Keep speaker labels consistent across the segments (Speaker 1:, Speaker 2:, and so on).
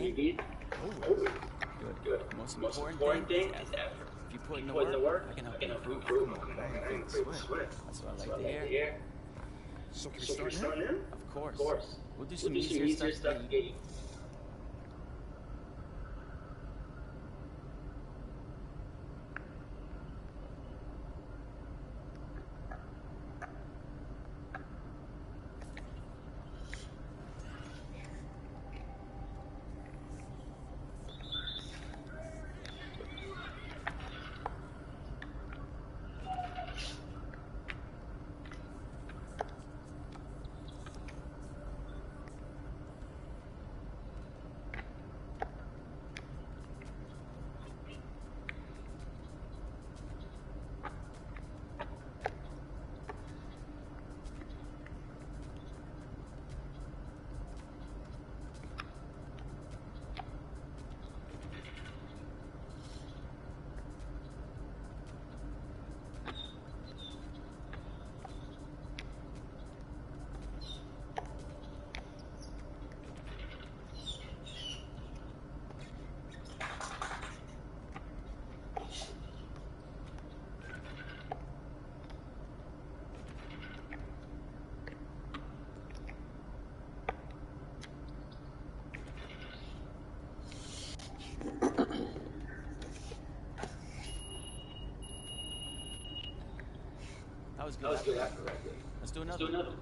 Speaker 1: you beat?
Speaker 2: Good.
Speaker 1: Good.
Speaker 2: Most
Speaker 1: Most
Speaker 2: important thing
Speaker 1: thing
Speaker 2: is
Speaker 1: is
Speaker 2: effort.
Speaker 1: effort.
Speaker 2: If you put in the
Speaker 1: Put in the
Speaker 2: work,
Speaker 1: work,
Speaker 2: I can help
Speaker 1: I can
Speaker 2: you
Speaker 1: help you
Speaker 2: improve.
Speaker 1: improve.
Speaker 2: Come on,
Speaker 1: Come
Speaker 2: man.
Speaker 1: on,
Speaker 2: You
Speaker 1: man.
Speaker 2: think
Speaker 1: You
Speaker 2: sweat.
Speaker 1: sweat.
Speaker 2: That's what I
Speaker 1: That's
Speaker 2: like
Speaker 1: what
Speaker 2: to
Speaker 1: I like
Speaker 2: hear.
Speaker 1: to hear.
Speaker 3: So can we
Speaker 1: So can we
Speaker 3: start
Speaker 1: start
Speaker 3: now?
Speaker 1: now?
Speaker 2: Of course.
Speaker 1: Of course.
Speaker 2: We'll do
Speaker 1: We'll
Speaker 2: some
Speaker 1: do some
Speaker 2: easier
Speaker 1: easier
Speaker 2: stuff
Speaker 1: stuff
Speaker 2: to
Speaker 1: to
Speaker 2: get
Speaker 1: get you.
Speaker 2: That was good.
Speaker 1: That was good
Speaker 2: Effort.
Speaker 1: effort right there.
Speaker 2: Let's do
Speaker 1: Let's
Speaker 2: another
Speaker 1: do
Speaker 2: one.
Speaker 1: another one.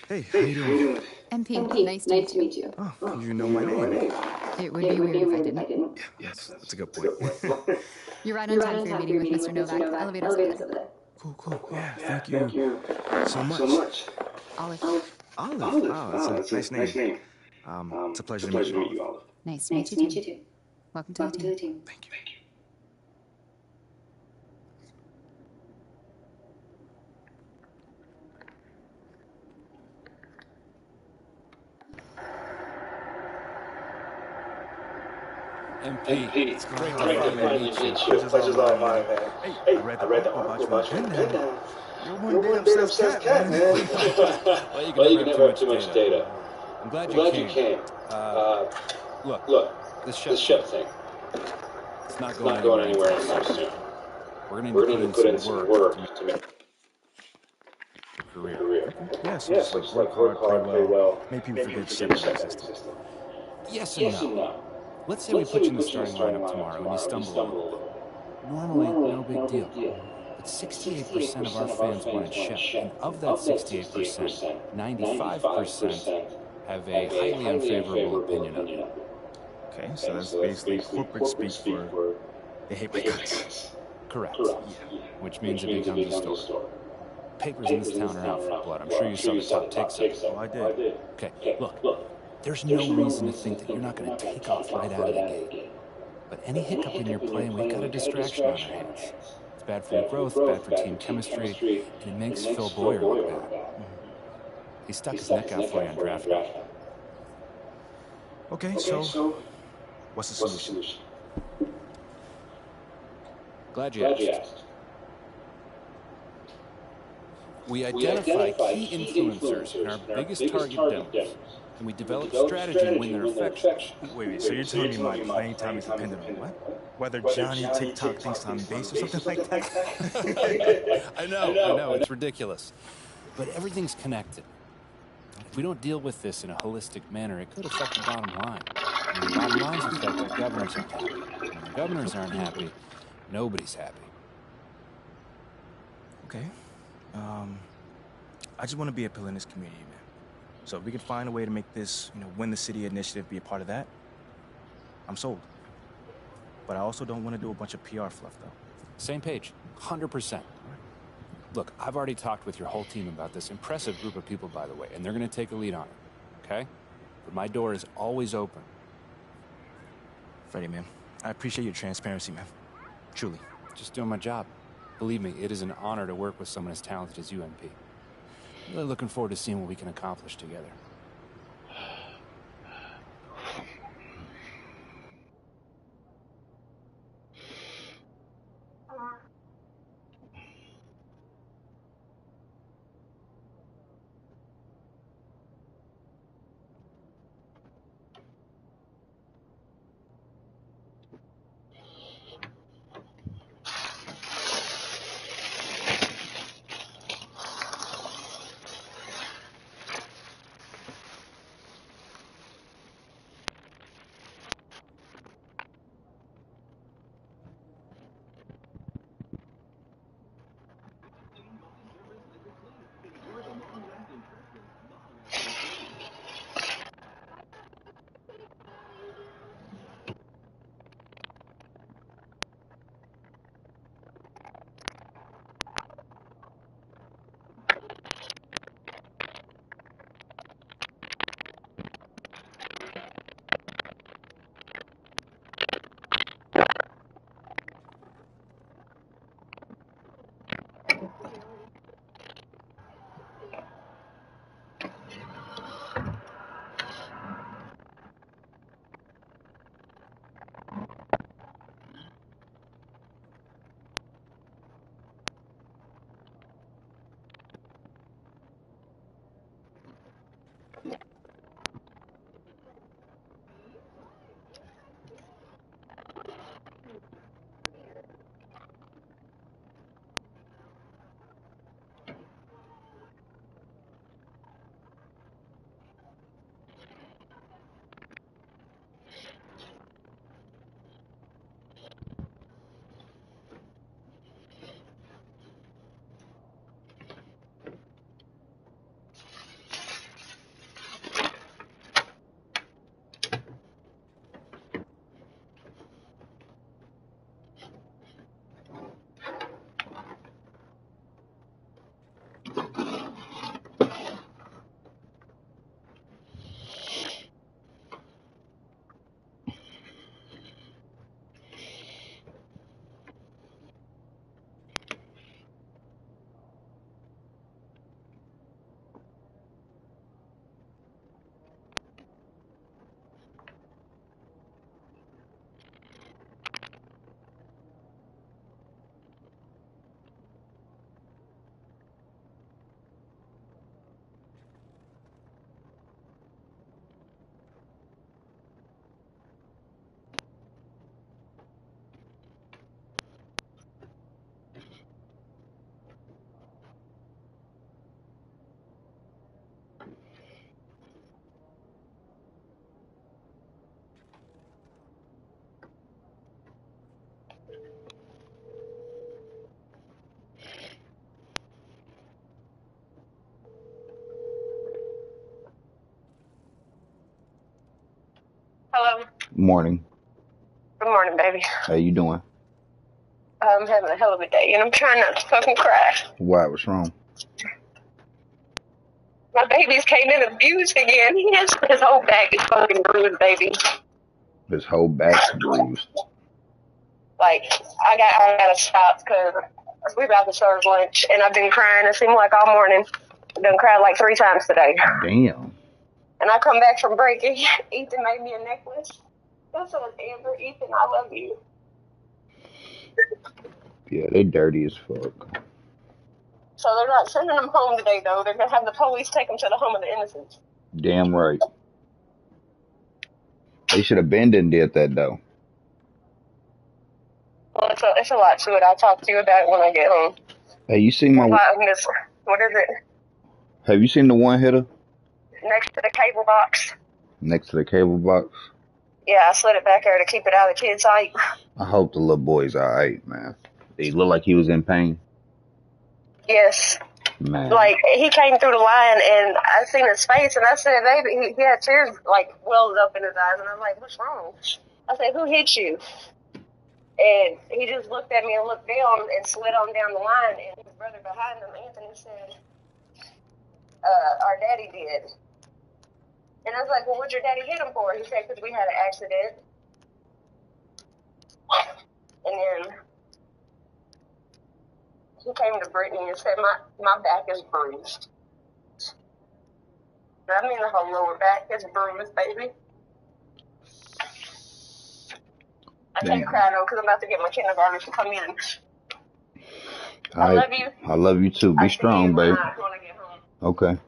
Speaker 1: Hey, how you doing?
Speaker 3: MP, nice to meet you.
Speaker 1: Oh, you know my name.
Speaker 3: It would be weird if I didn't.
Speaker 1: Yeah, that's a good point.
Speaker 3: You're right on time for your meeting with Mr. Novak. Elevators over there.
Speaker 1: Cool. Yeah, thank you so much.
Speaker 3: Olive.
Speaker 1: Olive. Oh, that's a nice name. It's a pleasure to meet you, Olive.
Speaker 3: Nice to meet you too. Welcome to the team.
Speaker 1: Thank you.
Speaker 2: MP, it's great to finally meet you.
Speaker 1: Pleasure's all mine, man. Hey, I read the article about you in the pen down. You're one day obsessed cat, man.
Speaker 2: Well, you can never have too much data. I'm glad you came. Look, this chef thing. It's not going anywhere anytime soon. We're going to need to put in some work to make a career.
Speaker 1: Yeah, so just like work hard, play well. Maybe people forget to set that system.
Speaker 2: Yes and no. Let's say we put you in the starting lineup tomorrow and you stumble a little. Normally, no big deal. But 68% of our fans wanted Shep, and of that 68%, 95% have a highly unfavorable opinion of him.
Speaker 1: Okay, so that's basically corporate speak for they hate my guts.
Speaker 2: Correct. Yeah. Which means it becomes a story. Papers in this town are out for blood. I'm sure you saw the top takes of it.
Speaker 1: Oh, I did.
Speaker 2: Okay, look. There's no reason to think that you're not going to take off right out of the gate. But any hiccup in your plan, we've got a distraction on our hands. It's bad for your growth, bad for team chemistry, and it makes Phil Boyer look bad. He stuck his neck out for you on draft night.
Speaker 1: Okay, so what's the solution?
Speaker 2: Glad you asked. We identify key influencers in our biggest target demos, and we develop strategy to win their affections.
Speaker 1: Wait, so you're telling me my playing time is dependent on what? Whether Johnny TikTok thinks I'm base or something like that?
Speaker 2: I know, it's ridiculous. But everything's connected. If we don't deal with this in a holistic manner, it could affect the bottom line. And the bottom line's affected, the governors aren't happy. When the governors aren't happy, nobody's happy.
Speaker 1: Okay. I just want to be a pillar in this community, man. So if we can find a way to make this, win the city initiative be a part of that, I'm sold. But I also don't want to do a bunch of PR fluff, though.
Speaker 2: Same page, 100%. Look, I've already talked with your whole team about this impressive group of people, by the way, and they're going to take a lead on it, okay? But my door is always open.
Speaker 1: Freddie, man, I appreciate your transparency, man. Truly.
Speaker 2: Just doing my job. Believe me, it is an honor to work with someone as talented as you, MP. Really looking forward to seeing what we can accomplish together.
Speaker 4: Hello.
Speaker 5: Morning.
Speaker 4: Good morning, baby.
Speaker 5: How you doing?
Speaker 4: I'm having a hell of a day, and I'm trying not to fucking cry.
Speaker 5: Why? What's wrong?
Speaker 4: My baby's came in abused again. His whole back is fucking bruised, baby.
Speaker 5: His whole back's bruised.
Speaker 4: Like, I gotta stop because we about to serve lunch, and I've been crying. It seemed like all morning. I done cried like 3 times today.
Speaker 5: Damn.
Speaker 4: And I come back from break, and Ethan made me a necklace. That says, Amber, Ethan, I love you.
Speaker 5: Yeah, they dirty as fuck.
Speaker 4: So they're not sending them home today, though. They're going to have the police take them to the home of the innocents.
Speaker 5: Damn right. They should have been and did that, though.
Speaker 4: Well, it's a lot to it. I'll talk to you about it when I get home.
Speaker 5: Hey, you seen my...
Speaker 4: What is it?
Speaker 5: Have you seen the one hitter?
Speaker 4: Next to the cable box.
Speaker 5: Next to the cable box?
Speaker 4: Yeah, I slid it back there to keep it out of the kids' sight.
Speaker 5: I hope the little boy's alright, man. He looked like he was in pain.
Speaker 4: Yes.
Speaker 5: Man.
Speaker 4: Like, he came through the line, and I seen his face, and I said, baby, he had tears, like, welled up in his eyes, and I'm like, what's wrong? I said, who hit you? And he just looked at me and looked down and slid on down the line, and his brother behind him, Anthony, said, our daddy did. And I was like, well, what'd your daddy hit him for? He said, because we had an accident. And then he came to Brittany and said, my back is bruised. I mean, the whole lower back is bruised, baby. I can't cry, though, because I'm about to get my kindergartner to come in. I love you.
Speaker 5: I love you, too. Be strong, babe.
Speaker 4: When I get home.
Speaker 5: Okay.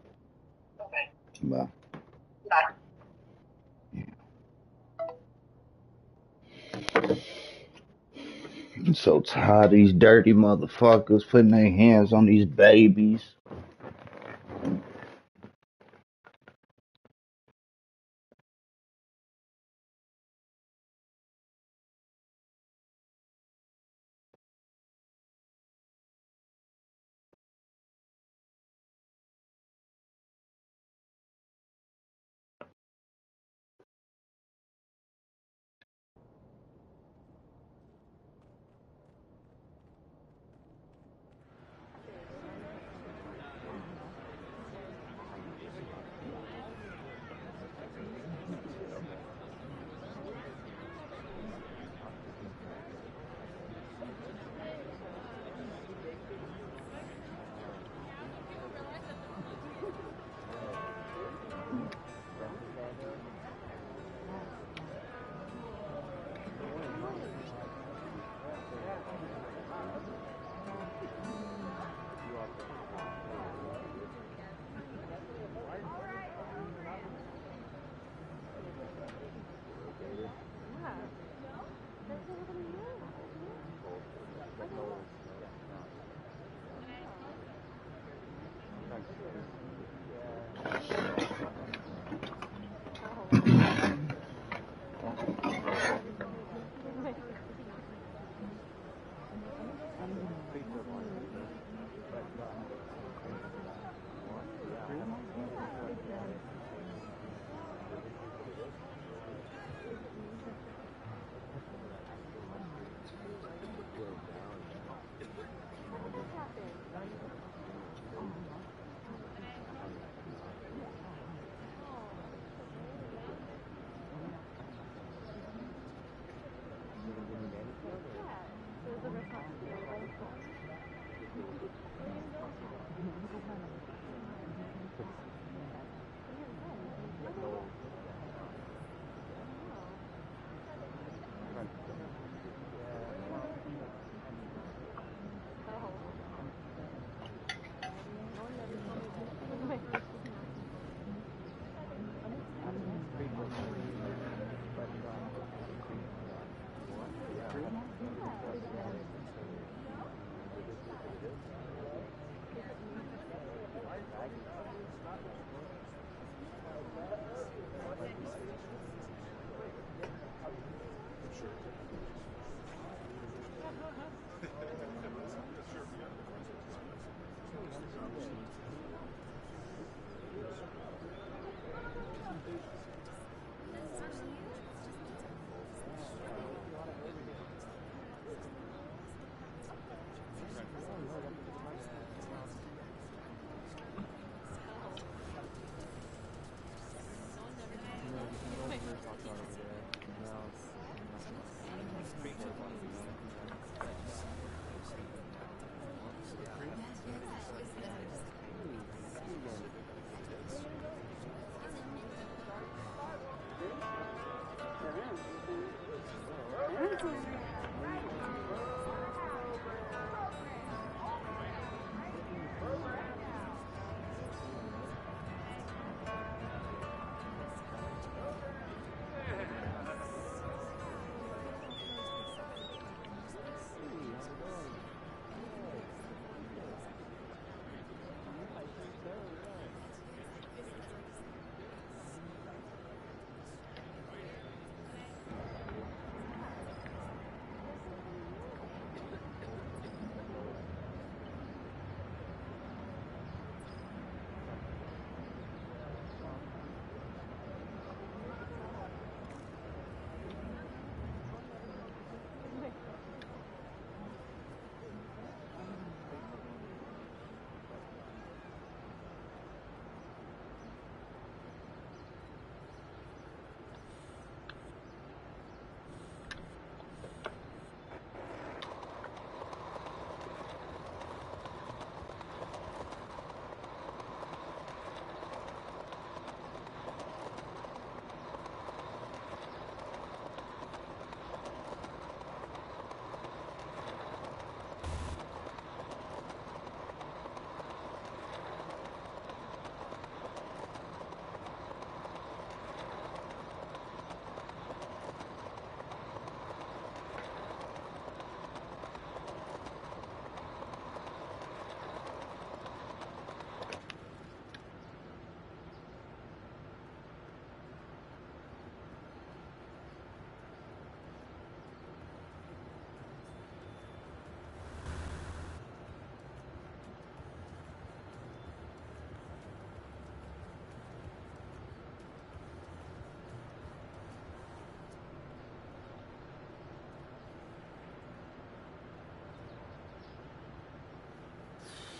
Speaker 4: Okay.
Speaker 5: Bye.
Speaker 4: Bye.
Speaker 5: I'm so tired of these dirty motherfuckers putting their hands on these babies.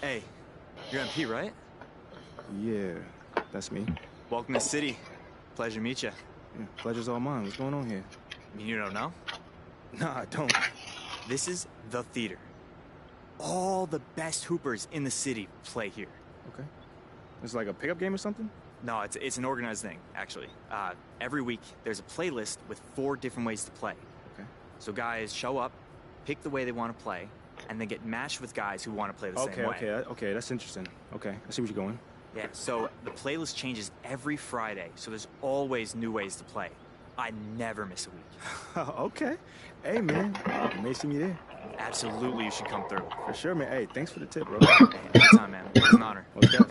Speaker 6: Hey, you're MP, right?
Speaker 1: Yeah, that's me.
Speaker 6: Welcome to the city. Pleasure to meet you.
Speaker 1: Yeah, pleasure's all mine. What's going on here?
Speaker 6: You don't know?
Speaker 1: Nah, I don't.
Speaker 6: This is the theater. All the best hoopers in the city play here.
Speaker 1: Okay. It's like a pickup game or something?
Speaker 6: No, it's an organized thing, actually. Every week, there's a playlist with 4 different ways to play.
Speaker 1: Okay.
Speaker 6: So guys show up, pick the way they want to play, and then get matched with guys who want to play the same way.
Speaker 1: Okay, that's interesting. Okay, I see where you're going.
Speaker 6: Yeah, so the playlist changes every Friday, so there's always new ways to play. I never miss a week.
Speaker 1: Okay. Hey, man, you may see me there.
Speaker 6: Absolutely, you should come through.
Speaker 1: For sure, man. Hey, thanks for the tip, bro.
Speaker 6: Hey, anytime, man. It's an honor.
Speaker 1: What's up?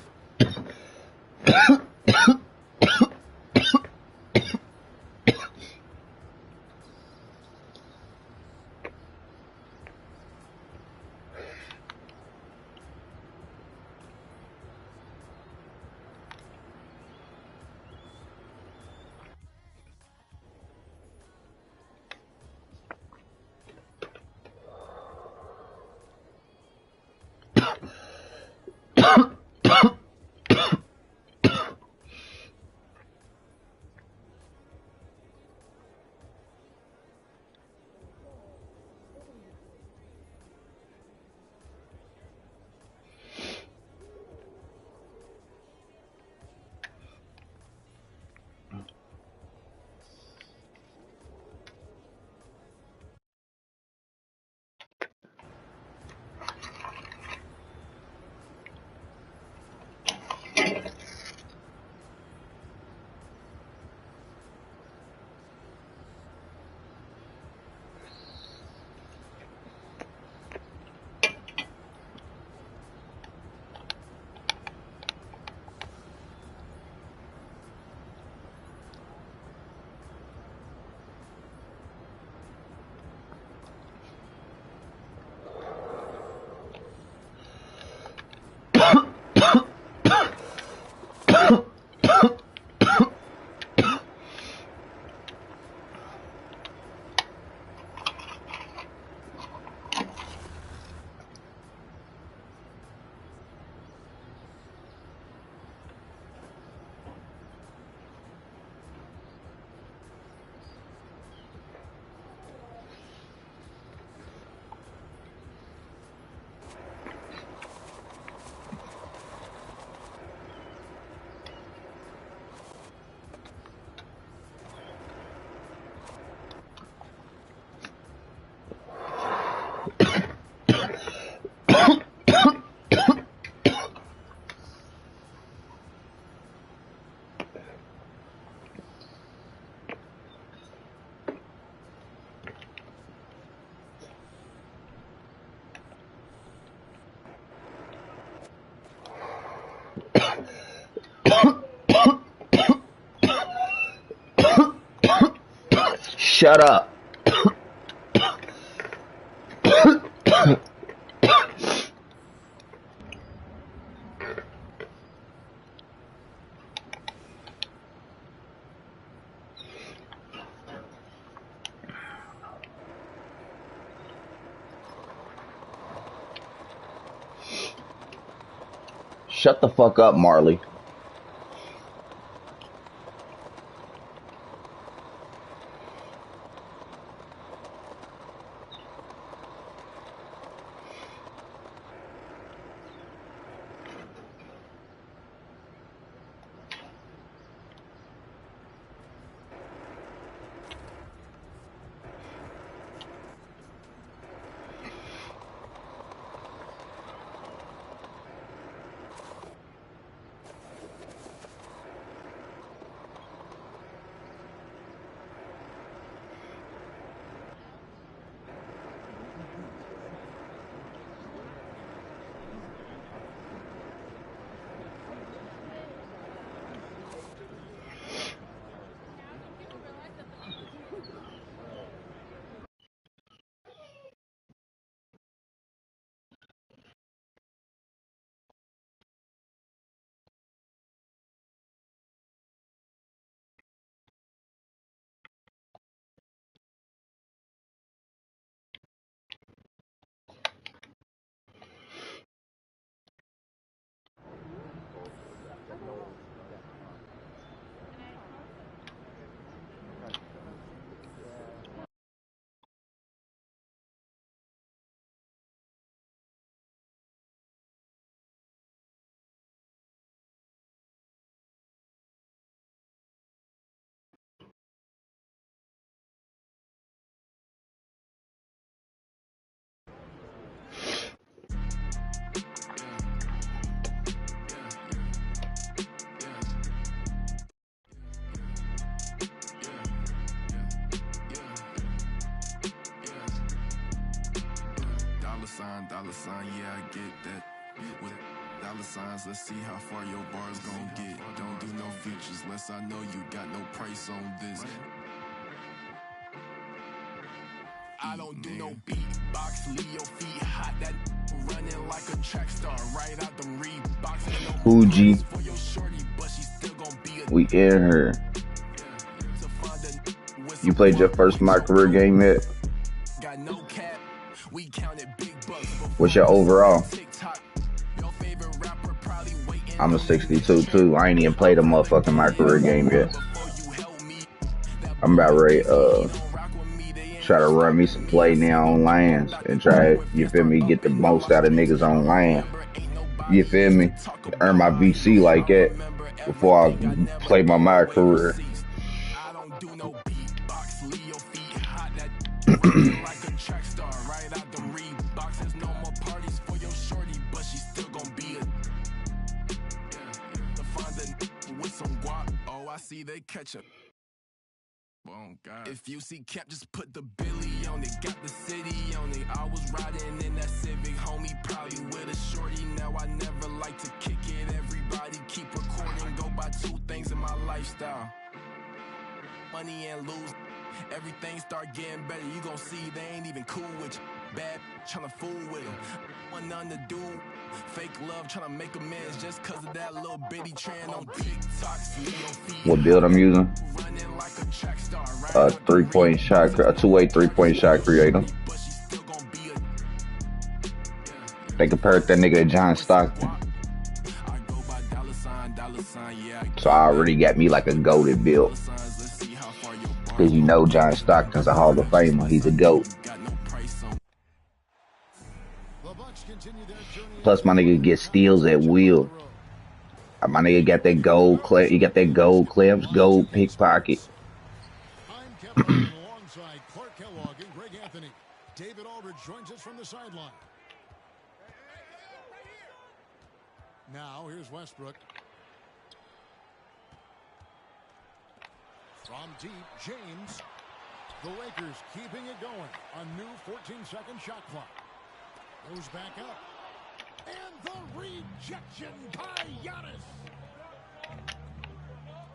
Speaker 5: Shut up. Shut the fuck up, Marley.
Speaker 7: $, yeah, I get that. With $, let's see how far your bars gon' get. Don't do no features, less I know you got no price on this. I don't do no beatbox, leave your feet hot, that running like a track star, right out them Reeboks.
Speaker 5: Fuji. We in her. You played your first My Career game yet? What's your overall? I'm a 62 too. I ain't even played a motherfucking My Career game yet. I'm about ready try to run me some play now on lands and try, you feel me, get the most out of niggas on land. You feel me? Earn my VC like that before I play my career.
Speaker 7: See they catch up. Oh God. If you see Cap, just put the Billy on it. Got the city on it. I was riding in that Civic, homie, probably with a shorty. Now I never like to kick it. Everybody keep recording. Go by 2 things in my lifestyle: money and lose. Everything start getting better. You gon' see they ain't even cool with you. Bad tryna fool with them. Want nothing to do. Fake love tryna make amends just cause of that little bitty trend on TikTok.
Speaker 5: What build I'm using? 3-point shot, a 2-way 3-point shot creator. They compared that nigga to John Stockton. So I already got me like a goated build. Cause you know John Stockton's a Hall of Famer. He's a GOAT. Plus my nigga get steals at will. My nigga got that gold clamp. You got that gold clamps, gold pickpocket.
Speaker 8: I'm Kevin Harlan alongside Clark Kellogg and Greg Anthony. David Aldridge joins us from the sideline. Now here's Westbrook. From deep, James. The Lakers keeping it going. A new 14-second shot clock. Goes back up. And the rejection by Giannis.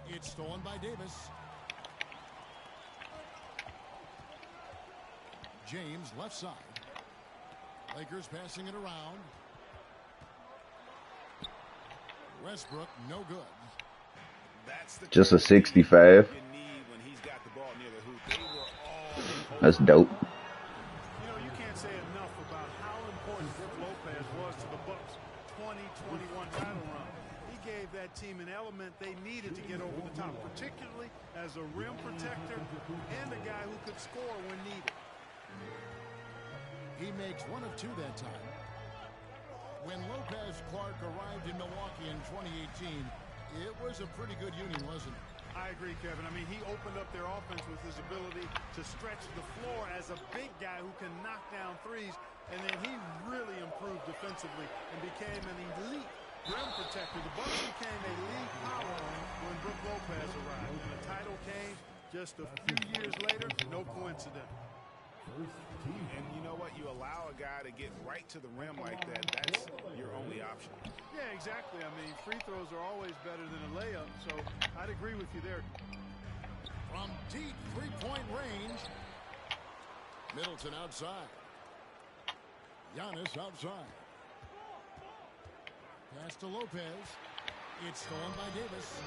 Speaker 8: It's stolen by Davis. James left side. Lakers passing it around. Westbrook no good.
Speaker 5: Just a 65. That's dope.
Speaker 8: You know, you can't say enough about how important Brook Lopez was to the Bucks' 2021 title run. He gave that team an element they needed to get over the top, particularly as a rim protector and a guy who could score when needed. He makes 1 of 2 that time. When Lopez Clark arrived in Milwaukee in 2018, it was a pretty good union, wasn't it? I agree, Kevin. I mean, he opened up their offense with his ability to stretch the floor as a big guy who can knock down threes, and then he really improved defensively and became an elite rim protector. The Bucks became a league power when Brook Lopez arrived, and the title came just a few years later. No coincidence.
Speaker 9: And you know what? You allow a guy to get right to the rim like that. That's your only option.
Speaker 8: Yeah, exactly. I mean, free throws are always better than a layup, so I'd agree with you there. From deep three-point range. Middleton outside. Giannis outside. Pass to Lopez. It's stolen by Davis.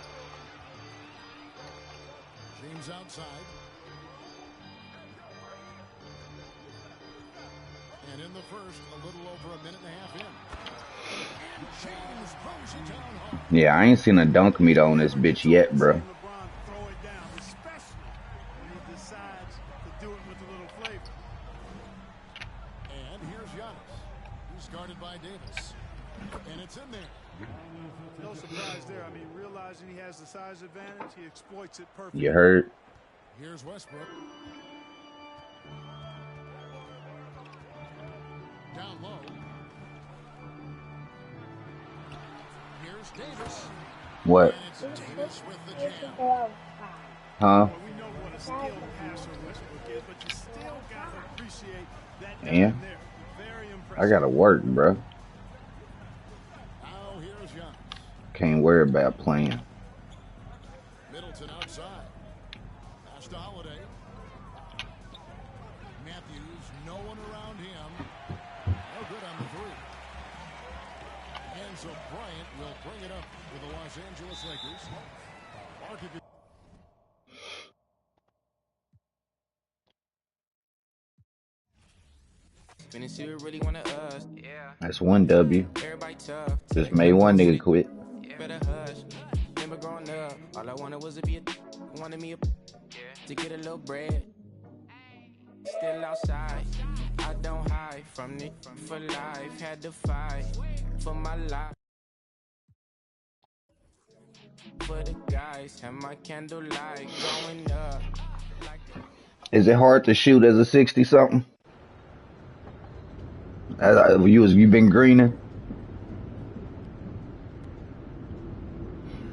Speaker 8: James outside. And in the first, a little over a minute and a half in. And James throws it down hard.
Speaker 5: Yeah, I ain't seen a dunk meet on this bitch yet, bro.
Speaker 8: LeBron throw it down, especially when he decides to do it with a little flavor. And here's Giannis. He's guarded by Davis. And it's in there. No surprise there. I mean, realizing he has the size advantage, he exploits it perfectly.
Speaker 5: You heard?
Speaker 8: Here's Westbrook. Down low. Here's Davis.
Speaker 5: What?
Speaker 8: Davis with the jam.
Speaker 5: Huh?
Speaker 8: We know what a skilled passer Westbrook is, but you still got to appreciate that
Speaker 5: Yeah.
Speaker 8: there. Very
Speaker 5: I
Speaker 8: impressive.
Speaker 5: gotta work, bro.
Speaker 8: Now here's Young.
Speaker 5: Can't worry about playing.
Speaker 8: Middleton outside. Pass to Holiday. Matthews, no one around him. No good on the three. And so Bryant will bring it up for the Los Angeles Lakers.
Speaker 5: That's one W. Just made one nigga quit.
Speaker 7: Remember growing up, all I wanted was to be wanted me to get a little bread. Still outside, I don't hide from it for life. Had to fight for my life. For the guys, and my candlelight going up.
Speaker 5: Is it hard to shoot as a 60-something? You been greening?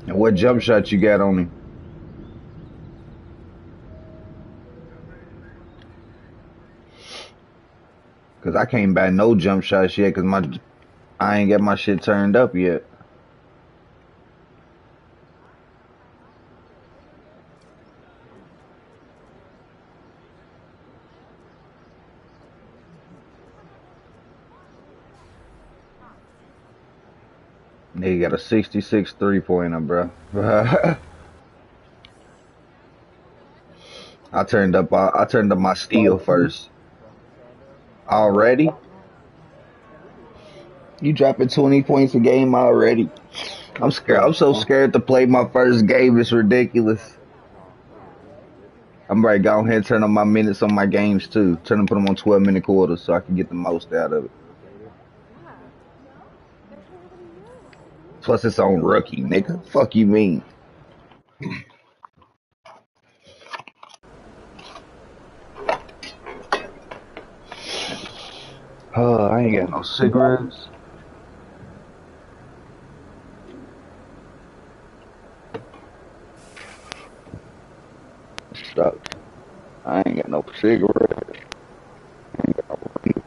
Speaker 5: And what jump shot you got on him? Cause I can't buy no jump shots yet, cause I ain't got my shit turned up yet. Nigga got a 66 3-pointer, bro. I turned up my steal first. Already? You dropping 20 points a game already? I'm scared. I'm so scared to play my first game. It's ridiculous. I'm ready to go ahead and turn on my minutes on my games too. Put them on 12-minute quarters so I can get the most out of it. Plus it's on rookie, nigga. Fuck you mean? I ain't got no cigarettes. Stuck. I ain't got no cigarettes. I ain't got no people.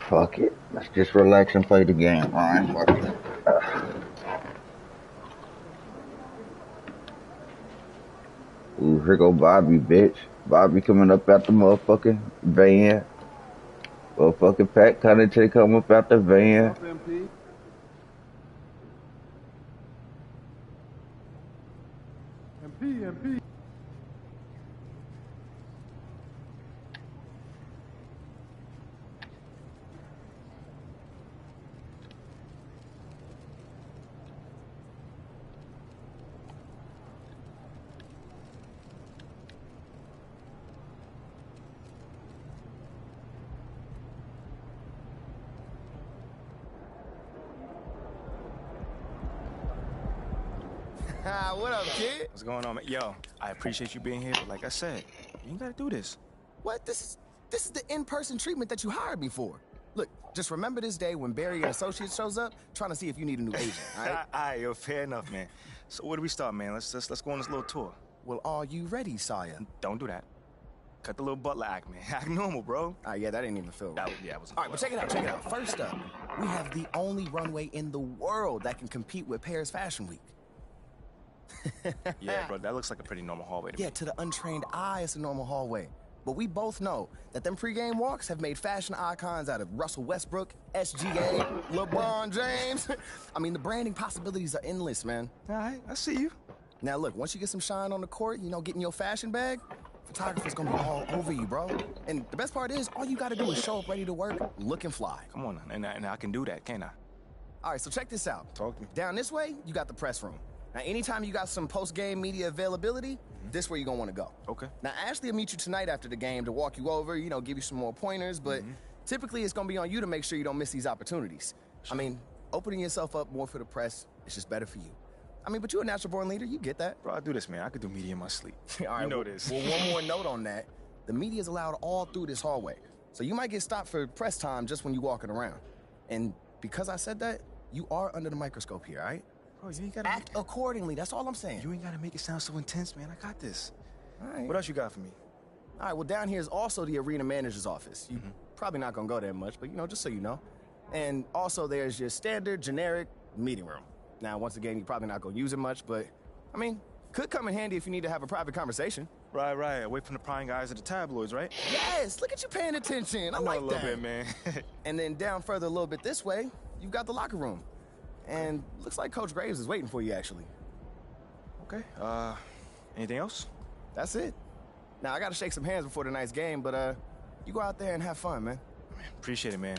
Speaker 5: Fuck it. Let's just relax and play the game. Alright, fuck it. Ooh, here go Bobby, bitch. Bobby coming up out the motherfucking van. Motherfucking Pat Connaughton come up out the van.
Speaker 8: MP.
Speaker 10: What up, kid?
Speaker 1: What's going on, man? Yo, I appreciate you being here, but like I said, you ain't gotta do this.
Speaker 10: What? This is the in-person treatment that you hired me for. Look, just remember this day when Barry and Associates shows up, trying to see if you need a new agent, all right?
Speaker 1: All right, yo, fair enough, man. So where do we start, man? Let's go on this little tour.
Speaker 10: Well, are you ready, Sawyer?
Speaker 1: Don't do that. Cut the little butler act, man. Act normal, bro.
Speaker 10: Yeah, that didn't even feel right.
Speaker 1: It wasn't.
Speaker 10: All right, but check it out. First up, we have the only runway in the world that can compete with Paris Fashion Week.
Speaker 1: Yeah, bro, that looks like a pretty normal hallway to me.
Speaker 10: Yeah, to the untrained eye, it's a normal hallway. But we both know that them pregame walks have made fashion icons out of Russell Westbrook, SGA, LeBron James. I mean, the branding possibilities are endless, man.
Speaker 1: All right, I see you.
Speaker 10: Now, look, once you get some shine on the court, getting your fashion bag, photographer's gonna be all over you, bro. And the best part is, all you gotta do is show up ready to work, looking fly.
Speaker 1: Come on, and I can do that, can't I?
Speaker 10: All right, so check this out.
Speaker 1: Talk to me.
Speaker 10: Down this way, you got the press room. Now, anytime you got some post-game media availability, this where you're gonna wanna go.
Speaker 1: Okay.
Speaker 10: Now, Ashley will meet you tonight after the game to walk you over, give you some more pointers, but typically it's gonna be on you to make sure you don't miss these opportunities. Sure. I mean, opening yourself up more for the press is just better for you. I mean, but you're a natural-born leader, you get that.
Speaker 1: Bro, I do this, man. I could do media in my sleep.
Speaker 10: All right,
Speaker 1: you know this.
Speaker 10: Well, one more note on that. The media is allowed all through this hallway. So you might get stopped for press time just when you're walking around. And because I said that, you are under the microscope here, all right?
Speaker 1: Bro, you ain't gotta
Speaker 10: act accordingly. That's all I'm saying.
Speaker 1: You ain't gotta make it sound so intense, man. I got this.
Speaker 10: All right.
Speaker 1: What else you got for me?
Speaker 10: All right, well, down here is also the arena manager's office. You're probably not going to go there much, but, just so you know. And also there's your standard, generic meeting room. Now, once again, you're probably not going to use it much, but, I mean, could come in handy if you need to have a private conversation.
Speaker 1: Right. Away from the prying eyes of the tabloids, right?
Speaker 10: Yes, look at you paying attention. I like that.
Speaker 1: A little bit, man.
Speaker 10: And then down further a little bit this way, you've got the locker room. And looks like Coach Graves is waiting for you, actually.
Speaker 1: Okay, anything else?
Speaker 10: That's it. Now, I got to shake some hands before tonight's game, but, you go out there and have fun, man.
Speaker 1: Appreciate it, man.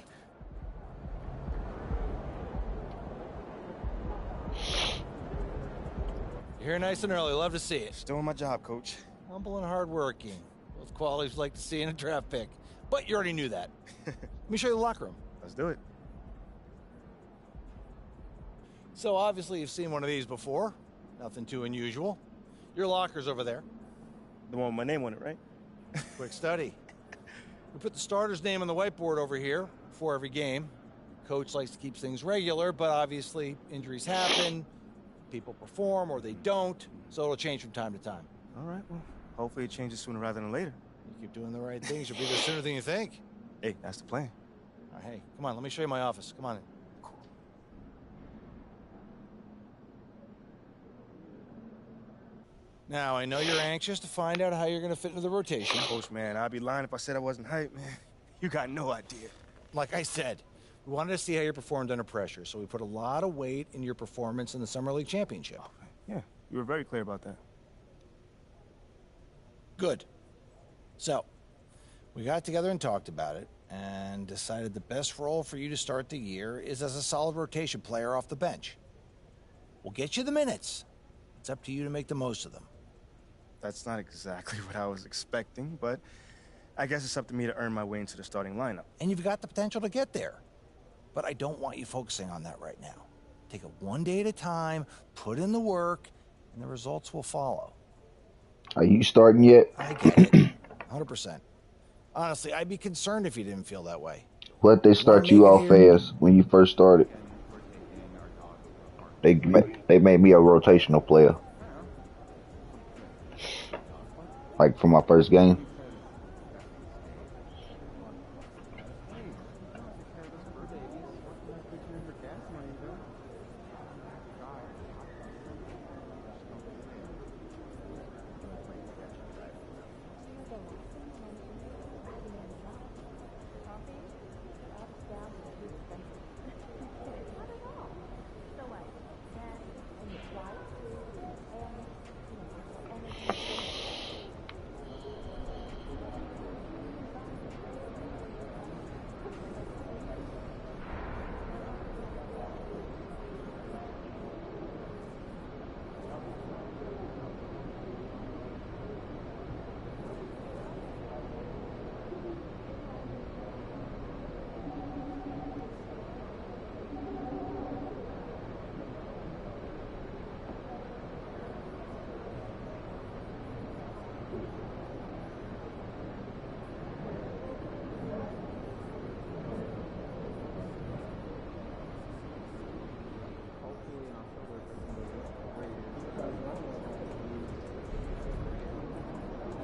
Speaker 11: You're here nice and early. Love to see it.
Speaker 1: Still on my job, Coach.
Speaker 11: Humble and hardworking. Those qualities we like to see in a draft pick. But you already knew that. Let me show you the locker room.
Speaker 1: Let's do it.
Speaker 11: So obviously you've seen one of these before. Nothing too unusual. Your locker's over there.
Speaker 1: The one with my name on it, right?
Speaker 11: Quick study. We put the starter's name on the whiteboard over here before every game. Coach likes to keep things regular, but obviously injuries happen. People perform or they don't, so it'll change from time to time.
Speaker 1: All right, well, hopefully it changes sooner rather than later.
Speaker 11: You keep doing the right things, you'll be there sooner than you think.
Speaker 1: Hey, that's the plan.
Speaker 11: All right, hey, come on, let me show you my office. Come on in. Now, I know you're anxious to find out how you're going to fit into the rotation.
Speaker 1: Coach, man, I'd be lying if I said I wasn't hyped, man. You got no idea.
Speaker 11: Like I said, we wanted to see how you performed under pressure, so we put a lot of weight in your performance in the Summer League Championship.
Speaker 1: Yeah, you were very clear about that.
Speaker 11: Good. So, we got together and talked about it, and decided the best role for you to start the year is as a solid rotation player off the bench. We'll get you the minutes. It's up to you to make the most of them.
Speaker 1: That's not exactly what I was expecting, but I guess it's up to me to earn my way into the starting lineup.
Speaker 11: And you've got the potential to get there. But I don't want you focusing on that right now. Take it one day at a time, put in the work, and the results will follow.
Speaker 5: Are you starting yet?
Speaker 11: I get it. 100%. Honestly, I'd be concerned if you didn't feel that way.
Speaker 5: What they start you off as when you first started? They made me a rotational player. Like for my first game.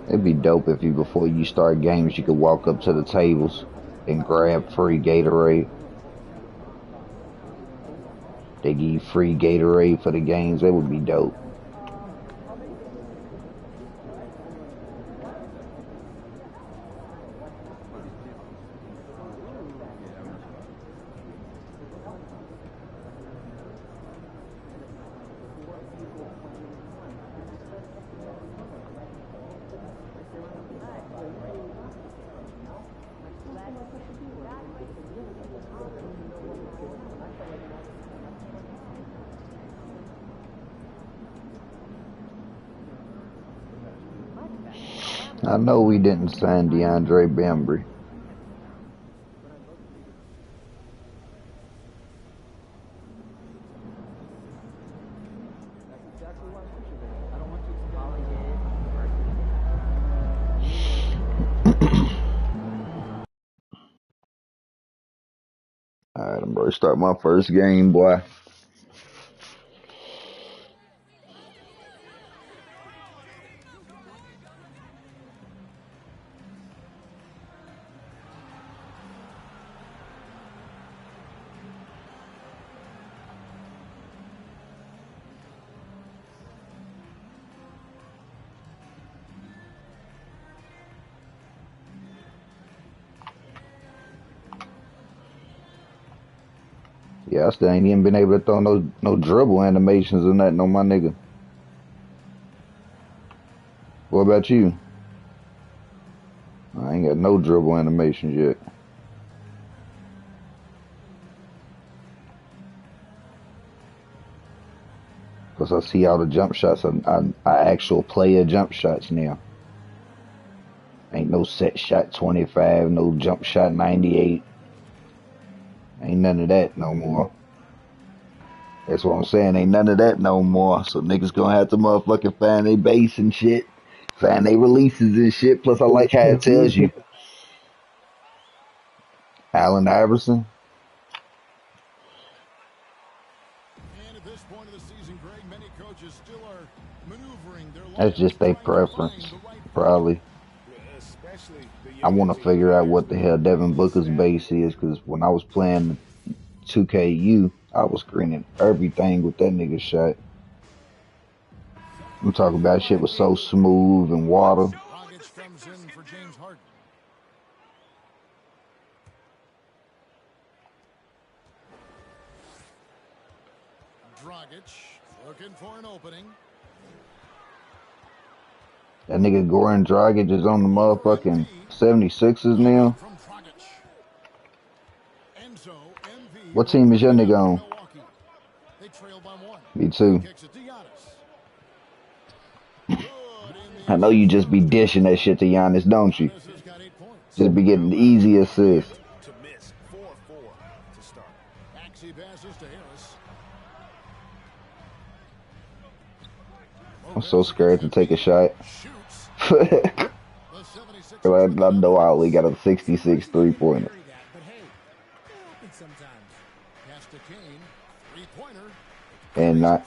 Speaker 5: It'd be dope if before you start games, you could walk up to the tables and grab free Gatorade. They give you free Gatorade for the games. That would be dope. I know we didn't sign DeAndre Bembry. Alright, I'm ready to start my first game, boy. Yeah, I still ain't even been able to throw no dribble animations or nothing on my nigga. What about you? I ain't got no dribble animations yet. Cause I see all the jump shots. I actual player jump shots now. Ain't no set shot 25, no jump shot 98. Ain't none of that no more. That's what I'm saying. Ain't none of that no more. So niggas gonna have to motherfucking find their base and shit. Find their releases and shit. Plus I like how it tells you. Allen Iverson.
Speaker 8: And at this point of the season, Greg, many coaches still are maneuvering their
Speaker 5: That's just their preference. Probably. I want to figure out what the hell Devin Booker's base is, because when I was playing 2KU, I was screening everything with that nigga shot. I'm talking about shit was so smooth and water.
Speaker 8: Dragic comes in for James Harden. Dragic looking for an opening.
Speaker 5: That nigga Goran Dragic is on the motherfucking 76ers now. What team is your nigga on? Me too. I know you just be dishing that shit to Giannis, don't you? Just be getting the easy assists. I'm so scared to take a shot. I know I only got a 66 3-pointer. And I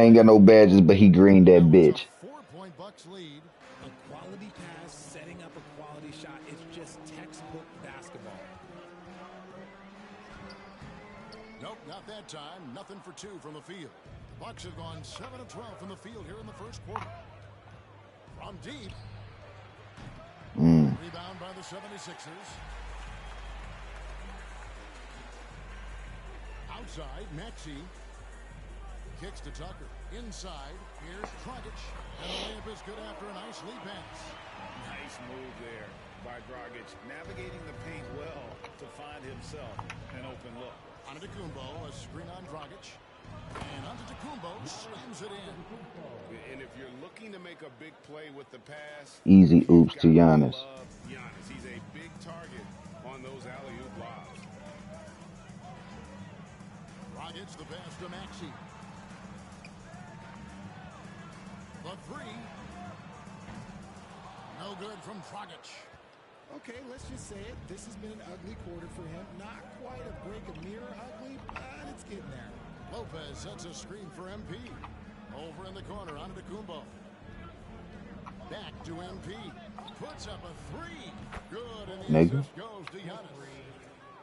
Speaker 5: ain't got no badges, but he greened that bitch.
Speaker 2: 4-point Bucks lead. A quality pass, setting up a quality shot. It's just textbook basketball.
Speaker 8: Nope, not that time. Nothing for two from the field. The Bucks have gone 7 of 12 from the field here in the first quarter. From deep. Rebound by the 76ers. Outside, Maxey. Kicks to Tucker. Inside, here's Dragic. And the layup is good after a nice lead pass.
Speaker 9: Nice move there by Dragic, navigating the paint well to find himself an open look.
Speaker 8: Antetokounmpo, a screen on Dragic. And Antetokounmpo slams it in.
Speaker 9: And if you're looking to make a big play with the pass,
Speaker 5: easy oops to Giannis.
Speaker 9: He's a big target on those alley-oop lobs.
Speaker 8: Dragic the pass to Maxey. The three. No good from Dragic.
Speaker 12: Okay, let's just say it. This has been an ugly quarter for him. Not quite a break of mirror ugly, but it's getting there.
Speaker 8: Lopez sets a screen for MP. Over in the corner, Antetokounmpo. Back to MP. Puts up a three. Good, and the assist goes to Giannis.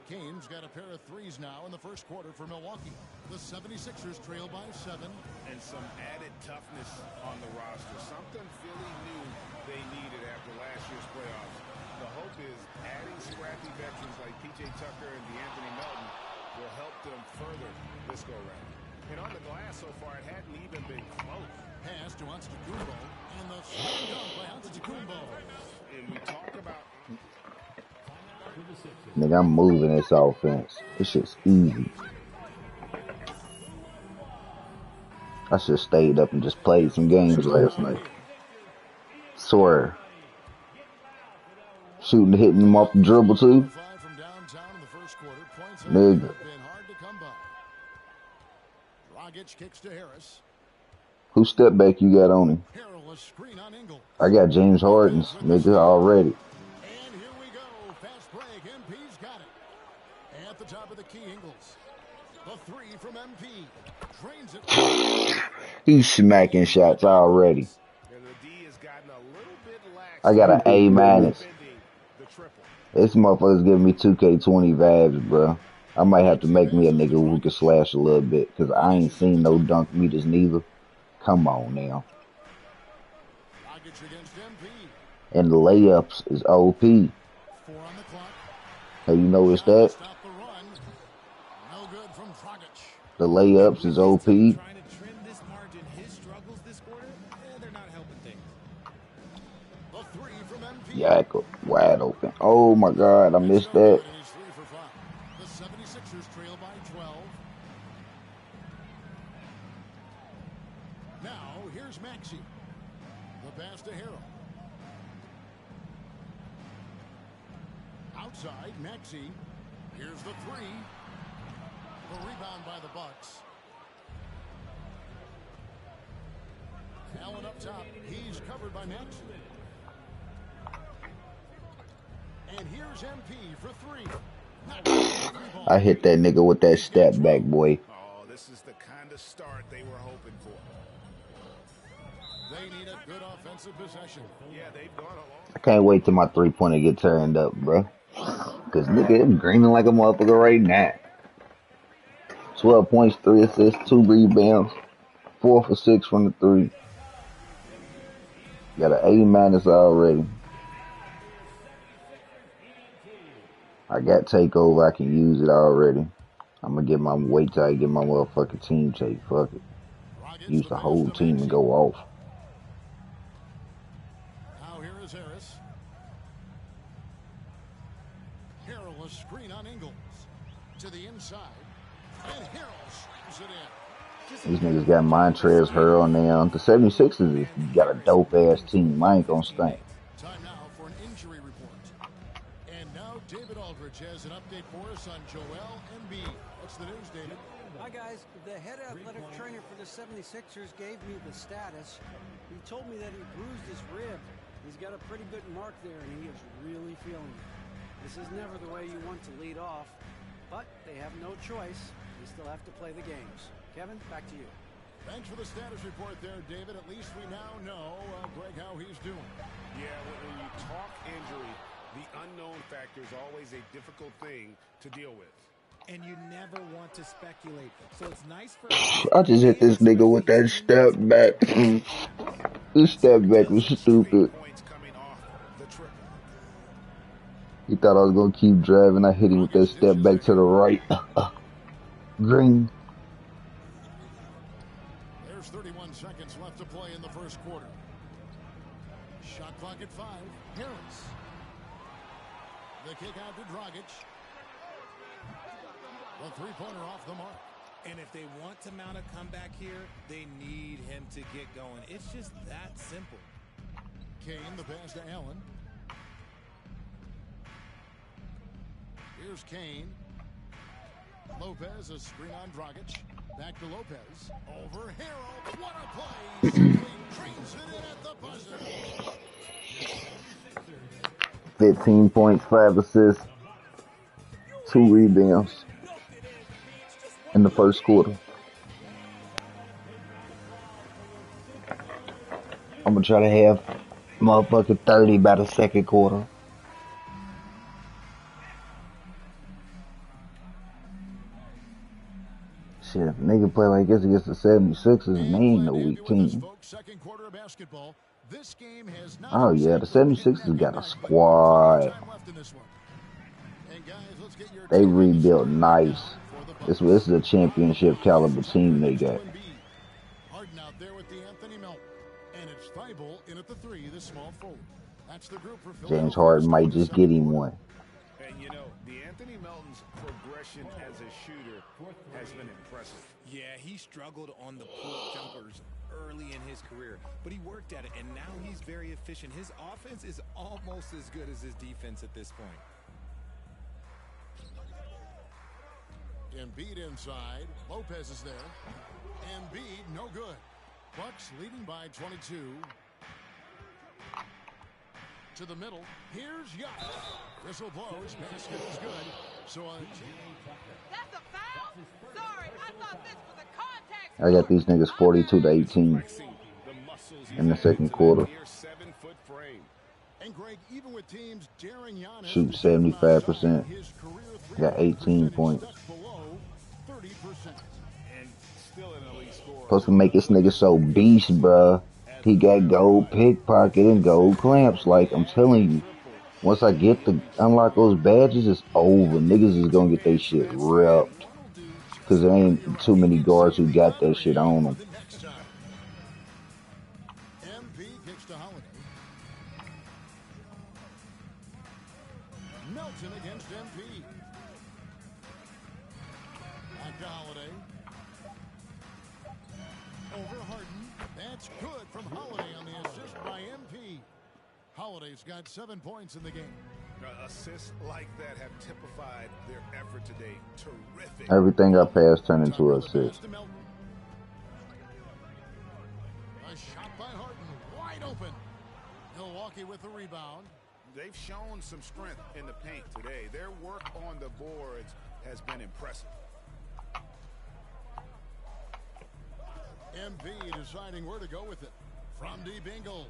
Speaker 8: Kane's got a pair of threes now in the first quarter for Milwaukee. The 76ers trail by 7.
Speaker 9: And some added toughness on the roster. Something Philly knew they needed after last year's playoffs. The hope is adding scrappy veterans like P.J. Tucker and DeAnthony Melton will help them further this go-round. And on the glass so far, it hadn't even been close.
Speaker 8: Pass to Antetokounmpo, and the slam dunk by Antetokounmpo.
Speaker 9: And we talk about...
Speaker 5: Nigga, I'm moving this offense. This shit's easy. I should have stayed up and just played some games last night. Swear. Shooting, hitting him off the dribble too. Nigga.
Speaker 8: Dragic kicks to Harris.
Speaker 5: Who step back you got on him? I got James Harden's nigga already.
Speaker 8: And here we go. Fast break. MP's got it. At the top of the key, Ingles. The three from MP. Drains it.
Speaker 5: He's smacking shots already. I got an A-. This motherfucker's giving me 2K20 vibes, bro. I might have to make me a nigga who can slash a little bit, because I ain't seen no dunk meters neither. Come on now. And the layups is OP. Hey, you noticed that?
Speaker 8: No good from
Speaker 5: The layups is OP.
Speaker 2: Trying to trim this margin. His struggles this quarter, they're not helping things.
Speaker 8: The three from MP.
Speaker 5: Yak wide open. Oh my God, I missed that.
Speaker 8: And he's 3 for 5. The 76ers trail by 12. Now, here's Maxey. The pass to Harrell. Outside, Maxey. Here's the three. The rebound by the Bucks. Allen up top. He's covered by Maxey. And here's MP for three.
Speaker 5: I hit that nigga with that step back, boy.
Speaker 9: Oh, this is the kind of start they were hoping for.
Speaker 8: They need a good offensive possession.
Speaker 9: Yeah, they've gone along.
Speaker 5: I can't wait till my 3-pointer get turned up, bro. Cause nigga, I'm greening like a motherfucker right now. 12 points, 3 assists, 2 rebounds, 4 for 6 from the 3. Got an A- already. I got takeover. I can use it already. I'm gonna get my wait till I get my motherfucking team take. Fuck it. Use the whole team and go off.
Speaker 8: Now here is Harris. Harrell a screen on Ingles to the inside, and Harrell slams it in.
Speaker 5: These niggas got Montrezl Harrell now. The 76ers got a dope ass team. I ain't gonna stink.
Speaker 8: Time now for an injury report. And now David Aldridge has an update for us on Joel Embiid. What's the news, David?
Speaker 13: Hi, guys. The head athletic trainer for the 76ers gave me the status. He told me that he bruised his rib. He's got a pretty good mark there, and he is really feeling it. This is never the way you want to lead off, but they have no choice. They still have to play the games. Kevin, back to you.
Speaker 8: Thanks for the status report there, David. At least we now know, Greg, how he's doing.
Speaker 9: Yeah, when you talk injury, the unknown factor is always a difficult thing to deal with.
Speaker 2: And you never want to speculate. So it's nice for
Speaker 5: I just hit this nigga with that step back. This step back was stupid. He thought I was gonna keep driving. I hit him with that step back to the right. Green.
Speaker 8: There's 31 seconds left to play in the first quarter. Shot clock at 5. Harris. The kick out to Dragic. The three-pointer off the mark.
Speaker 2: And if they want to mount a comeback here, they need him to get going. It's just that simple.
Speaker 8: Kane, the pass to Allen. Here's Kane. Lopez, a screen on Dragic. Back to Lopez. Over Harrell. What a play. Simply trains it in at the buzzer.
Speaker 5: 15 points, 5 assists, 2 rebounds in the first quarter. I'm gonna try to have motherfucking 30 by the second quarter. Shit, nigga play like this against the 76ers and they ain't no weak team.
Speaker 8: Second quarter of basketball. This game has not
Speaker 5: Oh yeah, the 76ers got a squad. They rebuilt nice. This is a championship caliber team they got.
Speaker 8: Harden out there with the Anthony Melton. And it's Thibault in at the 3, the small forward. That's the group for
Speaker 5: James Harden might just get him one.
Speaker 9: And you know, the Anthony Melton's progression as a shooter has been impressive.
Speaker 2: Yeah, he struggled on the pull-up jumpers early in his career, but he worked at it, and now he's very efficient. His offense is almost as good as his defense at this point.
Speaker 8: Embiid inside. Lopez is there. Embiid, no good. Bucks leading by 22. To the middle. Here's Giannis. Whistle blows. Basket is good. So
Speaker 14: that's a foul? Sorry, I thought this was a contact.
Speaker 5: I got these niggas 42-18 in the second quarter.
Speaker 8: And Greg, even with teams daring Giannis,
Speaker 5: Shoot 75%. Got 18 points. Supposed to make this nigga so beast, bruh. He got gold pickpocket and gold clamps. Like, I'm telling you, once I get to unlock those badges, it's over. Niggas is gonna get their shit ripped. Because there ain't too many guards who got that shit on them.
Speaker 8: MP kicks to Holiday. Melton against MP. Back to Holiday. Over Harden. That's good from Holiday on the assist by MP. Holiday's got 7 points in the game.
Speaker 9: Assists like that have typified their effort today. Terrific.
Speaker 5: Everything I pass turned into an assist.
Speaker 8: A shot by Harden, wide open. Milwaukee with the rebound.
Speaker 9: They've shown some strength in the paint today. Their work on the boards has been impressive.
Speaker 8: MP deciding where to go with it. From deep Ingles.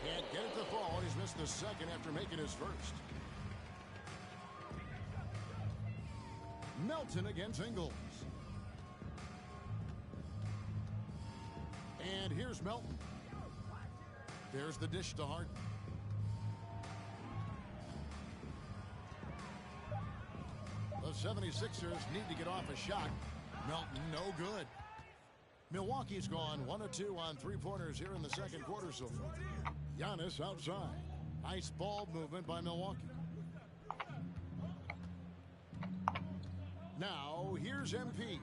Speaker 8: Can't get it to fall. He's missed the second after making his first. Melton against Ingles. And here's Melton. There's the dish to Harden. The 76ers need to get off a shot. Melton, no good. Milwaukee's gone 1 of 2 on three-pointers here in the second quarter so far. Giannis outside. Nice ball movement by Milwaukee. Now, here's MP.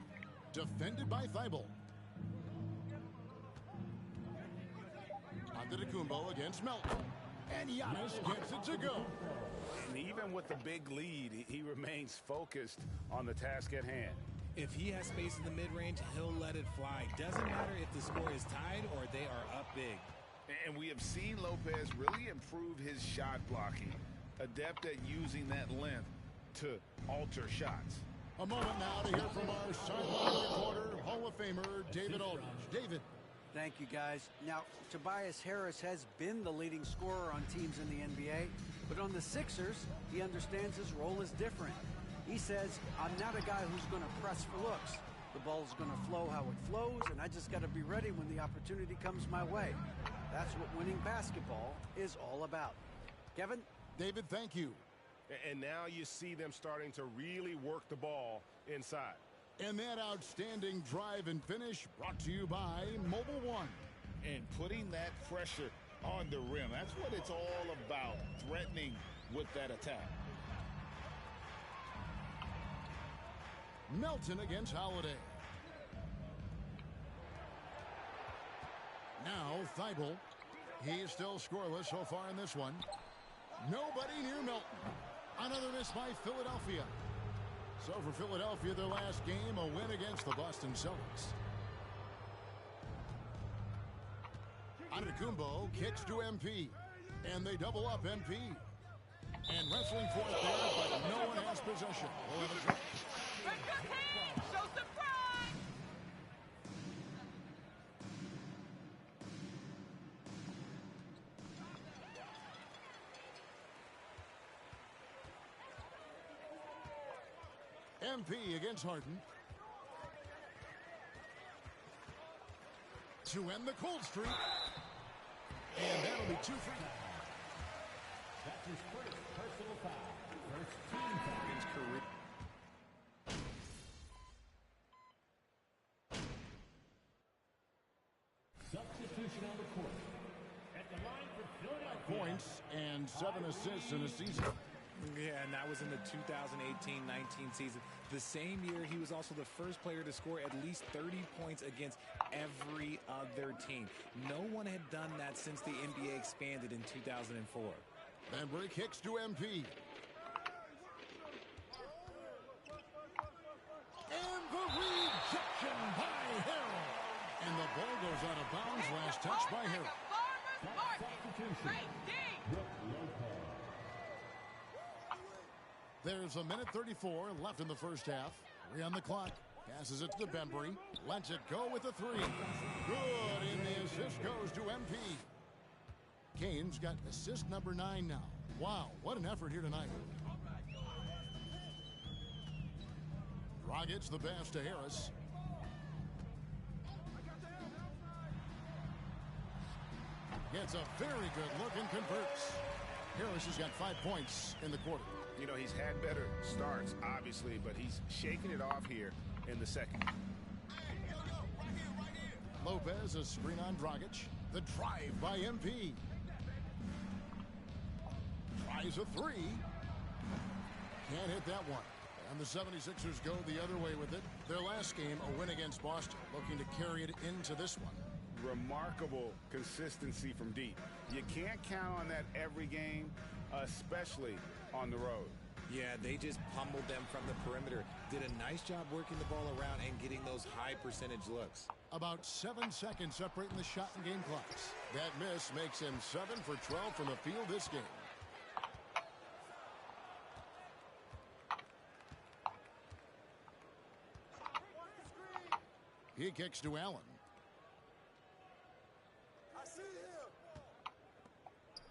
Speaker 8: Defended by Thibault. Antetokounmpo against Melton. And Giannis gets it to go.
Speaker 9: And even with the big lead, he remains focused on the task at hand.
Speaker 15: If he has space in the mid-range, he'll let it fly. Doesn't matter if the score is tied or they are up big.
Speaker 9: And we have seen Lopez really improve his shot blocking. Adept at using that length to alter shots.
Speaker 8: A moment now to hear from our sideline reporter, Hall of Famer David Aldridge. David.
Speaker 13: Thank you, guys. Now, Tobias Harris has been the leading scorer on teams in the NBA, but on the Sixers, he understands his role is different. He says, I'm not a guy who's going to press for looks. The ball's going to flow how it flows, and I just got to be ready when the opportunity comes my way. That's what winning basketball is all about. Kevin?
Speaker 8: David, thank you.
Speaker 16: And now you see them starting to really work the ball inside.
Speaker 8: And that outstanding drive and finish brought to you by Mobile One.
Speaker 9: And putting that pressure on the rim. That's what it's all about, threatening with that attack.
Speaker 8: Melton against Holiday. Now Thibault. He's still scoreless so far in this one. Nobody near Melton. Another miss by Philadelphia. So for Philadelphia, their last game, a win against the Boston Celtics. Antetokounmpo kicks to MP. And they double up MP. And wrestling for it there, but no one has possession. We'll have a try.
Speaker 14: Show some pride!
Speaker 8: MP against Harden. To end the cold streak. And that'll be 2 free.
Speaker 12: That's his first personal foul. First team foul.
Speaker 9: His career.
Speaker 12: Substitution on the court. At the line for Philadelphia.
Speaker 8: Points and 7 assists in a season.
Speaker 15: Yeah, and that was in the 2018-19 season. The same year, he was also the first player to score at least 30 points against every other team. No one had done that since the NBA expanded in 2004.
Speaker 8: Benbury kicks to MP. And the rejection by Harrell. And the ball goes out of bounds. Last touch by Harrell. There's a minute 34 left in the first half. 3 on the clock. Passes it to Benbury. Lets it go with a 3. Good, and the assist goes to MP. Kane's got assist number 9 now. Wow, what an effort here tonight. Dragic's the pass to Harris. Gets a very good look and converts. Harris has got 5 points in the quarter.
Speaker 9: You know, he's had better starts, obviously, but he's shaking it off here in the second.
Speaker 8: Lopez, a screen on Dragic. The drive by MP. Tries a three. Can't hit that one. And the 76ers go the other way with it. Their last game, a win against Boston, looking to carry it into this one.
Speaker 9: Remarkable consistency from deep. You can't count on that every game, especially on the road.
Speaker 2: Yeah, they just pummeled them from the perimeter. Did a nice job working the ball around and getting those high percentage looks.
Speaker 8: About 7 seconds separating the shot and game clocks. That miss makes him 7 for 12 from the field this game. He kicks to Allen.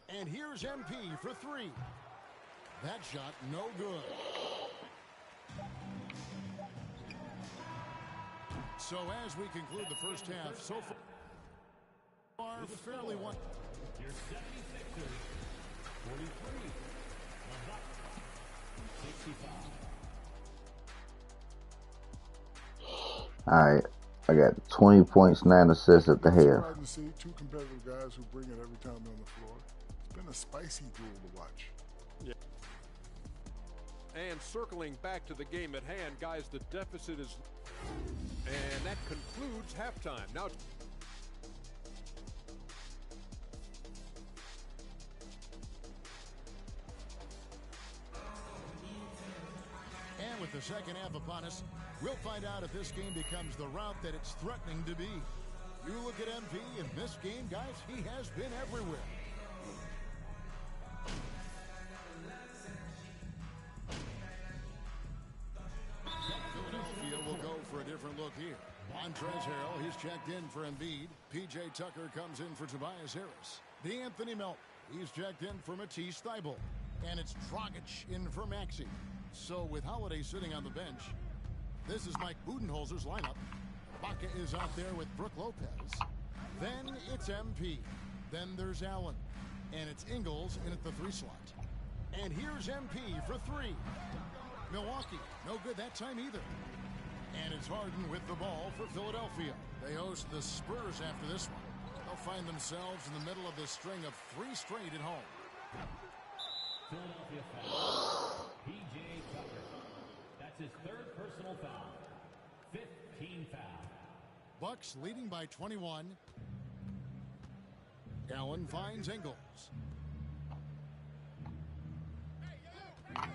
Speaker 8: And here's MP for three. That shot no good. So as we conclude the first half, so far fairly one.
Speaker 17: Your 76ers, 43. The Bucks, 65.
Speaker 5: All right, I got 20 points, 9 assists at the half.
Speaker 18: Surprising to see two competitive guys who bring it every time they're on the floor. It's been a spicy duel to watch.
Speaker 19: Yeah. And circling back to the game at hand, guys, the deficit is... And that concludes halftime. Now...
Speaker 8: And with the second half upon us, we'll find out if this game becomes the route that it's threatening to be. You look at MP in this game, guys, he has been everywhere. Philadelphia will go for a different look here. Montrezl Harrell, he's checked in for Embiid. P.J. Tucker comes in for Tobias Harris. D'Anthony Melton, he's checked in for Matisse Thybulle. And it's Dragic in for Maxey. So with Holiday sitting on the bench, this is Mike Budenholzer's lineup. Baca is out there with Brook Lopez. Then it's MP. Then there's Allen. And it's Ingles in at the 3 slot. And here's MP for 3. Milwaukee, no good that time either. And it's Harden with the ball for Philadelphia. They host the Spurs after this one. They'll find themselves in the middle of this string of 3 straight at home.
Speaker 17: Philadelphia foul. P.J. Tucker. That's his 3rd personal foul. 15 foul.
Speaker 8: Bucks leading by 21. Allen finds Ingles.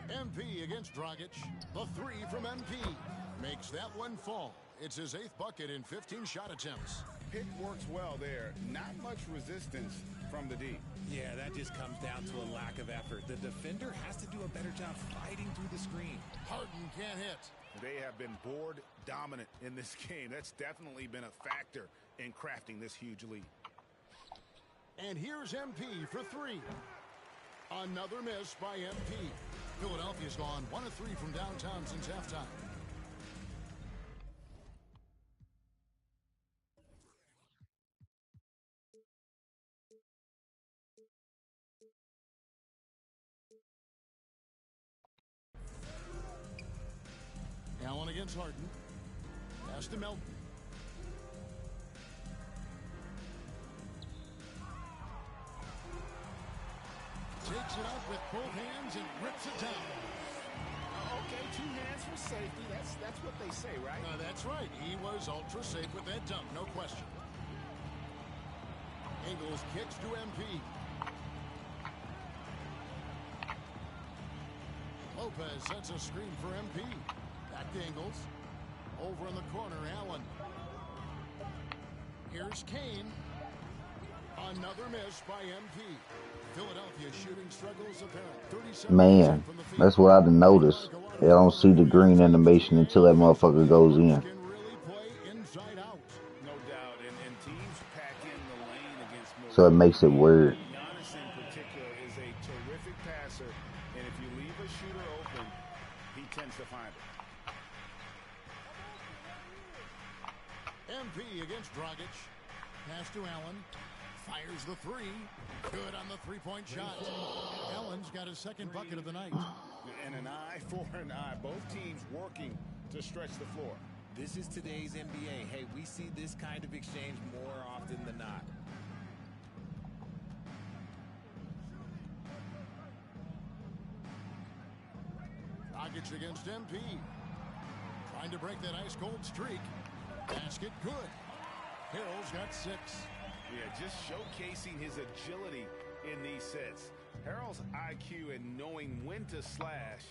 Speaker 8: MP against Dragic. The 3 from MP. Makes that one fall. It's his 8th bucket in 15 shot attempts.
Speaker 9: Pick works well there. Not much resistance from the D.
Speaker 2: Yeah, that just comes down to a lack of effort. The defender has to do a better job fighting through the screen.
Speaker 8: Harden can't hit.
Speaker 9: They have been board dominant in this game. That's definitely been a factor in crafting this huge lead.
Speaker 8: And here's MP for 3. Another miss by MP. Philadelphia's gone 1 of 3 from downtown since halftime. Allen against Harden. Pass to Melton. Takes it up with both hands and rips it down.
Speaker 9: Okay, 2 hands for safety. That's what they say, right?
Speaker 8: That's right. He was ultra safe with that dunk, no question. Ingles kicks to MP. Lopez sets a screen for MP. Back to Ingles. Over in the corner, Allen. Here's Kane. Another miss by MP. Philadelphia shooting struggles apparent.
Speaker 5: Man, that's what I done noticed. They don't see the green animation until that motherfucker goes in.
Speaker 9: No doubt, and teams pack in the lane against Milwaukee.
Speaker 5: So it makes it weird.
Speaker 9: Giannis in particular is a terrific passer, and if you leave a shooter open, he tends to find it.
Speaker 8: MP against Dragic. Pass to Allen. Fires the 3. Good on the 3-point shot. Allen's got his 2nd bucket of the night.
Speaker 9: And an eye for an eye. Both teams working to stretch the floor.
Speaker 2: This is today's NBA. Hey, we see this kind of exchange more often than not.
Speaker 8: Dragic against MP. Trying to break that ice-cold streak. Basket good. Harrell's got 6.
Speaker 9: Yeah, just showcasing his agility in these sets. Harrell's IQ and knowing when to slash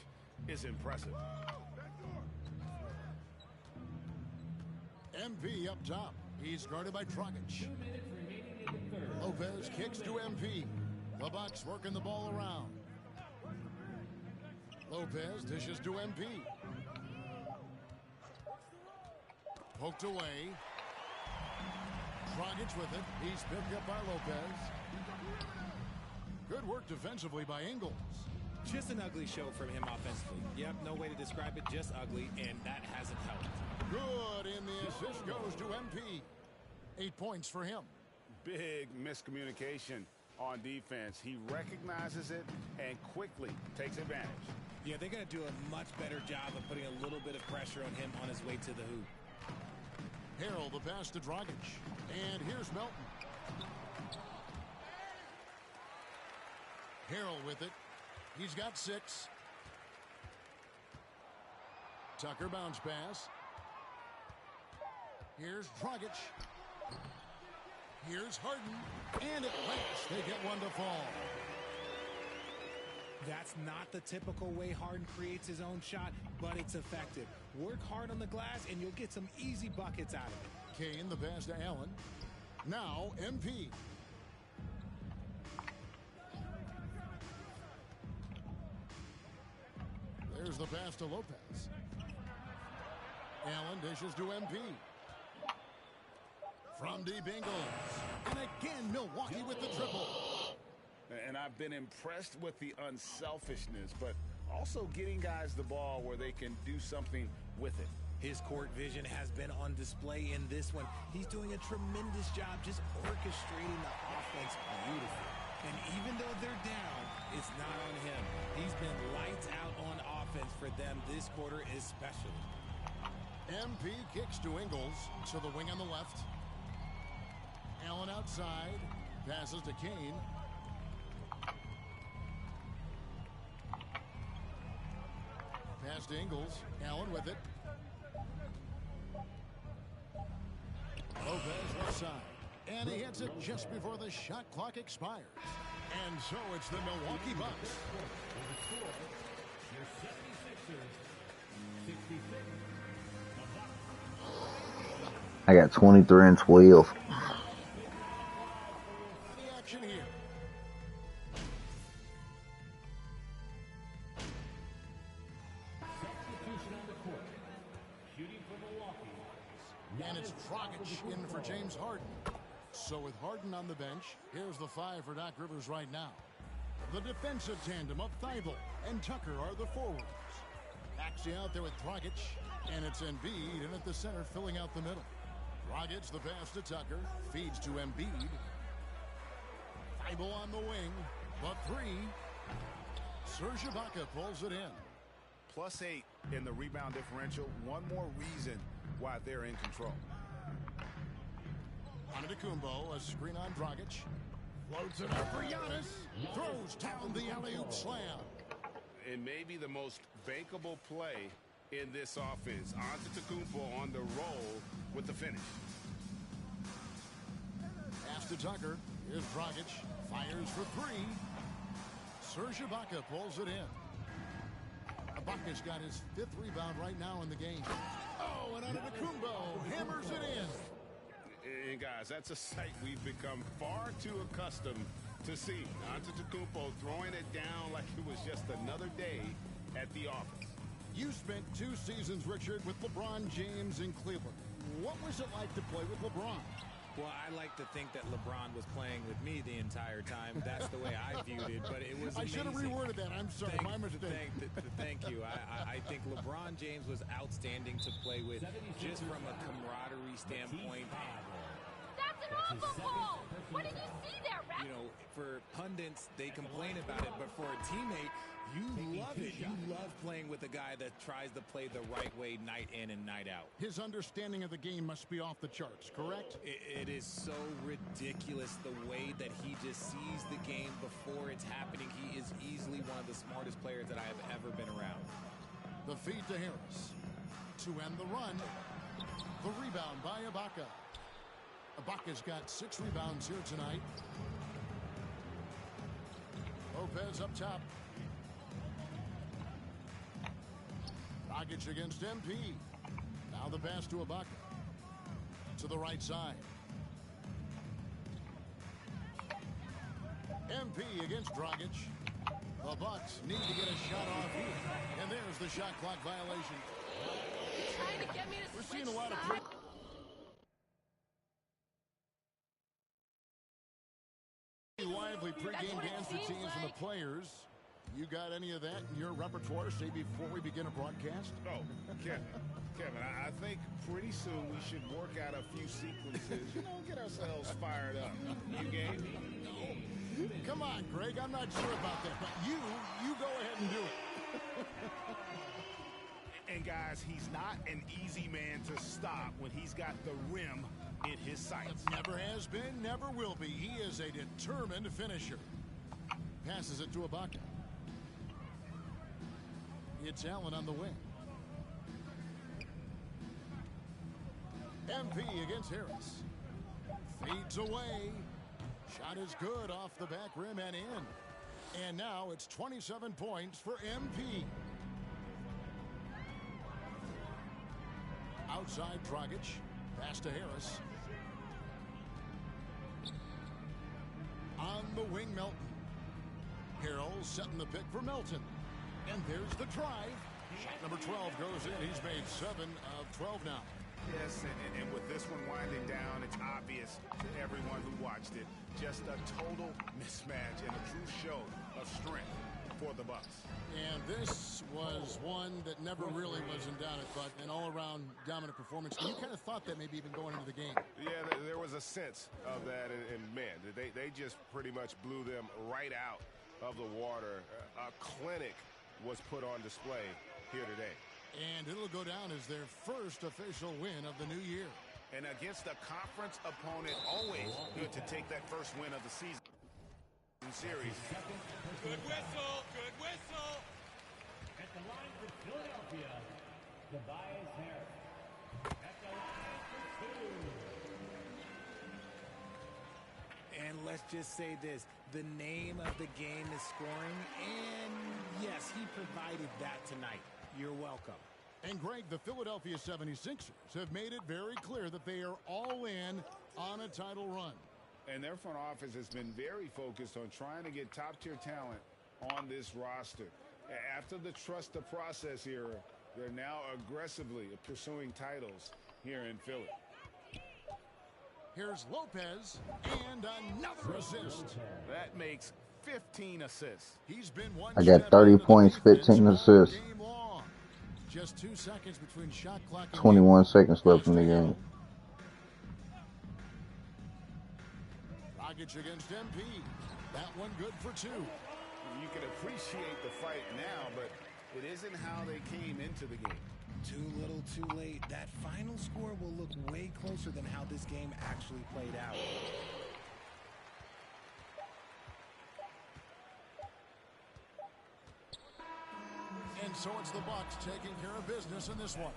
Speaker 9: is impressive.
Speaker 8: MP up top. He's guarded by Dragic. Lopez kicks to MP. The Bucks working the ball around. Lopez dishes to MP. Poked away. Dragic with it. He's picked up by Lopez. Good work defensively by Ingles.
Speaker 2: Just an ugly show from him offensively. Yep, no way to describe it, just ugly, and that hasn't helped.
Speaker 8: Good, and the assist goes to MP. 8 points for him.
Speaker 9: Big miscommunication on defense. He recognizes it and quickly takes advantage.
Speaker 2: Yeah, they're going to do a much better job of putting a little bit of pressure on him on his way to the hoop.
Speaker 8: Harrell the pass to Dragic. And here's Melton. Harrell with it. He's got 6. Tucker bounce pass. Here's Dragic. Here's Harden. And at last they get one to fall.
Speaker 2: That's not the typical way Harden creates his own shot, but it's effective. Work hard on the glass and you'll get some easy buckets out of it.
Speaker 8: Kane the pass to Allen. Now MP. There's the pass to Lopez. Allen dishes to MP. From deep Ingles. And again, Milwaukee with the triple.
Speaker 9: And I've been impressed with the unselfishness, but also getting guys the ball where they can do something with it.
Speaker 2: His court vision has been on display in this one. He's doing a tremendous job just orchestrating the offense beautifully. And even though they're down, it's not on him. He's been lights out on offense for them this quarter especially.
Speaker 8: MP kicks to Ingles to the wing on the left. Allen outside. Passes to Kane. Pass to Ingles. Allen with it. Lopez left side. And he hits it just before the shot clock expires. And so it's the Milwaukee Bucks.
Speaker 5: I got 23 and 12.
Speaker 8: The action here. And it's Dragic in for James Harden. So with Harden on the bench, here's the 5 for Doc Rivers right now. The defensive tandem of Thibault and Tucker are the forwards. Maxey out there with Dragic, and it's Embiid in at the center filling out the middle. Dragic the pass to Tucker, feeds to Embiid. Thibault on the wing, the 3. Serge Ibaka pulls it in.
Speaker 9: +8 in the rebound differential. One more reason why they're in control.
Speaker 8: Antetokounmpo, a screen on Dragic. Floats it up for Giannis. Throws down the alley-oop slam.
Speaker 9: And maybe the most bankable play in this offense. Antetokounmpo on the roll with the finish.
Speaker 8: Pass to Tucker. Here's Dragic. Fires for 3. Serge Ibaka pulls it in. Ibaka's got his 5th rebound right now in the game. Oh, and Antetokounmpo hammers it in.
Speaker 9: And guys, that's a sight we've become far too accustomed to seeing. Antetokounmpo throwing it down like it was just another day at the office.
Speaker 8: You spent 2 seasons, Richard, with LeBron James in Cleveland. What was it like to play with LeBron?
Speaker 2: Well, I like to think that LeBron was playing with me the entire time. That's the way I viewed it, but it was amazing.
Speaker 8: I should have reworded that. I'm sorry, my mistake.
Speaker 2: Thank you. I think LeBron James was outstanding to play with just from a camaraderie standpoint.
Speaker 14: That's an awful ball! What did you see there, Ref?
Speaker 2: You know, for pundits, they complain about it, but for a teammate, You love it. You love playing with a guy that tries to play the right way night in and night out.
Speaker 8: His understanding of the game must be off the charts, correct?
Speaker 2: It is so ridiculous the way that he just sees the game before it's happening. He is easily one of the smartest players that I have ever been around.
Speaker 8: The feed to Harris. To end the run. The rebound by Ibaka. Ibaka's got 6 rebounds here tonight. Lopez up top. Dragic against MP. Now the pass to Ibaka. To the right side. MP against Dragic. The Bucks need to get a shot off here. And there's the shot clock violation.
Speaker 14: Trying to get me to
Speaker 8: We're
Speaker 14: switch
Speaker 8: seeing a lot of
Speaker 14: sides.
Speaker 8: lively pregame dance routines from the players. You got any of that in your repertoire, say, before we begin a broadcast?
Speaker 9: Oh, Kevin, I think pretty soon we should work out a few sequences, get ourselves fired up. You game?
Speaker 8: Come on, Greg, I'm not sure about that, but you go ahead and do it.
Speaker 9: And guys, he's not an easy man to stop when he's got the rim in his sights.
Speaker 8: Never has been, never will be. He is a determined finisher. Passes it to Ibaka. It's Allen on the wing. MP against Harris. Fades away. Shot is good off the back rim and in. And now it's 27 points for MP. Outside Dragic. Pass to Harris. On the wing, Melton. Harrell setting the pick for Melton. And there's the drive. Shot number 12 goes in. He's made 7 of 12 now.
Speaker 9: Yes, and with this one winding down, it's obvious to everyone who watched it. Just a total mismatch and a true show of strength for the Bucks.
Speaker 8: And this was one that never really was in doubt, but an all-around dominant performance. And you kind of thought that maybe even going into the game.
Speaker 9: Yeah, there was a sense of that, and man, they just pretty much blew them right out of the water. A clinic was put on display here today.
Speaker 8: And it'll go down as their first official win of the new year.
Speaker 9: And against a conference opponent, always good to take that first win of the season series.
Speaker 14: Good whistle, good whistle.
Speaker 17: At the line for Philadelphia, Tobias Harris. At the line for 2.
Speaker 2: And let's just say this. The name of the game is scoring. And yes, he provided that tonight. You're welcome.
Speaker 8: And Greg, the Philadelphia 76ers have made it very clear that they are all in on a title run.
Speaker 9: And their front office has been very focused on trying to get top-tier talent on this roster. After the trust the process era, they're now aggressively pursuing titles here in Philly.
Speaker 8: Here's Lopez and another assist.
Speaker 9: That makes 15 assists.
Speaker 8: He's been one.
Speaker 5: I got 30 points, 15 assists.
Speaker 8: Just 2 seconds between shot clock and
Speaker 5: 21 seconds left in the game.
Speaker 8: Dragic against MP. That one good for 2.
Speaker 9: You can appreciate the fight now, but it isn't how they came into the game.
Speaker 2: Too little, too late. That final score will look way closer than how this game actually played out.
Speaker 8: And so it's the Bucks taking care of business in this one.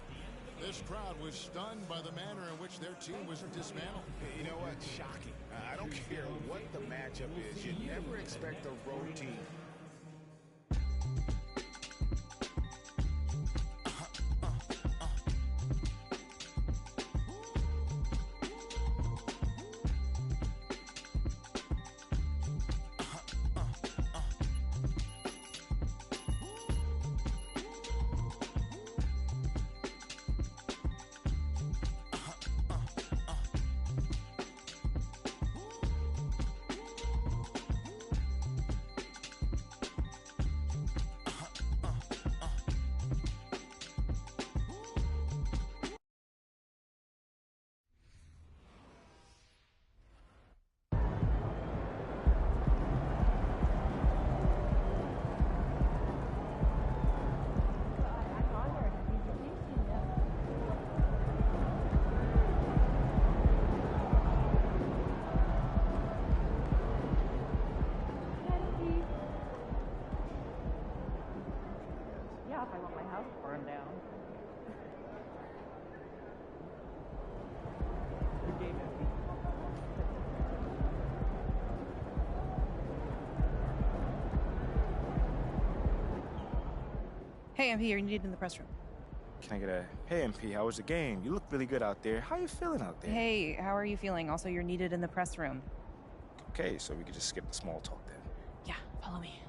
Speaker 8: This crowd was stunned by the manner in which their team was dismantled.
Speaker 9: You know what? Shocking. I don't care what the matchup is. You never expect a road team
Speaker 20: Hey, MP, you're needed in the press room.
Speaker 1: Can I get a, hey, MP, how was the game? You look really good out there. How you feeling out there?
Speaker 20: Hey, how are you feeling? Also, you're needed in the press room.
Speaker 1: Okay, so we could just skip the small talk then.
Speaker 20: Yeah, follow me.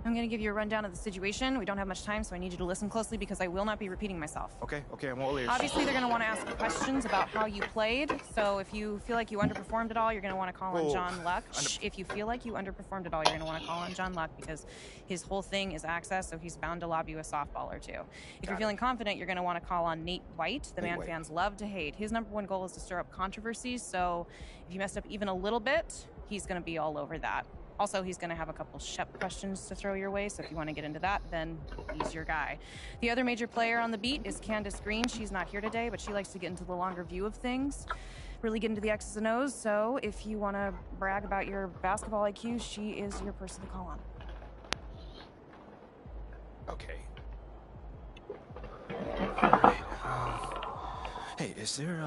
Speaker 20: I'm gonna give you a rundown of the situation. We don't have much time, so I need you to listen closely because I will not be repeating myself.
Speaker 1: Okay, I'm all ears.
Speaker 20: Obviously, they're gonna want to ask you questions about how you played. So if you feel like you underperformed at all, you're gonna want to call on John Luck. If you feel like you underperformed at all, you're gonna want to call on John Luck because his whole thing is access, so he's bound to lob you a softball or two. If you're feeling confident, you're gonna want to call on Nate White, the man fans love to hate. His #1 goal is to stir up controversies, so if you messed up even a little bit, he's gonna be all over that. Also, he's going to have a couple Shep questions to throw your way, so if you want to get into that, then he's your guy. The other major player on the beat is Candace Green. She's not here today, but she likes to get into the longer view of things, really get into the X's and O's, so if you want to brag about your basketball IQ, she is your person to call on.
Speaker 1: Okay. All right. Hey, is there,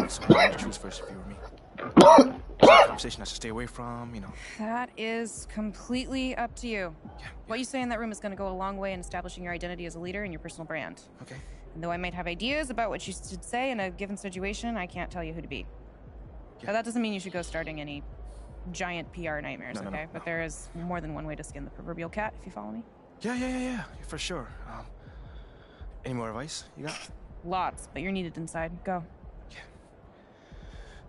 Speaker 1: someone you want to choose first if you were me? Conversation I should stay away from, you know.
Speaker 20: That is completely up to you.
Speaker 1: Yeah.
Speaker 20: What you say in that room is going to go a long way in establishing your identity as a leader and your personal brand.
Speaker 1: Okay.
Speaker 20: And though I might have ideas about what you should say in a given situation, I can't tell you who to be. Yeah. Now, that doesn't mean you should go starting any giant PR nightmares, okay? But there is more than one way to skin the proverbial cat, if you follow me.
Speaker 1: Yeah, for sure. Any more advice you got?
Speaker 20: Lots, but you're needed inside. Go.
Speaker 1: Yeah.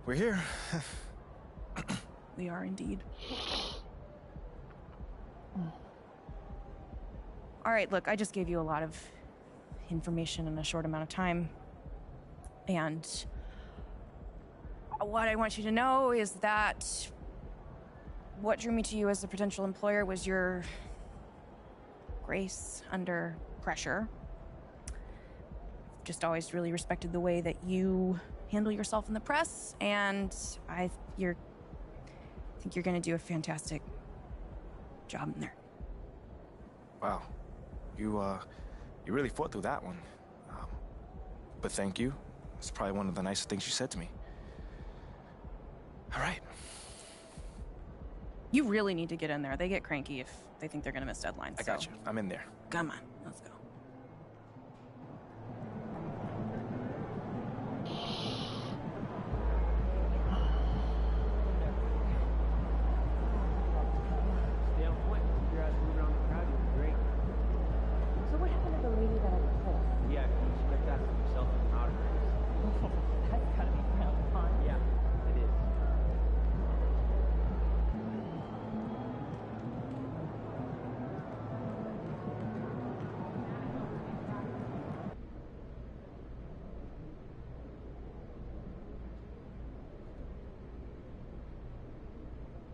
Speaker 1: We're here.
Speaker 20: We are indeed. All right, look, I just gave you a lot of information in a short amount of time. And what I want you to know is that what drew me to you as a potential employer was your grace under pressure. Just always really respected the way that you handle yourself in the press, and I think you're going to do a fantastic job in there.
Speaker 1: Wow. You really fought through that one. But thank you. It's probably one of the nicest things you said to me. All right.
Speaker 20: You really need to get in there. They get cranky if they think they're going to miss deadlines.
Speaker 1: I got you. I'm in there.
Speaker 20: Come on, let's go.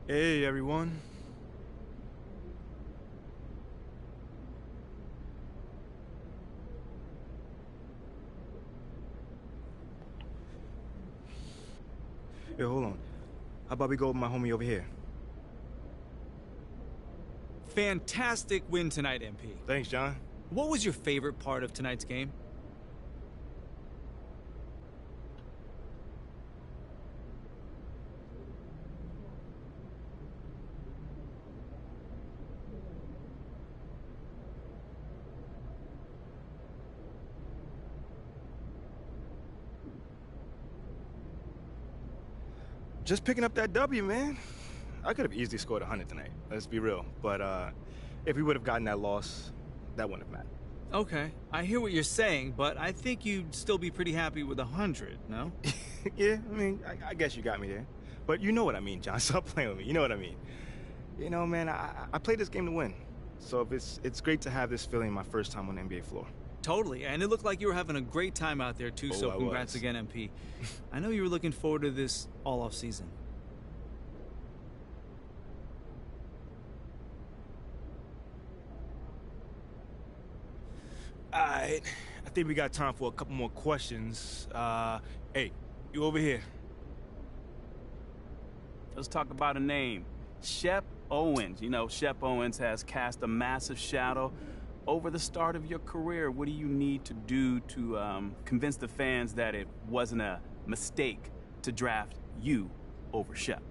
Speaker 1: Hey, everyone. Hey, hold on. How about we go with my homie over here?
Speaker 6: Fantastic win tonight, MP.
Speaker 1: Thanks, John.
Speaker 6: What was your favorite part of tonight's game?
Speaker 1: Just picking up that W, man. I could have easily scored 100 tonight. Let's be real. But if we would have gotten that loss, that wouldn't have mattered.
Speaker 6: Okay, I hear what you're saying, but I think you'd still be pretty happy with 100, no?
Speaker 1: Yeah, I mean, I guess you got me there. But you know what I mean, John. Stop playing with me. You know what I mean. You know, man, I played this game to win. So it's great to have this feeling my first time on the NBA floor.
Speaker 6: Totally, and it looked like you were having a great time out there, too, so congrats again, MP. I know you were looking forward to this all off season.
Speaker 1: All right, I think we got time for a couple more questions. Hey, you over here.
Speaker 21: Let's talk about a name. Shep Owens. You know, Shep Owens has cast a massive shadow over the start of your career. What do you need to do to convince the fans that it wasn't a mistake to draft you over Shep?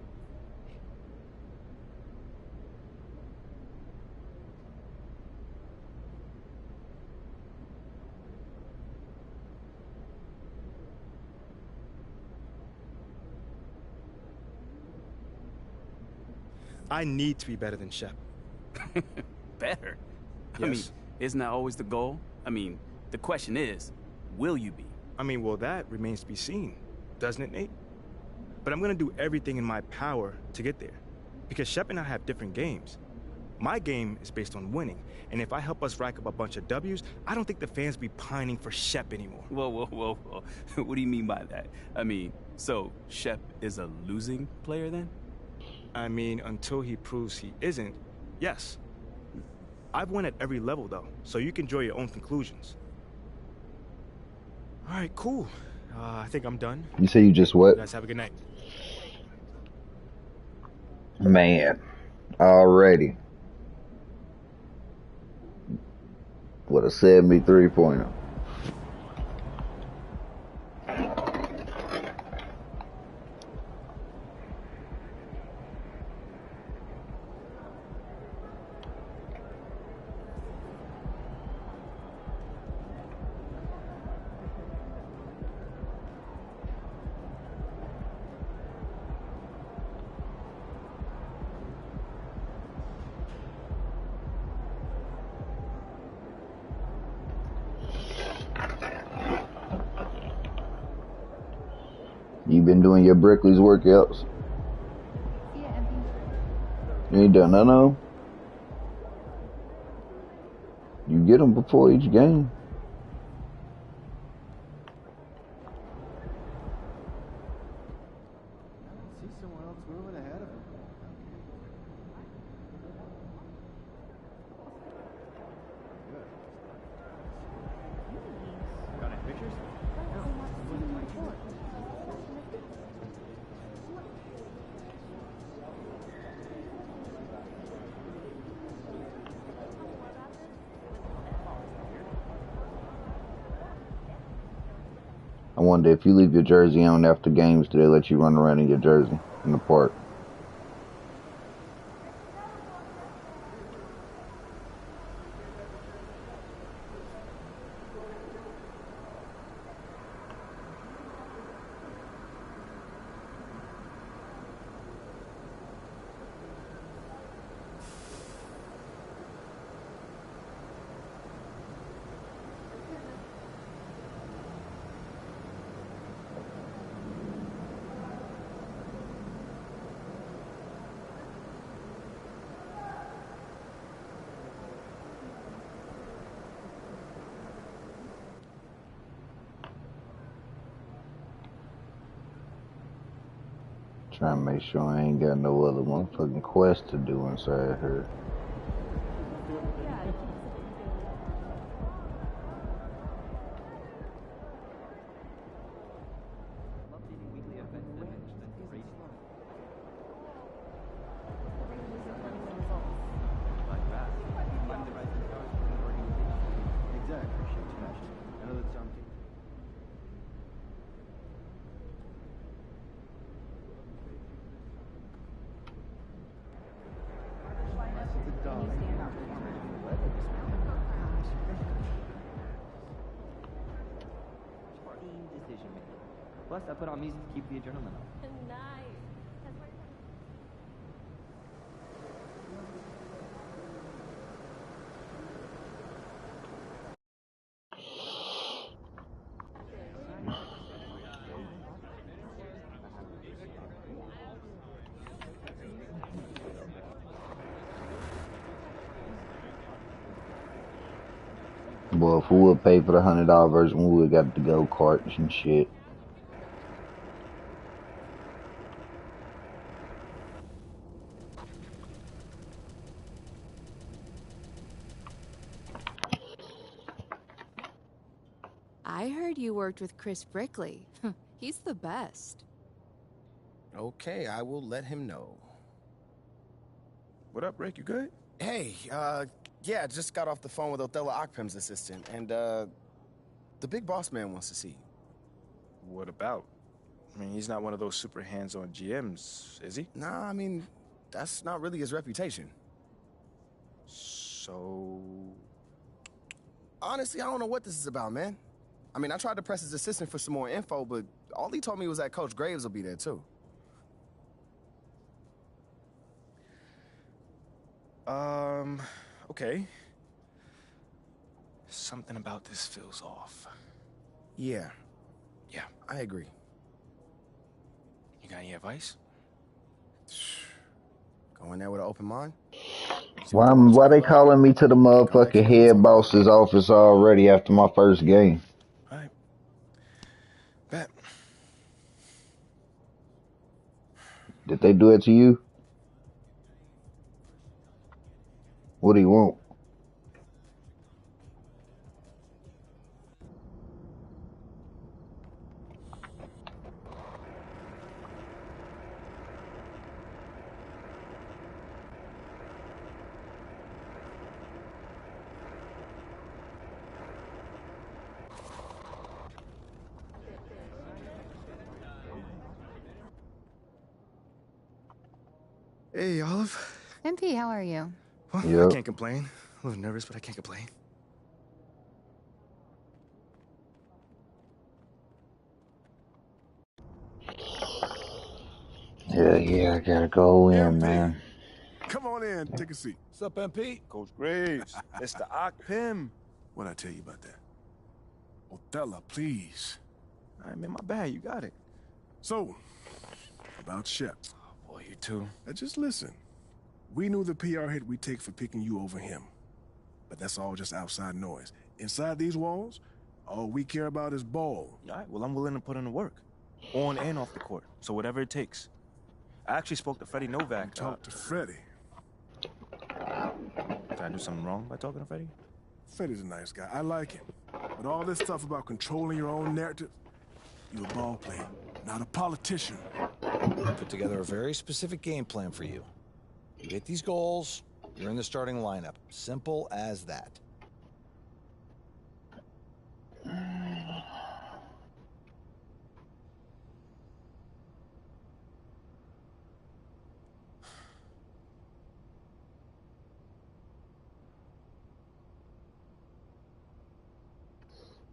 Speaker 1: I need to be better than Shep.
Speaker 21: Better?
Speaker 1: Yes.
Speaker 21: I mean, isn't that always the goal? I mean, the question is, will you be?
Speaker 1: I mean, well, that remains to be seen, doesn't it, Nate? But I'm gonna do everything in my power to get there. Because Shep and I have different games. My game is based on winning, and if I help us rack up a bunch of W's, I don't think the fans be pining for Shep anymore.
Speaker 21: Whoa. What do you mean by that? I mean, so Shep is a losing player then?
Speaker 1: I mean, until he proves he isn't, yes. I've won at every level, though, so you can draw your own conclusions. All right, cool. I think I'm done.
Speaker 5: You say you just what?
Speaker 1: You guys have a good night.
Speaker 5: Man, already. With a 73-pointer. You been doing your Brickley's workouts? You ain't done none of them? You get them before each game.
Speaker 3: I see someone else moving ahead of him. Good. Got any pictures?
Speaker 5: I wonder if you leave your jersey on after games, do they let you run around in your jersey in the park? Trying to make sure I ain't got no other motherfucking quest to do inside here.
Speaker 3: Plus, I put on music to keep the adrenaline up.
Speaker 22: Nice.
Speaker 5: Boy, if we would pay for the $100 version, we would got the go-karts and shit.
Speaker 23: I heard you worked with Chris Brickley. He's the best.
Speaker 10: Okay, I will let him know.
Speaker 1: What up, Rick? You good?
Speaker 10: Hey, yeah, just got off the phone with Othello Akpem's assistant, and, the big boss man wants to see you.
Speaker 1: What about? I mean, he's not one of those super hands-on GMs, is he?
Speaker 10: Nah, I mean, that's not really his reputation.
Speaker 1: So...
Speaker 10: Honestly, I don't know what this is about, man. I mean, I tried to press his assistant for some more info, but all he told me was that Coach Graves will be there, too.
Speaker 1: Okay. Something about this feels off.
Speaker 10: Yeah.
Speaker 1: Yeah.
Speaker 10: I agree.
Speaker 1: You got any advice?
Speaker 10: Go in there with an open mind.
Speaker 5: Why they calling me to the motherfucking head boss's office already after my first game?
Speaker 1: All right. Bet.
Speaker 5: Did they do it to you? What do you want?
Speaker 1: Hey, Olive.
Speaker 23: MP, how are you?
Speaker 1: Well, I
Speaker 5: Yep.
Speaker 1: can't complain. A little nervous, but I can't complain.
Speaker 5: Yeah, I gotta go in, man.
Speaker 16: Come on in, take a seat.
Speaker 11: What's up, MP?
Speaker 1: Coach Graves, Mr. Akpim.
Speaker 16: What'd I tell you about that? Othello, please.
Speaker 1: All right, man, my bad. You got it.
Speaker 16: So, about Shep.
Speaker 1: Oh, boy, you too.
Speaker 16: Just listen. We knew the PR hit we'd take for picking you over him. But that's all just outside noise. Inside these walls, all we care about is ball.
Speaker 1: All right, well, I'm willing to put in the work. On and off the court. So whatever it takes. I actually spoke to Freddie Novak.
Speaker 16: Talk to Freddie.
Speaker 1: Did I do something wrong by talking to Freddie?
Speaker 16: Freddie's a nice guy. I like him. But all this stuff about controlling your own narrative, you're a ball player, not a politician.
Speaker 11: I put together a very specific game plan for you. You hit these goals, you're in the starting lineup. Simple as that.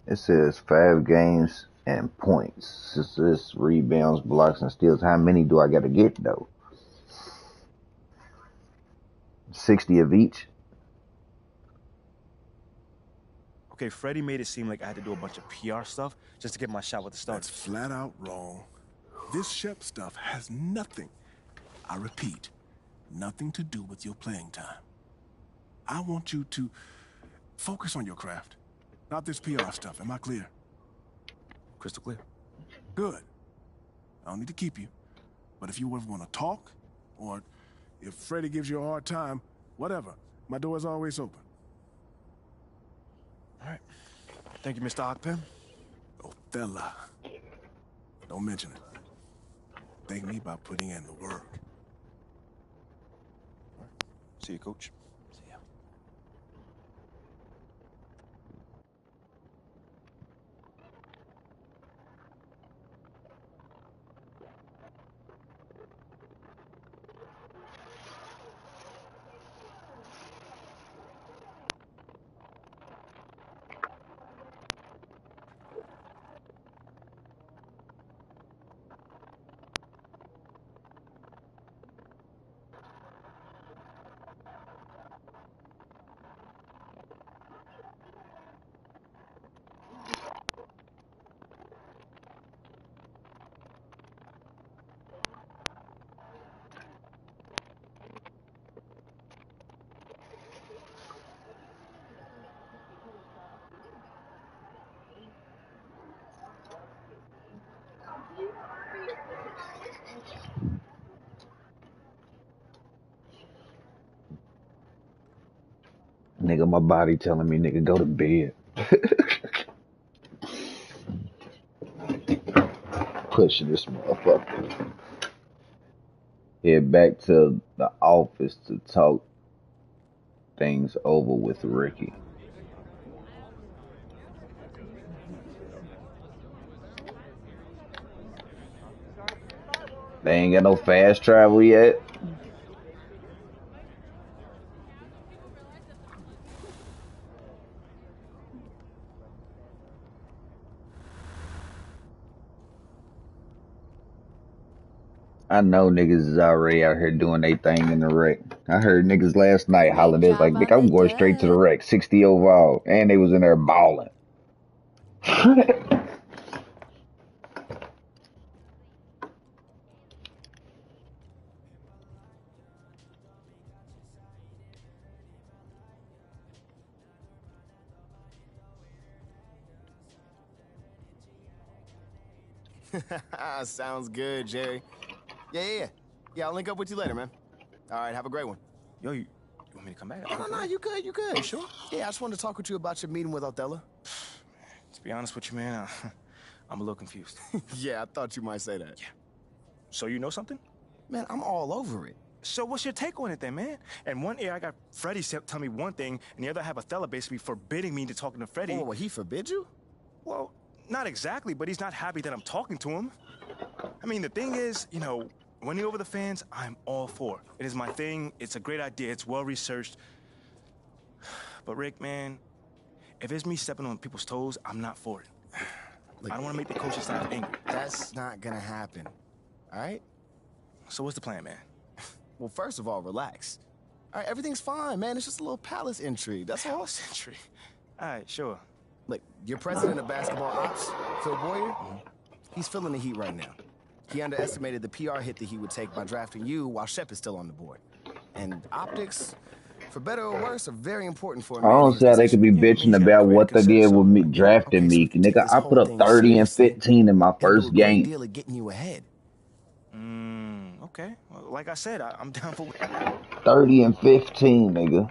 Speaker 5: It says 5 games and points. Assists, rebounds, blocks, and steals. How many do I gotta get though? 60 of each.
Speaker 1: Okay, Freddie made it seem like I had to do a bunch of PR stuff just to get my shot with the Stars.
Speaker 16: That's flat out wrong. This Shep stuff has nothing, I repeat, nothing to do with your playing time. I want you to focus on your craft, not this PR stuff. Am I clear?
Speaker 1: Crystal clear.
Speaker 16: Good. I don't need to keep you. But if you ever want to talk, or if Freddie gives you a hard time, whatever, my door is always open.
Speaker 1: All right. Thank you, Mr. Akpim.
Speaker 16: Othello. Don't mention it. Thank me by putting in the work.
Speaker 1: All right. See you, Coach. See ya.
Speaker 5: Nigga, my body telling me, nigga, go to bed. Pushing this motherfucker. Head back to the office to talk things over with Ricky. They ain't got no fast travel yet. I know niggas is already out here doing their thing in the wreck. I heard niggas last night hollering. They was like, "Nigga, I'm going straight to the wreck, 60 overall," and they was in there balling.
Speaker 10: Sounds good, Jerry. Yeah. I'll link up with you later, man. All right, have a great one.
Speaker 1: Yo, you want me to come back?
Speaker 10: No, you good.
Speaker 1: You sure?
Speaker 10: Yeah, I just wanted to talk with you about your meeting with Othello.
Speaker 1: To be honest with you, man, I'm a little confused.
Speaker 10: Yeah, I thought you might say that.
Speaker 1: Yeah. So you know something?
Speaker 10: Man, I'm all over it.
Speaker 1: So what's your take on it then, man? And one ear I got Freddie tell me one thing, and the other I have Othello basically forbidding me to talking to Freddie.
Speaker 10: Oh, he forbid you?
Speaker 1: Well, not exactly, but he's not happy that I'm talking to him. I mean, the thing is, you know, winning over the fans, I'm all for. It is my thing. It's a great idea. It's well-researched. But Rick, man, if it's me stepping on people's toes, I'm not for it. Look, I don't want to make the coaching staff angry.
Speaker 10: That's not gonna happen, all right?
Speaker 1: So what's the plan, man?
Speaker 10: Well, first of all, relax. All right, everything's fine, man. It's just a little palace intrigue. That's all.
Speaker 1: Palace intrigue? All right, sure.
Speaker 10: Look, your president of basketball ops, Phil Boyer, he's feeling the heat right now. He underestimated the PR hit that he would take by drafting you while Shep is still on the board. And optics, for better or worse, are very important for a
Speaker 5: I
Speaker 10: man
Speaker 5: don't
Speaker 10: in
Speaker 5: see
Speaker 10: his
Speaker 5: how they could be bitching about what they did with me drafting me. Nigga, I put up 30 and 15 in my first game.
Speaker 10: Deal at getting you ahead.
Speaker 1: Okay. Well, like I said, I'm down for
Speaker 5: 30 and 15, nigga.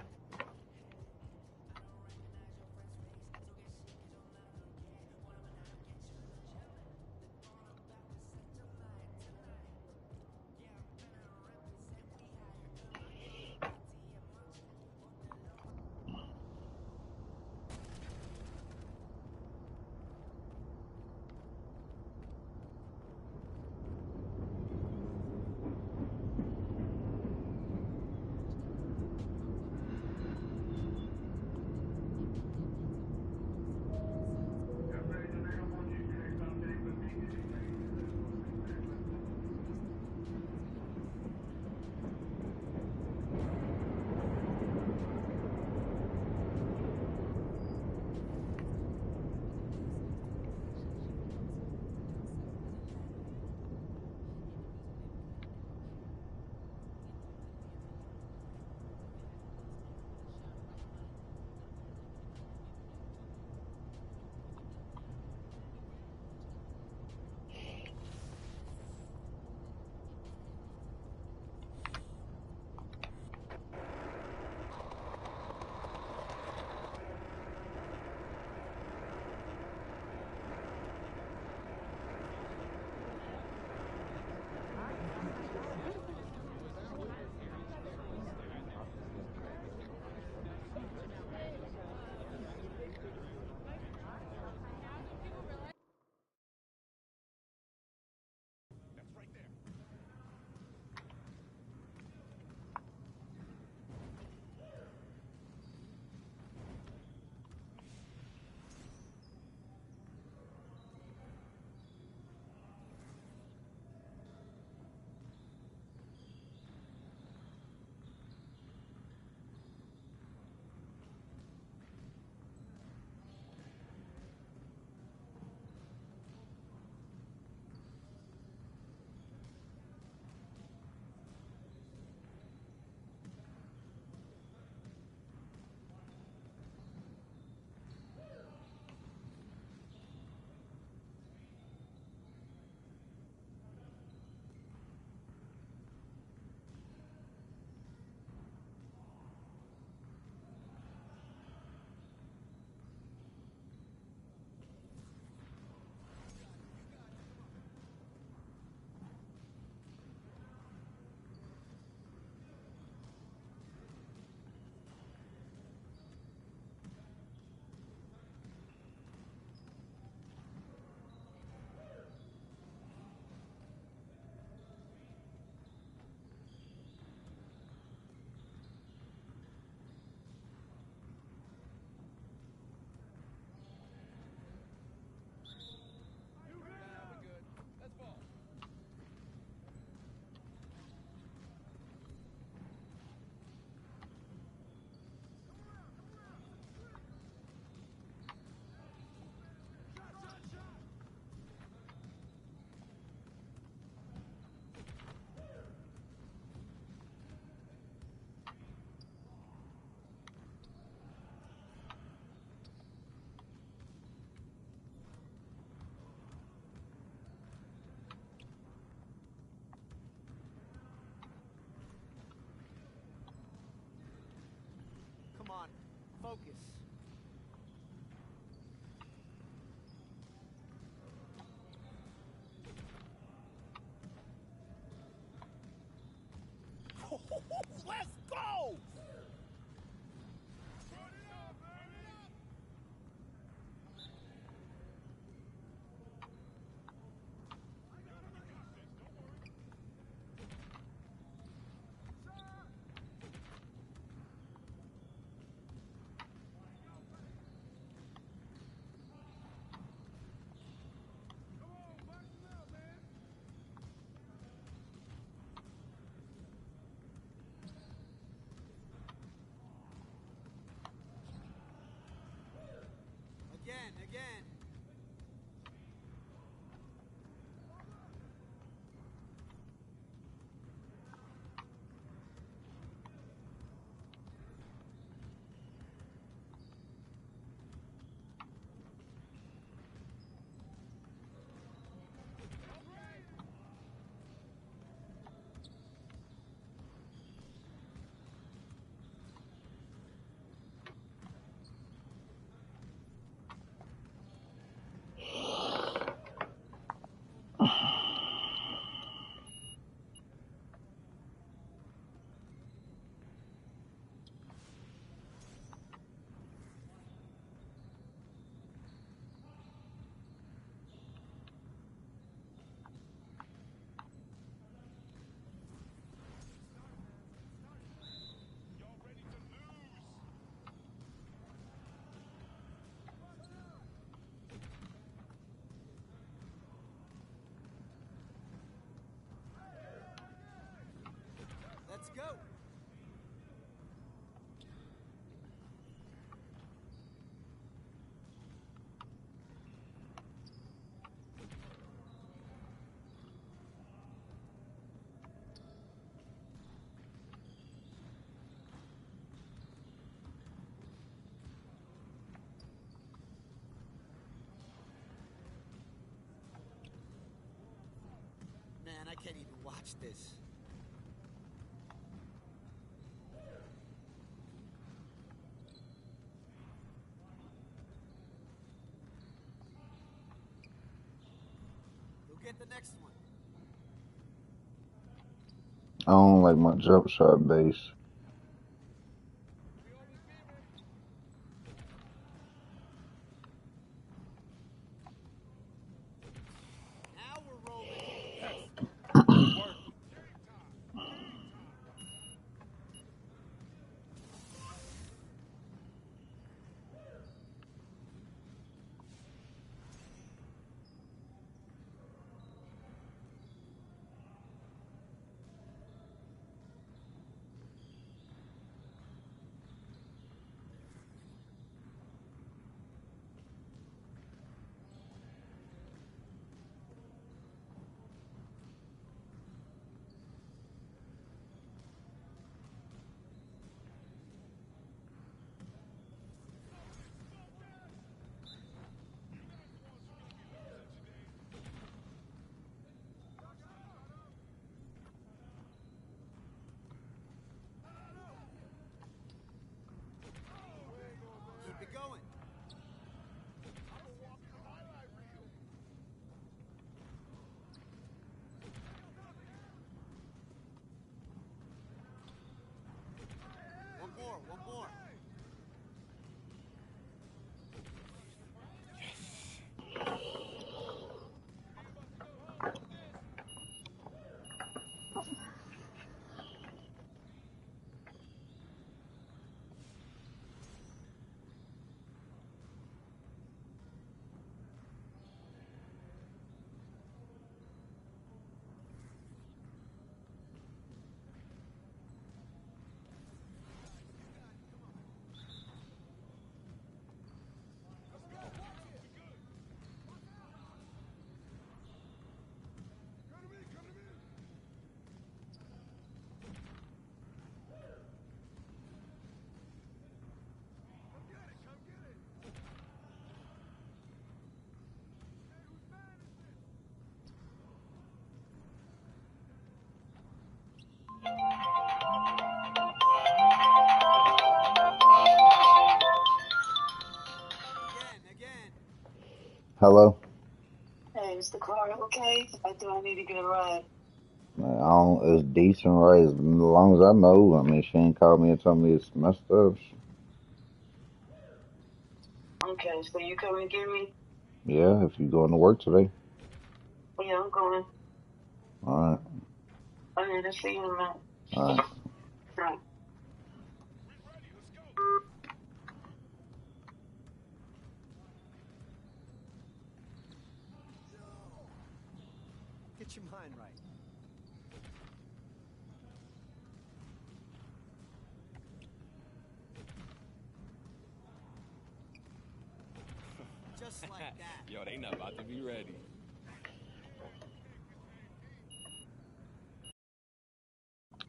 Speaker 13: go. Man, I can't even watch this. Go get the next one.
Speaker 5: I don't like my jump shot base.
Speaker 13: Now we're rolling. Keep it going. One more, one more.
Speaker 5: Hello?
Speaker 4: Hey, is the car okay? Do I need to get a ride?
Speaker 5: Man, I don't, it's decent, right? As long as I know. I mean, she ain't called me and told me it's messed up.
Speaker 4: Okay, so you come and get me?
Speaker 5: Yeah, if you going to work today.
Speaker 4: Yeah, I'm going.
Speaker 5: Alright.
Speaker 4: Okay, I'll see you in a minute.
Speaker 5: Alright.
Speaker 4: Right.
Speaker 13: Get your mind right. Just like that.
Speaker 7: Yo, they not about to be ready.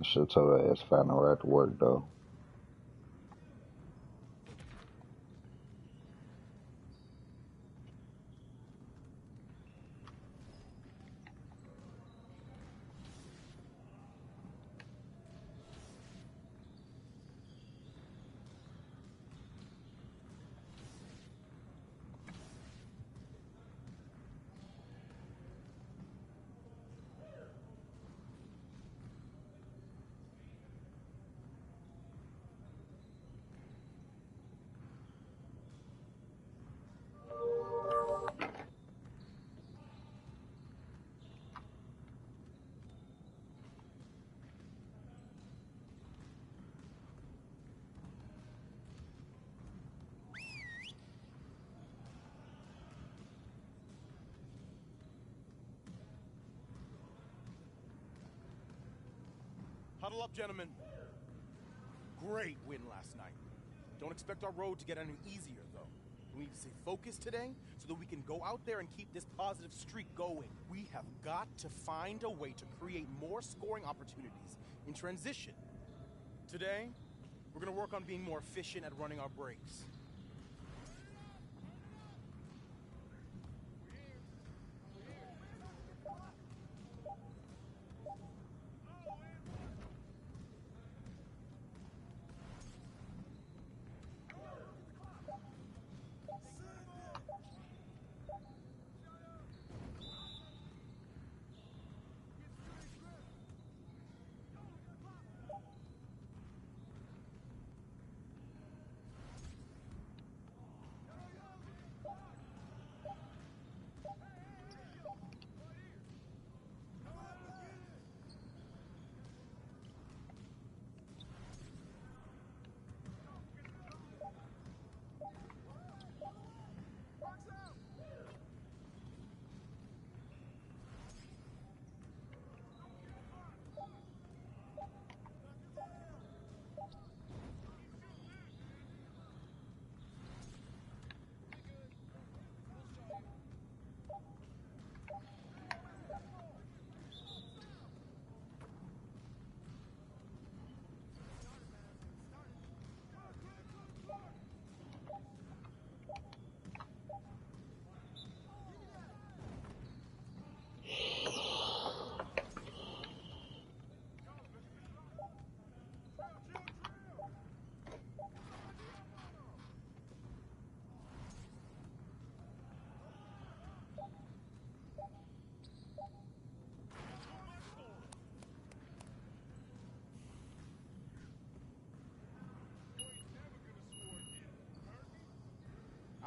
Speaker 5: I should tell her ass find her at work, though.
Speaker 7: Huddle up, gentlemen. Great win last night. Don't expect our road to get any easier, though. We need to stay focused today so that we can go out there and keep this positive streak going. We have got to find a way to create more scoring opportunities in transition. Today, we're going to work on being more efficient at running our breaks.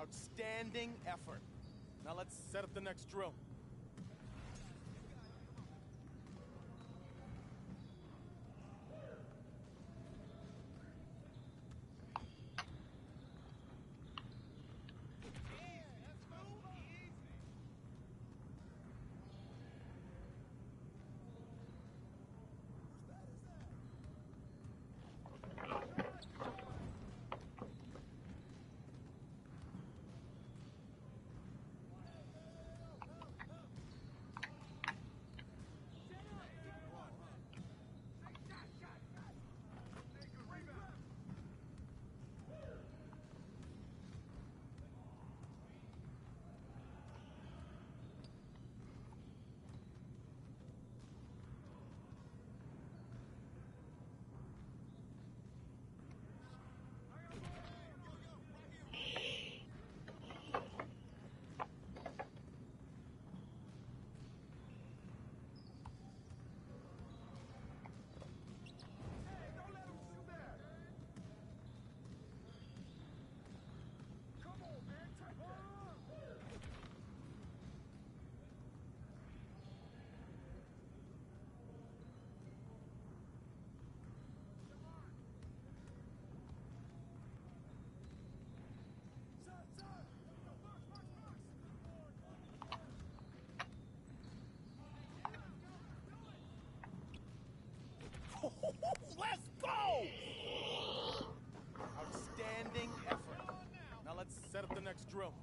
Speaker 7: Outstanding effort. Now let's set up the next drill. Let's go! Outstanding effort. Now let's set up the next drill.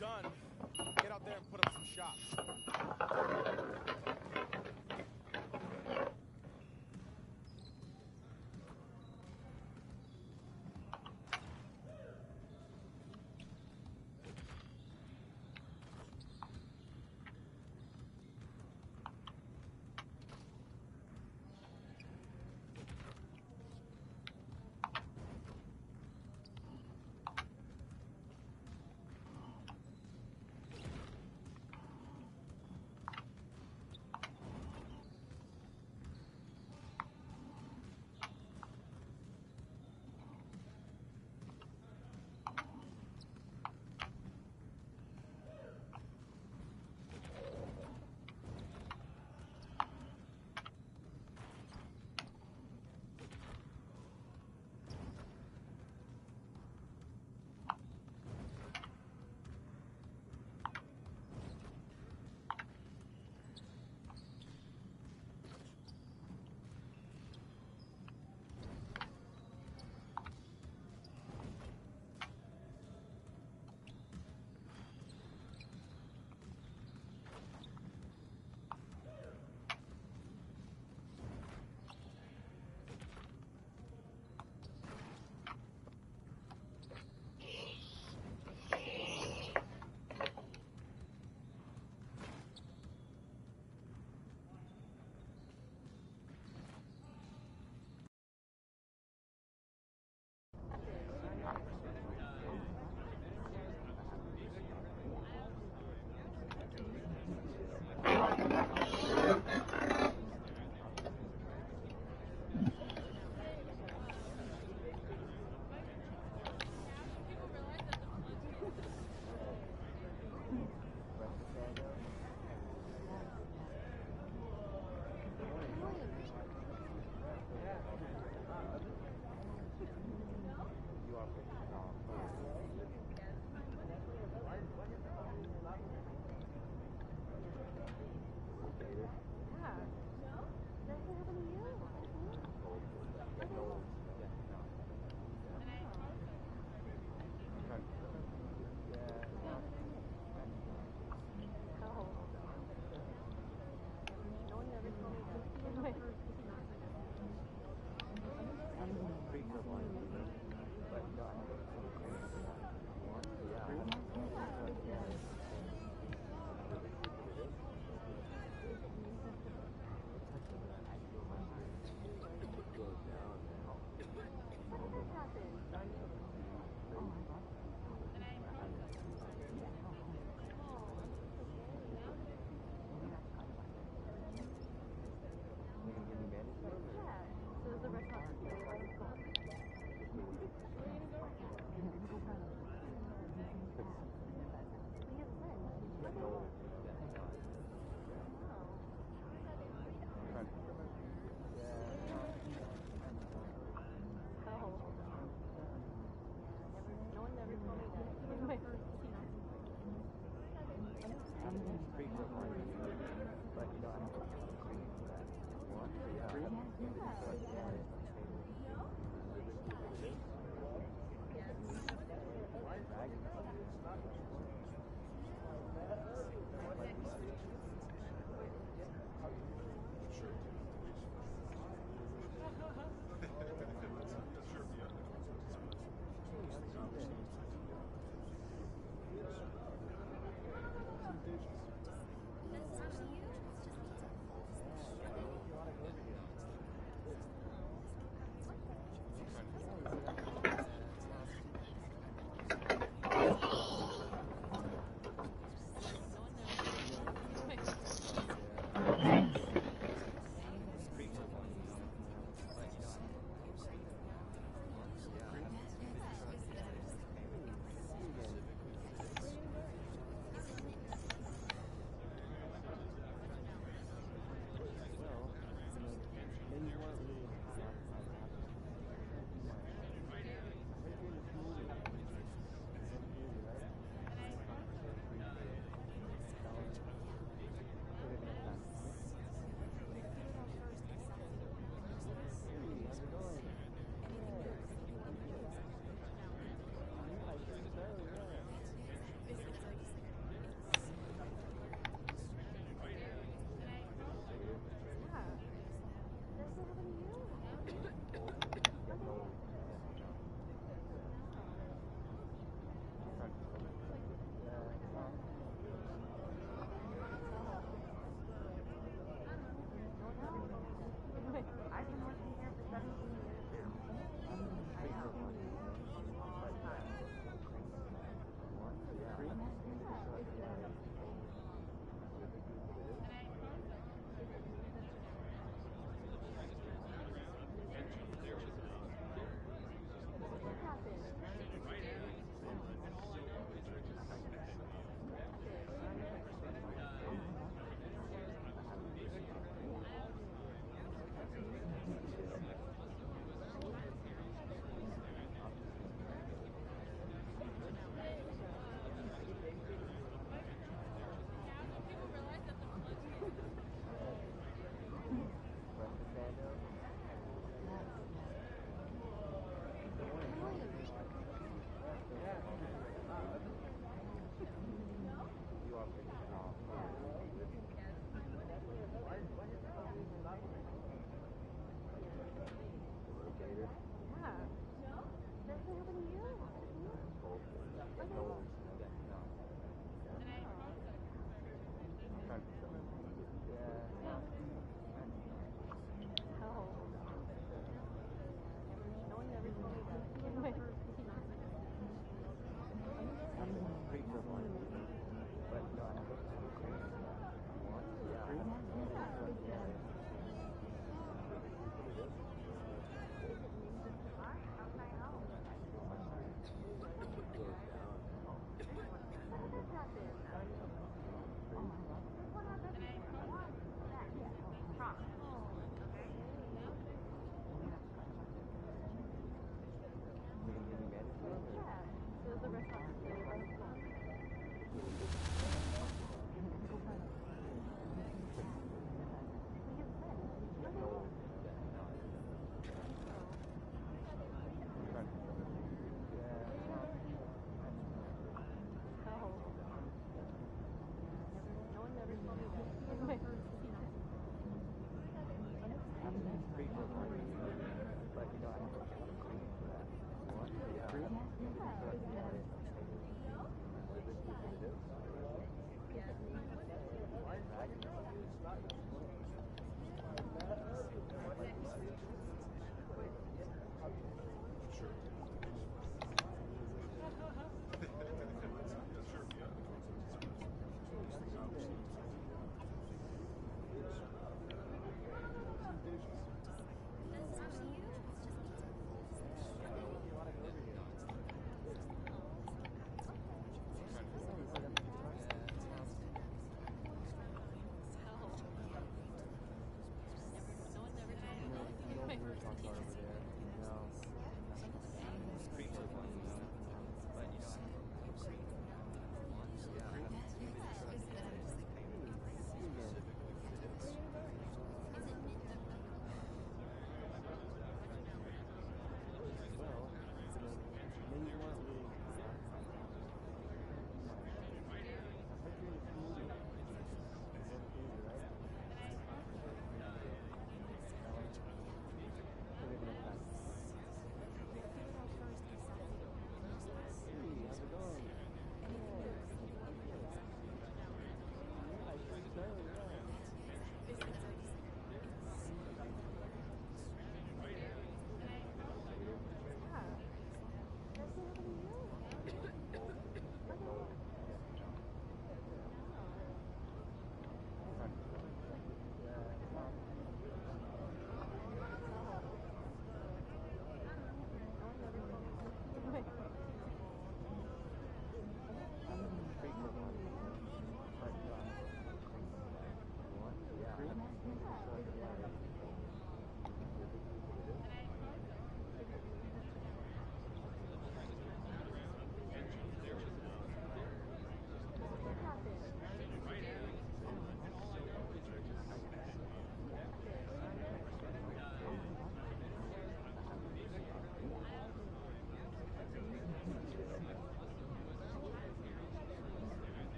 Speaker 7: done. Get out there and put up some shots.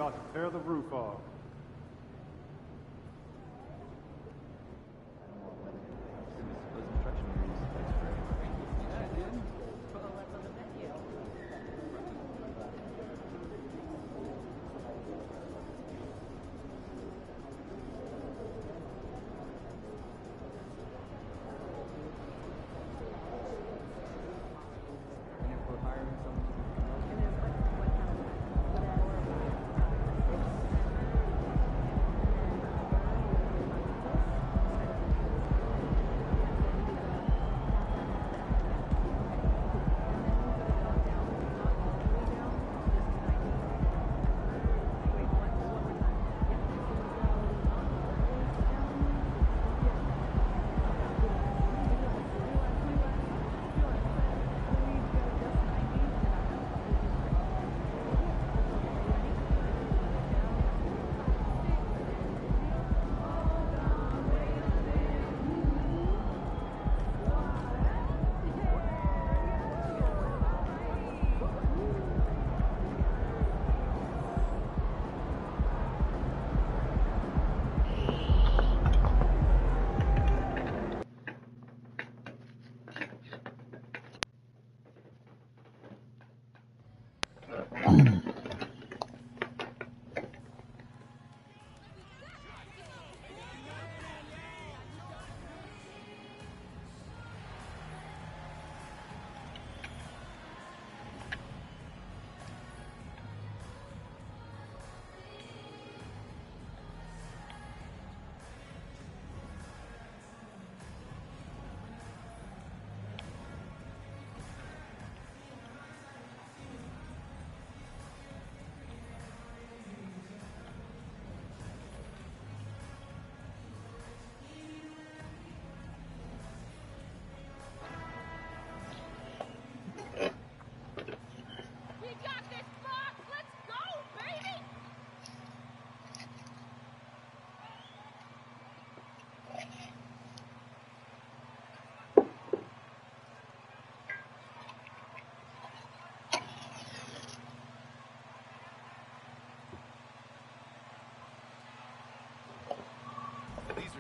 Speaker 12: about to tear the roof off.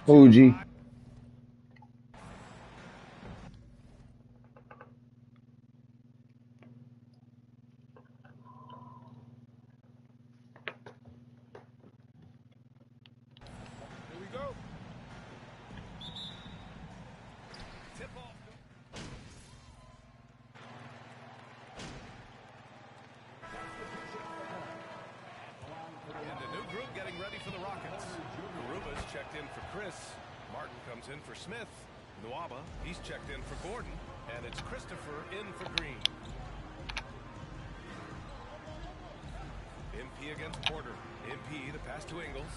Speaker 5: Fuji.
Speaker 19: Here we go. Tip off. And a new group getting ready for the Rockets. Garuba's checked in for Chris. Martin comes in for Smith. Nwaba, he's checked in for Gordon. And it's Christopher in for Green. MP against Porter. MP, the pass to Ingles.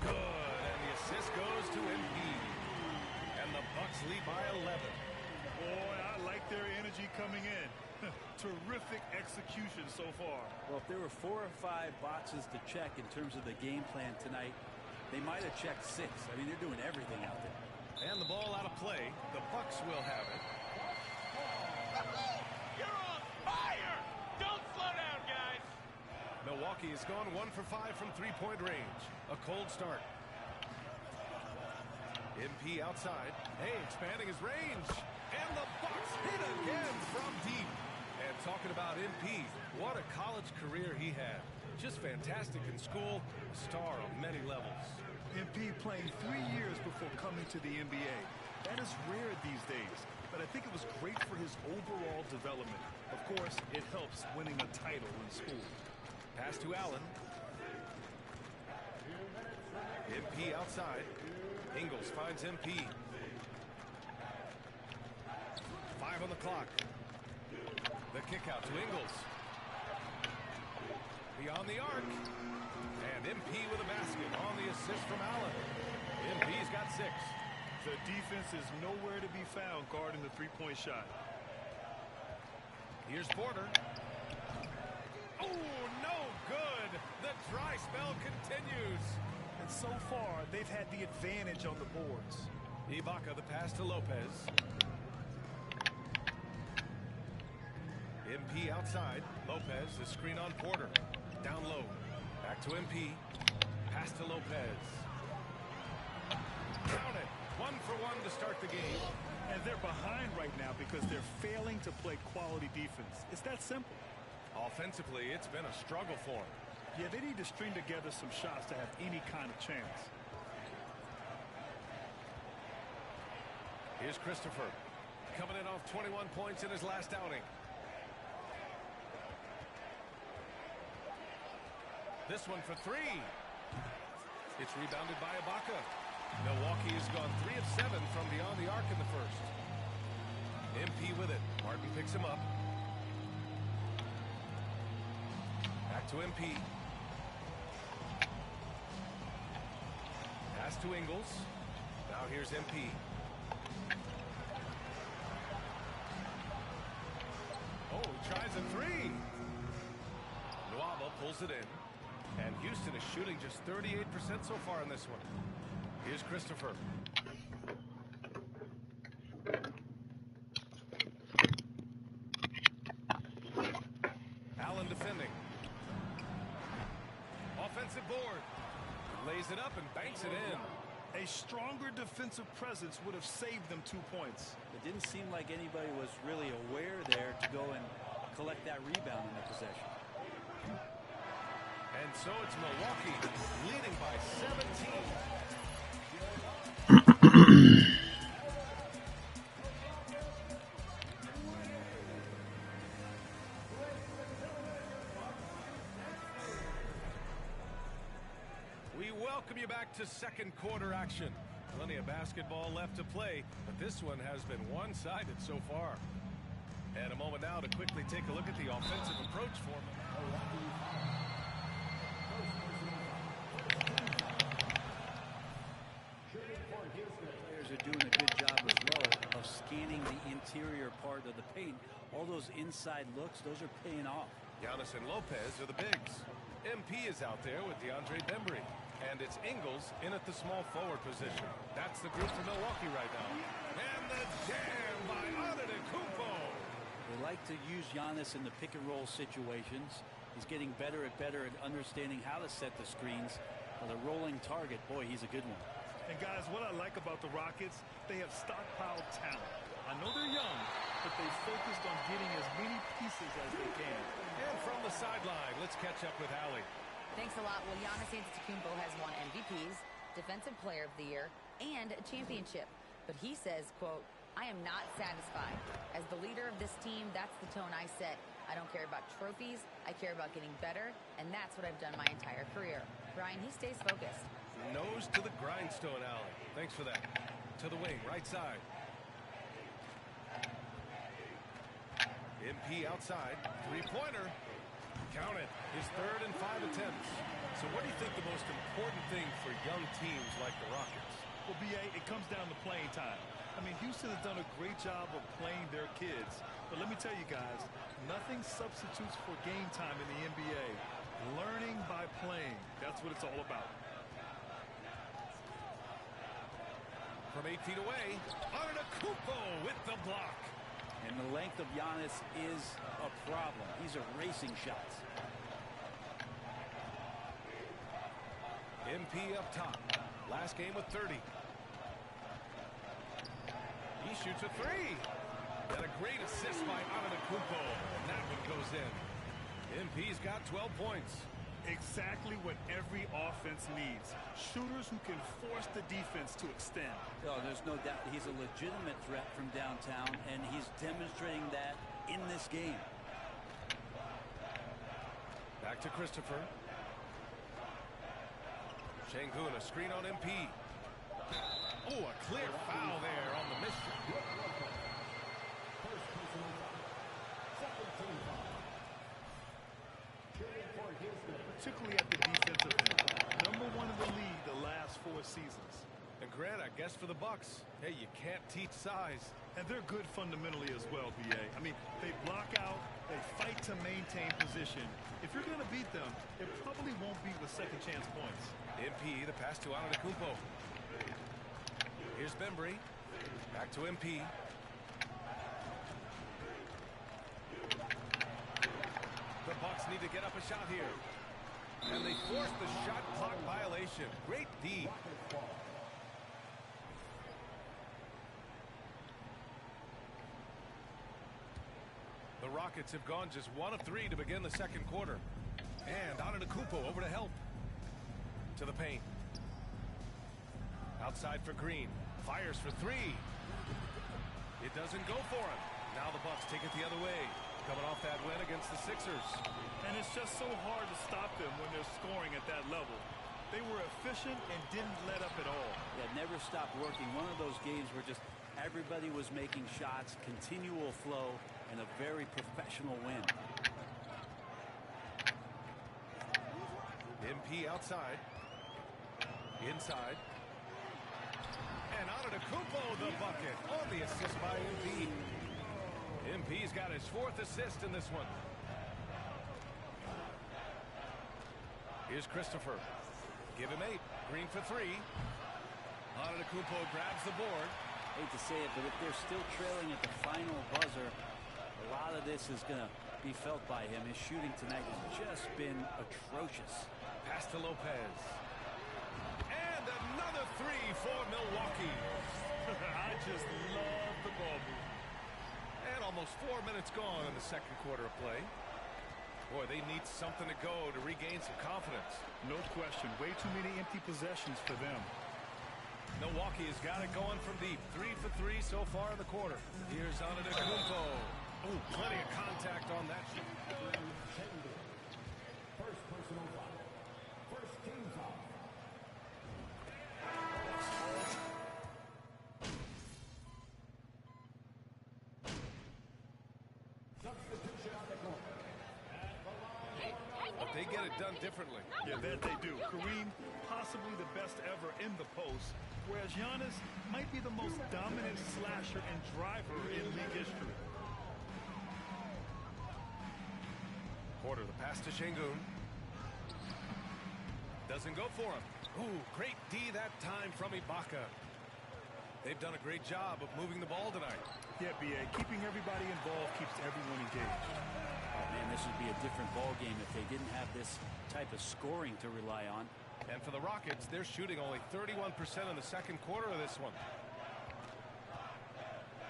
Speaker 19: Good, and the assist goes to MP. And the Bucks lead by 11.
Speaker 15: Boy, I like their energy coming in. Terrific execution so far.
Speaker 22: Well, if there were 4 or 5 boxes to check in terms of the game plan tonight, they might have checked 6. I mean, they're doing everything out there.
Speaker 19: And the ball out of play. The Bucks will have it.
Speaker 14: You're on fire! Don't slow down, guys!
Speaker 19: Milwaukee has gone 1 for 5 from three-point range. A cold start. MP outside. Hey, expanding his range. And the Bucks hit again from deep. And talking about MP, what a college career he had. Just fantastic in school, a star on many levels.
Speaker 15: MP playing 3 years before coming to the NBA. That is rare these days, but I think it was great for his overall development. Of course, it helps winning a title in school.
Speaker 19: Pass to Allen. MP outside. Ingles finds MP. 5 on the clock. The kick out to Ingles. Beyond the arc. And MP with a basket on the assist from Allen. MP's got 6.
Speaker 15: The defense is nowhere to be found guarding the three-point shot.
Speaker 19: Here's Porter. Oh, no good. The dry spell continues.
Speaker 15: And so far, they've had the advantage on the boards.
Speaker 19: Ibaka, the pass to Lopez. MP outside. Lopez, the screen on Porter. Down low. Back to MP. Pass to Lopez. Count it. 1 for 1 to start the game.
Speaker 15: And they're behind right now because they're failing to play quality defense. It's that simple.
Speaker 19: Offensively, it's been a struggle for them.
Speaker 15: Yeah, they need to string together some shots to have any kind of chance.
Speaker 19: Here's Christopher. Coming in off 21 points in his last outing. This one for 3. It's rebounded by Ibaka. Milwaukee has gone 3 of 7 from beyond the arc in the first. MP with it. Martin picks him up. Back to MP. Pass to Ingles. Now here's MP. Oh, he tries a 3. Nwaba pulls it in. And Houston is shooting just 38% so far in this one. Here's Christopher. Allen defending. Offensive board. Lays it up and banks it in.
Speaker 15: A stronger defensive presence would have saved them 2 points.
Speaker 22: It didn't seem like anybody was really aware there to go and collect that rebound in the possession.
Speaker 19: And so it's Milwaukee leading by 17. We welcome you back to second quarter action. Plenty of basketball left to play, but this one has been one-sided so far. And a moment now to quickly take a look at the offensive approach for Milwaukee.
Speaker 22: Players are doing a good job as well of scanning the interior part of the paint. All those inside looks, those are paying off.
Speaker 19: Giannis and Lopez are the bigs. MP is out there with DeAndre Bembry. And it's Ingles in at the small forward position. That's the group for Milwaukee right now. And the jam by Antetokounmpo.
Speaker 22: They like to use Giannis in the pick and roll situations. He's getting better at understanding how to set the screens. For the rolling target, boy, he's a good one.
Speaker 15: And guys, what I like about the Rockets, they have stockpiled talent. I know they're young, but they focused on getting as many pieces as they can.
Speaker 19: And from the sideline, let's catch up with Allie.
Speaker 12: Thanks a lot. Well, Giannis Antetokounmpo has won MVPs, Defensive Player of the Year, and a championship. But he says, quote, "I am not satisfied. As the leader of this team, that's the tone I set. I don't care about trophies. I care about getting better, and that's what I've done my entire career." Brian, he stays focused.
Speaker 19: Nose to the grindstone, Allie. Thanks for that. To the wing, right side. MP outside. Three-pointer. Count it. His 3rd and 5 attempts. So what do you think the most important thing for young teams like the Rockets?
Speaker 15: Well, B.A., it comes down to playing time. I mean, Houston has done a great job of playing their kids. But let me tell you guys, nothing substitutes for game time in the NBA. Learning by playing. That's what it's all about.
Speaker 19: From 8 feet away, Antetokounmpo with the block.
Speaker 22: And the length of Giannis is a problem. He's erasing shots.
Speaker 19: MP up top. Last game with 30. He shoots a 3. And a great assist by Antetokounmpo. And that one goes in. MP's got 12 points.
Speaker 15: Exactly what every offense needs. Shooters who can force the defense to extend.
Speaker 22: Oh, there's no doubt he's a legitimate threat from downtown, and he's demonstrating that in this game.
Speaker 19: Back to Christopher. Şengün, a screen on MP. Oh, a clear foul there on the mission.
Speaker 15: Particularly at the defensive end. #1 in the league the last 4 seasons.
Speaker 19: And Grant, I guess for the Bucks, hey, you can't teach size.
Speaker 15: And they're good fundamentally as well, B.A. I mean, they block out, they fight to maintain position. If you're going to beat them, it probably won't be with second chance points.
Speaker 19: MP, the pass to Antetokounmpo. Here's Bembry. Back to MP. The Bucks need to get up a shot here. And they forced the shot clock violation. Great D. The Rockets have gone just 1 of 3 to begin the second quarter. And Antetokounmpo over to help. To the paint. Outside for Green. Fires for 3. It doesn't go for him. Now the Bucks take it the other way. Coming off that win against the Sixers.
Speaker 15: And it's just so hard to stop them when they're scoring at that level. They were efficient and didn't let up at all.
Speaker 22: Yeah, never stopped working. One of those games where just everybody was making shots, continual flow, and a very professional win.
Speaker 19: MP outside. Inside. And Antetokounmpo the bucket on the assist by MP. MP's got his 4th assist in this one. Here's Christopher. Give him 8. Green for 3. Antetokounmpo grabs the board.
Speaker 22: Hate to say it, but if they're still trailing at the final buzzer, a lot of this is going to be felt by him. His shooting tonight has just been atrocious.
Speaker 19: Pass to Lopez. And another 3 for Milwaukee.
Speaker 15: I just love the ball move.
Speaker 19: And almost 4 minutes gone in the second quarter of play. Boy, they need something to go to regain some confidence.
Speaker 15: No question. Way too many empty possessions for them.
Speaker 19: Milwaukee has got it going from deep. 3 for 3 so far in the quarter. Here's Antetokounmpo. Oh, plenty of contact on that shot.
Speaker 8: First personal foul. First team foul. Substitution on the court.
Speaker 19: But they get it done differently.
Speaker 15: Yeah, that they do. Kareem, possibly the best ever in the post, whereas Giannis might be the most dominant slasher and driver in league history.
Speaker 19: Porter, the pass to Şengün. Doesn't go for him. Ooh, great D that time from Ibaka. They've done a great job of moving the ball tonight.
Speaker 15: Yeah, B.A. Keeping everybody involved keeps everyone engaged.
Speaker 22: Oh, man, this would be a different ball game if they didn't have this type of scoring to rely on.
Speaker 19: And for the Rockets, they're shooting only 31% in the second quarter of this one.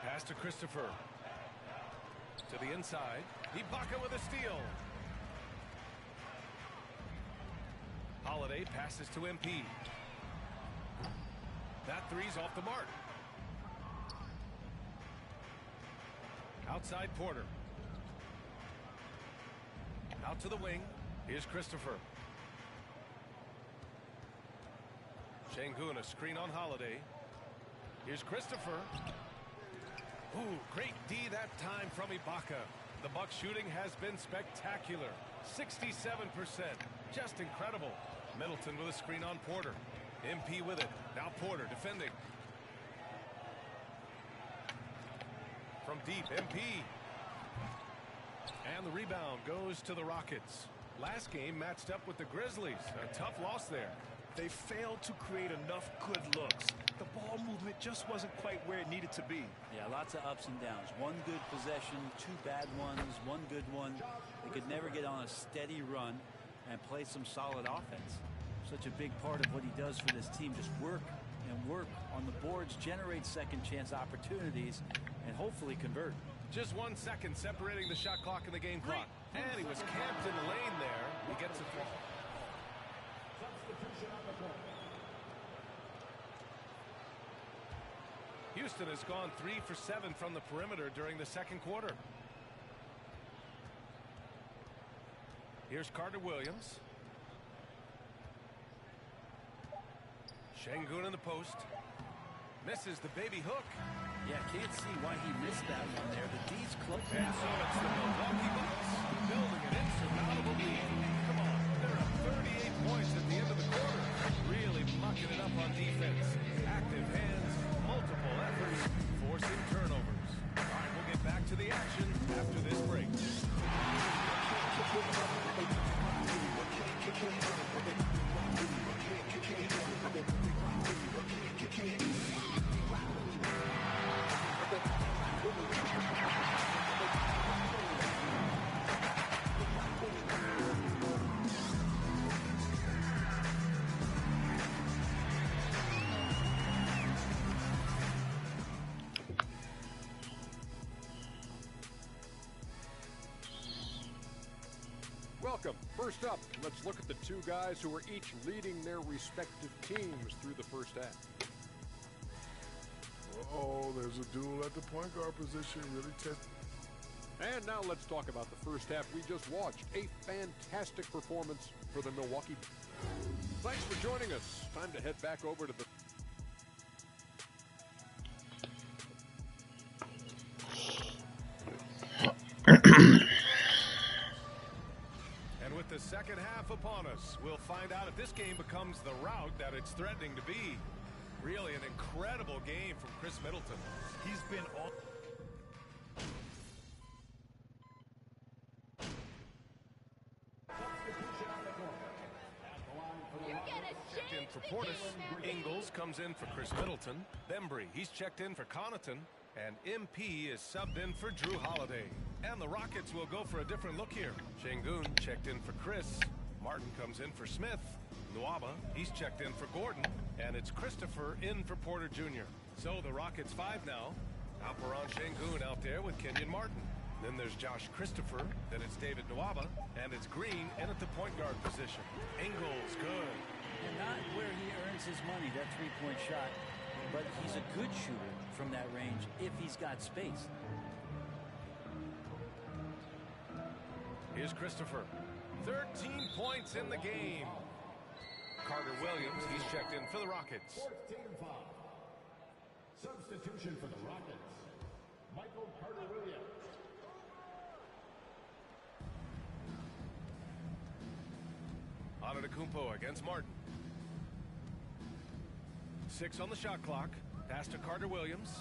Speaker 19: Pass to Christopher. To the inside. Ibaka with a steal. Holiday passes to MP. That 3's off the mark. Outside Porter. Out to the wing. Here's Christopher. Şengün, a screen on Holiday. Here's Christopher. Ooh, great D that time from Ibaka. The Bucks shooting has been spectacular. 67%. Just incredible. Middleton with a screen on Porter. MP with it. Now Porter defending. From deep, MP. And the rebound goes to the Rockets. Last game matched up with the Grizzlies. A tough loss there.
Speaker 15: They failed to create enough good looks. The ball movement just wasn't quite where it needed to be.
Speaker 22: Yeah, lots of ups and downs. One good possession, 2 bad ones, 1 good one. They could never get on a steady run and play some solid offense. Such a big part of what he does for this team, just work and work on the boards, generate second chance opportunities, and hopefully convert.
Speaker 19: Just 1 second separating the shot clock and the game clock. And he was camped in the lane there. He gets it wrong.
Speaker 8: Substitution on the court.
Speaker 19: Houston has gone 3 for 7 from the perimeter during the second quarter. Here's Carter Williams. Şengün in the post. Misses the baby hook.
Speaker 22: Yeah, can't see why he missed that one there. The D's close.
Speaker 19: And so it's the Milwaukee Bucks building an insurmountable lead. Come on, they're up 38 points at the end of the quarter. Really mucking it up on defense. Active hands, multiple efforts, forcing turnovers. All right, we'll get back to the action after this break.
Speaker 2: welcome. First up, let's look at the two guys who are each leading their respective teams through the first half.
Speaker 16: Oh, there's a duel at the point guard position. Really testing.
Speaker 2: And now let's talk about the first half we just watched. A fantastic performance for the Milwaukee. Thanks for joining us. Time to head back over to the...
Speaker 19: And with the second half upon us, we'll find out if this game becomes the rout that it's threatening to be. Really an incredible game from Chris Middleton. He's been on... Checked in for Portis. Ingles comes in for Chris Middleton. Bembry, he's checked in for Connaughton. And MP is subbed in for Drew Holiday. And the Rockets will go for a different look here. Şengün checked in for Chris. Martin comes in for Smith. Nwaba, he's checked in for Gordon. And it's Christopher in for Porter Jr. So the Rockets 5 now. Alperen Şengün out there with Kenyon Martin. Then there's Josh Christopher. Then it's David Nwaba. And it's Green in at the point guard position. Ingles, good.
Speaker 22: And not where he earns his money, that three-point shot. But he's a good shooter from that range if he's got space.
Speaker 19: Here's Christopher. 13 points in the game. Carter Williams, he's checked in for the Rockets.
Speaker 8: 14-5. Substitution for the Rockets. Michael Carter Williams.
Speaker 19: Antetokounmpo against Martin. 6 on the shot clock. Pass to Carter Williams.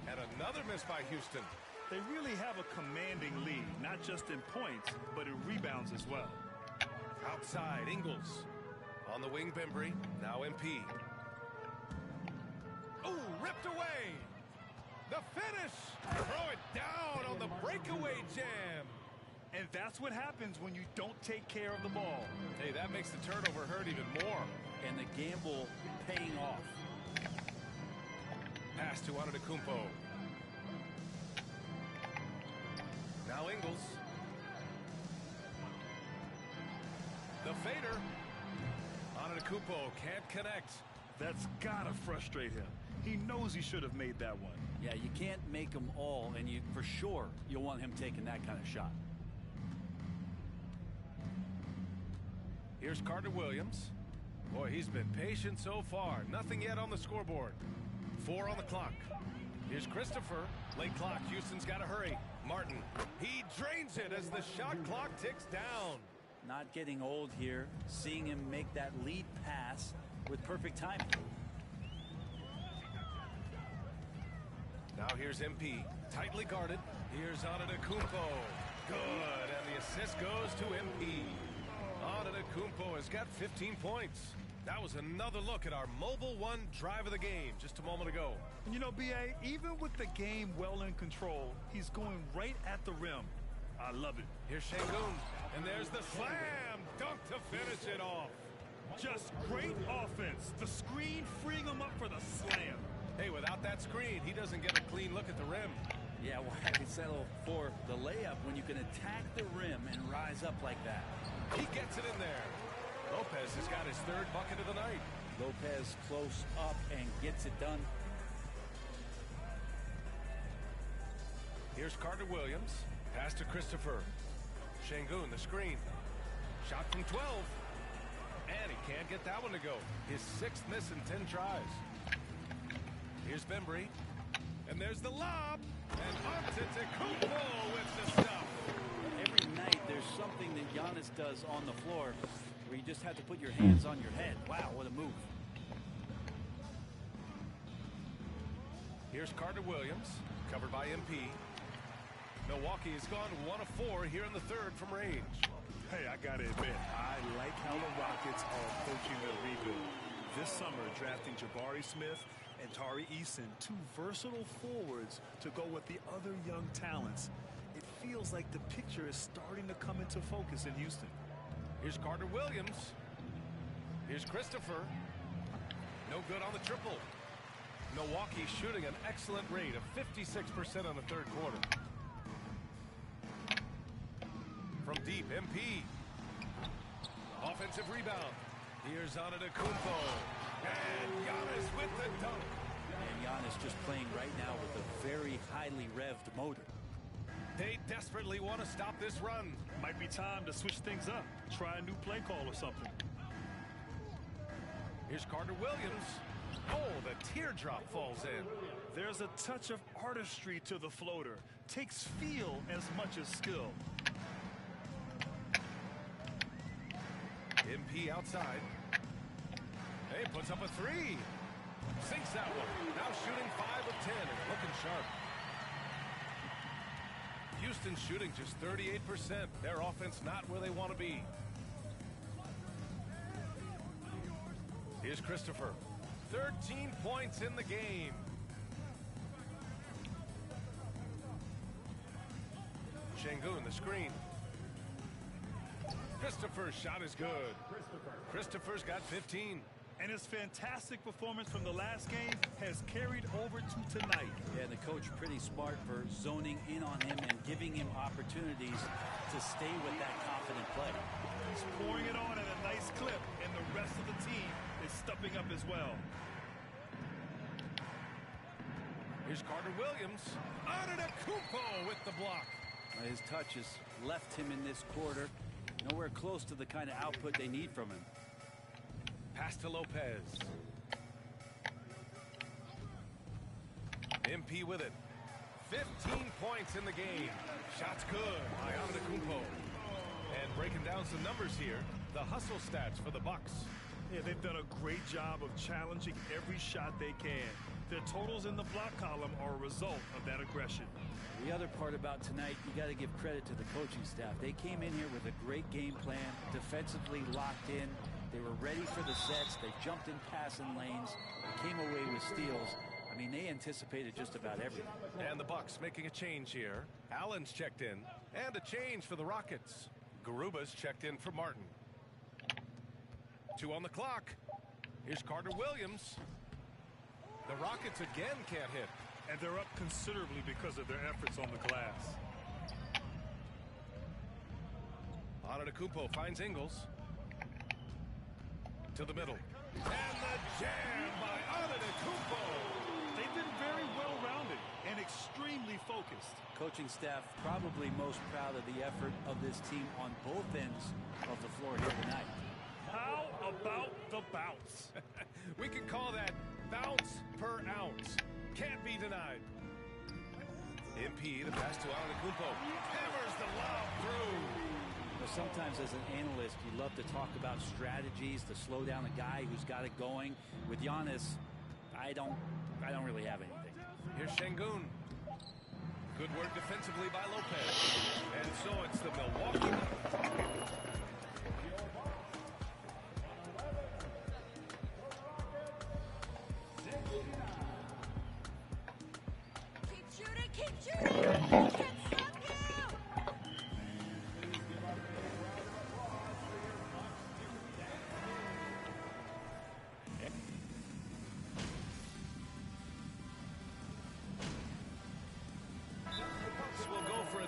Speaker 19: And another miss by Houston.
Speaker 15: They really have a commanding lead, not just in points, but in rebounds as well.
Speaker 19: Outside, Ingles. On the wing, Bembry. Now MP. Oh, ripped away. The finish. Throw it down on the breakaway jam.
Speaker 15: And that's what happens when you don't take care of the ball.
Speaker 19: Hey, that makes the turnover hurt even more.
Speaker 22: And the gamble paying off.
Speaker 19: Pass to Antetokounmpo. Now Ingles. The fader. Antetokounmpo can't connect.
Speaker 15: That's gotta frustrate him. He knows he should have made that one.
Speaker 22: Yeah, you can't make them all, and you for sure you'll want him taking that kind of shot.
Speaker 19: Here's Carter Williams. Boy, he's been patient so far. Nothing yet on the scoreboard. 4 on the clock. Here's Christopher. Late clock. Houston's got to hurry. Martin. He drains it as the shot clock ticks down.
Speaker 22: Not getting old here. Seeing him make that lead pass with perfect timing.
Speaker 19: Now here's MP. Tightly guarded. Here's Antetokounmpo. Good. And the assist goes to MP. Antetokounmpo has got 15 points. That was another look at our Mobile One drive of the game just a moment ago.
Speaker 15: And you know, B.A., even with the game well in control, he's going right at the rim. I love it.
Speaker 19: Here's Şengün. And there's the slam dunk to finish it off.
Speaker 15: Just great offense. The screen freeing him up for the slam.
Speaker 19: Hey, without that screen, he doesn't get a clean look at the rim.
Speaker 22: Yeah, why settle for the layup when you can attack the rim and rise up like that?
Speaker 19: He gets it in there. Lopez has got his 3rd bucket of the night.
Speaker 22: Lopez close up and gets it done.
Speaker 19: Here's Carter Williams. Pass to Christopher. Şengün, the screen. Shot from 12. And he can't get that one to go. His 6th miss in 10 tries. Here's Bembry. And there's the lob. And Antetokounmpo with the stuff.
Speaker 22: Every night there's something that Giannis does on the floor where you just have to put your hands on your head. Wow, what a move.
Speaker 19: Here's Carter Williams, covered by MP. Milwaukee has gone 1 of 4 here in the 3rd from range.
Speaker 15: Hey, I gotta admit, I like how the Rockets are approaching their rebuild. This summer, drafting Jabari Smith and Tari Eason, 2 versatile forwards to go with the other young talents. It feels like the picture is starting to come into focus in Houston.
Speaker 19: Here's Carter Williams. Here's Christopher. No good on the triple. Milwaukee shooting an excellent rate of 56% on the 3rd quarter. From deep, MP. Offensive rebound. Here's Antetokounmpo. And Giannis with the dunk.
Speaker 22: And Giannis just playing right now with a very highly revved motor.
Speaker 19: They desperately want to stop this run.
Speaker 15: Might be time to switch things up. Try a new play call or something.
Speaker 19: Here's Carter Williams. Oh, the teardrop falls in.
Speaker 15: There's a touch of artistry to the floater. Takes feel as much as skill.
Speaker 19: MP outside. Hey, puts up a three. Sinks that one. Now shooting 5 of 10 and looking sharp. Houston shooting just 38%. Their offense not where they want to be. Here's Christopher. 13 points in the game. Şengün, the screen. Christopher's shot is good. Christopher's got 15.
Speaker 15: And his fantastic performance from the last game has carried over to tonight.
Speaker 22: Yeah, the coach pretty smart for zoning in on him and giving him opportunities to stay with that confident play.
Speaker 15: He's pouring it on at a nice clip, and the rest of the team is stepping up as well.
Speaker 19: Here's Carter Williams. Antetokounmpo with the block.
Speaker 22: His touch has left him in this quarter nowhere close to the kind of output they need from him.
Speaker 19: Pass to Lopez. MP with it. 15 points in the game. Shots good by Antetokounmpo. And breaking down some numbers here, the hustle stats for the Bucks.
Speaker 15: Yeah, they've done a great job of challenging every shot they can. Their totals in the block column are a result of that aggression.
Speaker 22: The other part about tonight, you got to give credit to the coaching staff. They came in here with a great game plan, defensively locked in. They were ready for the sets. They jumped in passing lanes, came away with steals. I mean, they anticipated just about everything.
Speaker 19: And the Bucks making a change here. Allen's checked in, and a change for the Rockets. Garuba's checked in for Martin. 2 on the clock. Here's Carter Williams. The Rockets again can't hit.
Speaker 15: And they're up considerably because of their efforts on the glass.
Speaker 19: Antetokounmpo finds Ingles. To the middle. And the jam by Antetokounmpo.
Speaker 15: They've been very well-rounded and extremely focused.
Speaker 22: Coaching staff probably most proud of the effort of this team on both ends of the floor here tonight.
Speaker 15: How about the bounce?
Speaker 19: We can call that bounce per ounce. Can't be denied. MP, the pass to Antetokounmpo. Hammers the lob through.
Speaker 22: Well, sometimes as an analyst, you love to talk about strategies to slow down a guy who's got it going. With Giannis, I don't really have anything.
Speaker 19: Here's Şengün. Good work defensively by Lopez. And so it's the Milwaukee.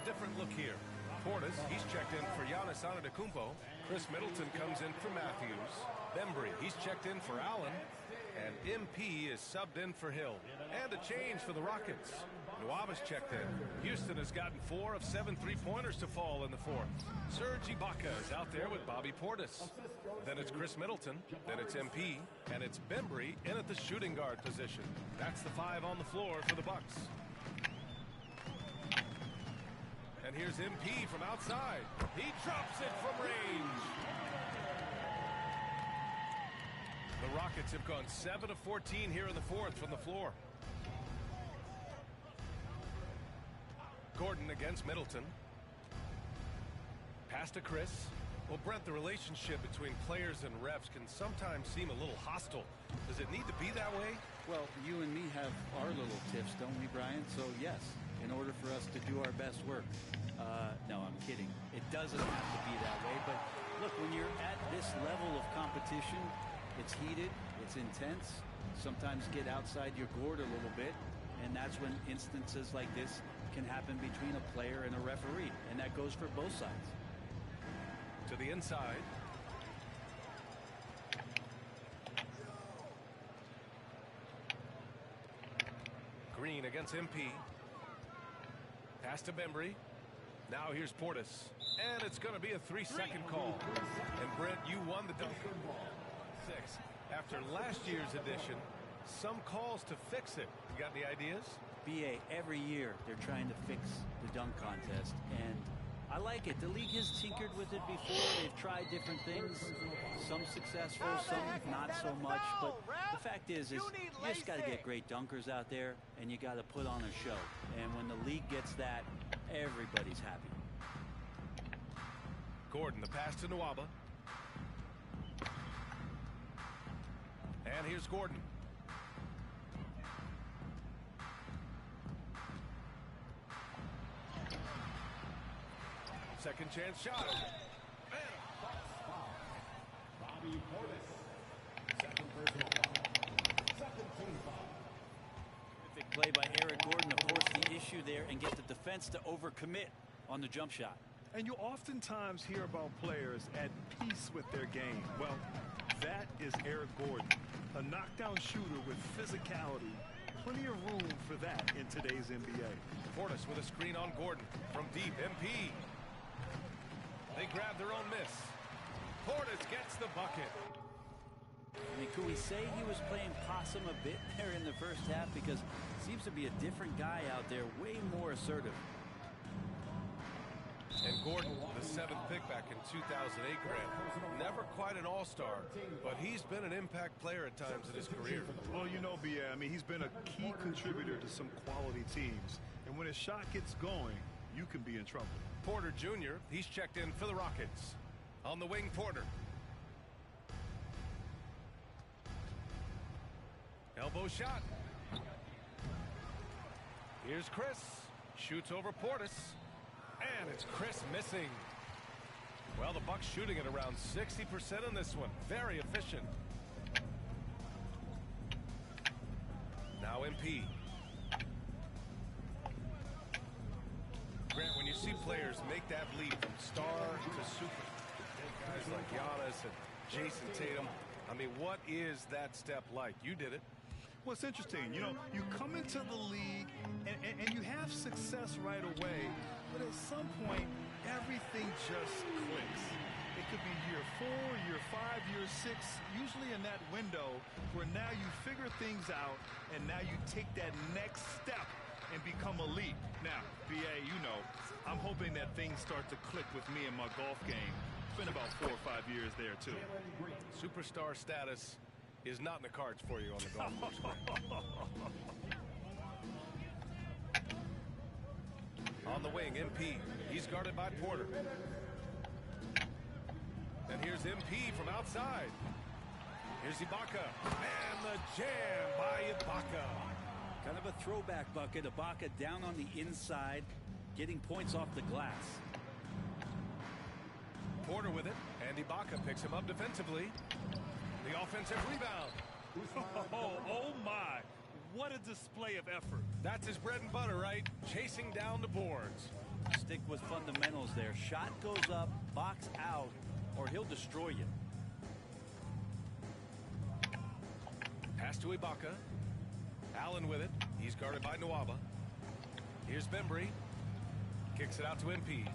Speaker 19: Different look here. Portis, he's checked in for Giannis Antetokounmpo. Chris Middleton comes in for Matthews. Bembry, he's checked in for Allen. And MP is subbed in for Hill. And a change for the Rockets. Nuaba's checked in. Houston has gotten 4 of 7 3-pointers to fall in the fourth. Serge Ibaka is out there with Bobby Portis. Then it's Chris Middleton. Then it's MP. And it's Bembry in at the shooting guard position. That's the 5 on the floor for the Bucks. And here's MP from outside. He drops it from range. The Rockets have gone 7 of 14 here in the fourth from the floor. Gordon against Middleton. Pass to Chris. Well, Brent, the relationship between players and refs can sometimes seem a little hostile. Does it need to be that way?
Speaker 22: Well, you and me have our little tiffs, don't we, Brian? So, yes, in order for us to do our best work. No, I'm kidding. It doesn't have to be that way. But, look, when you're at this level of competition, it's heated, it's intense. Sometimes get outside your gourd a little bit. And that's when instances like this can happen between a player and a referee. And that goes for both sides.
Speaker 19: To the inside. Green against MP. Pass to Bembry. Now here's Portis. And it's going to be a 3-second call. And Brent, you won the dunk. 6. After last year's edition, some calls to fix it. You got any ideas?
Speaker 22: BA, every year they're trying to fix the dunk contest. And I like it. The league has tinkered with it before. They've tried different things. Some successful, some not so much. But the fact is you just got to get great dunkers out there, and you got to put on a show. And when the league gets that, everybody's happy.
Speaker 19: Gordon, the pass to Nwaba. And here's Gordon. Second chance shot.
Speaker 8: Bobby Portis. Second personal foul. Second team foul.
Speaker 22: Terrific play by Eric Gordon to force the issue there and get the defense to overcommit on the jump shot.
Speaker 15: And you oftentimes hear about players at peace with their game. Well, that is Eric Gordon, a knockdown shooter with physicality. Plenty of room for that in today's NBA.
Speaker 19: Portis with a screen on Gordon from deep. MP. They grab their own miss. Portis gets the bucket.
Speaker 22: I mean, could we say he was playing possum a bit there in the first half? Because seems to be a different guy out there, way more assertive.
Speaker 19: And Gordon, the 7th pick back in 2008, Grant. Never quite an all-star, but he's been an impact player at times in his career.
Speaker 15: Well, you know, B.A., I mean, he's been a key contributor to some quality teams. And when his shot gets going, you can be in trouble.
Speaker 19: Porter Jr., he's checked in for the Rockets. On the wing, Porter. Elbow shot. Here's Chris. Shoots over Portis. And it's Chris missing. Well, the Bucks shooting at around 60% in this one. Very efficient. Now MP. Grant, when you see players make that leap from star to super, guys like Giannis and Jason Tatum, I mean, what is that step like? You did it.
Speaker 15: Well, it's interesting. You know, you come into the league and you have success right away, but at some point, everything just clicks. It could be year 4, year 5, year 6, usually in that window where now you figure things out and now you take that next step and become elite. Now, BA, you know, I'm hoping that things start to click with me in my golf game. It's been about 4 or 5 years there, too.
Speaker 19: Superstar status is not in the cards for you on the golf course. On the wing, MP. He's guarded by Porter. And here's MP from outside. Here's Ibaka. And the jam by Ibaka.
Speaker 22: Kind of a throwback bucket. Ibaka down on the inside, getting points off the glass.
Speaker 19: Porter with it, and Ibaka picks him up defensively. The offensive rebound.
Speaker 15: Oh my. What a display of effort.
Speaker 19: That's his bread and butter, right? Chasing down the boards.
Speaker 22: Stick with fundamentals there. Shot goes up, box out, or he'll destroy you.
Speaker 19: Pass to Ibaka. Allen with it. He's guarded by Nwaba. Here's Bembry. Kicks it out to MP.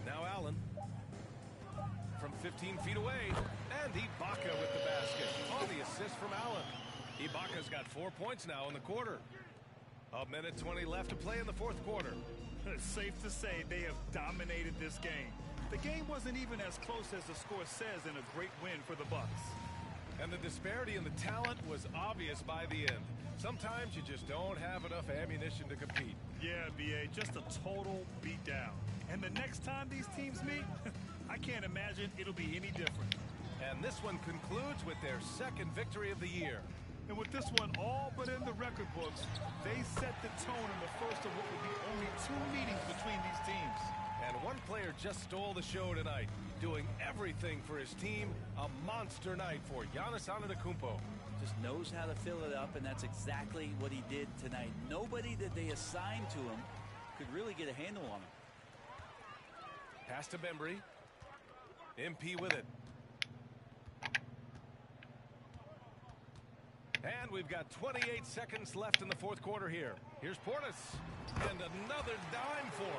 Speaker 19: Now Allen. From 15 feet away. And Ibaka with the basket. On the assist from Allen. Ibaka's got 4 points now in the quarter. A minute 20 left to play in the fourth quarter.
Speaker 15: It's safe to say they have dominated this game. The game wasn't even as close as the score says in a great win for the Bucks.
Speaker 19: And the disparity in the talent was obvious by the end. Sometimes you just don't have enough ammunition to compete.
Speaker 15: Yeah, BA, just a total beatdown. And the next time these teams meet, I can't imagine it'll be any different.
Speaker 19: And this one concludes with their second victory of the year.
Speaker 15: And with this one all but in the record books, they set the tone in the first of what will be only 2 meetings between these teams.
Speaker 19: And one player just stole the show tonight, doing everything for his team. A monster night for Giannis Antetokounmpo.
Speaker 22: Just knows how to fill it up, and that's exactly what he did tonight. Nobody that they assigned to him could really get a handle on him.
Speaker 19: Pass to Bembry. MP with it. And we've got 28 seconds left in the fourth quarter here. Here's Portis. And another dime for him.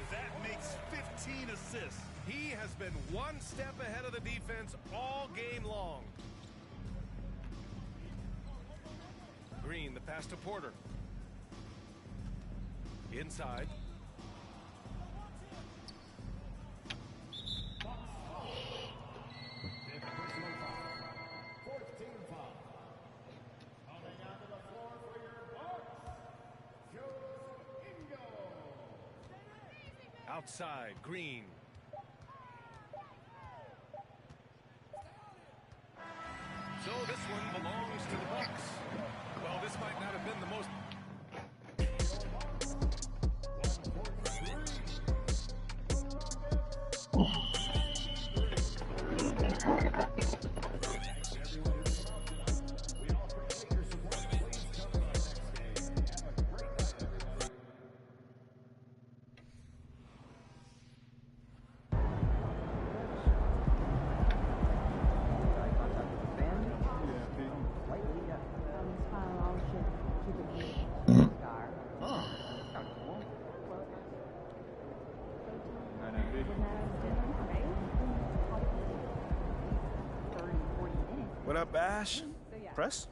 Speaker 15: That makes 15 assists.
Speaker 19: He has been one step ahead of the defense all game long. Green, the pass to Porter. Inside. Outside, Green. So this one belongs to the Bucks. Well, this might not have been the most...
Speaker 1: What up, Ash? Press?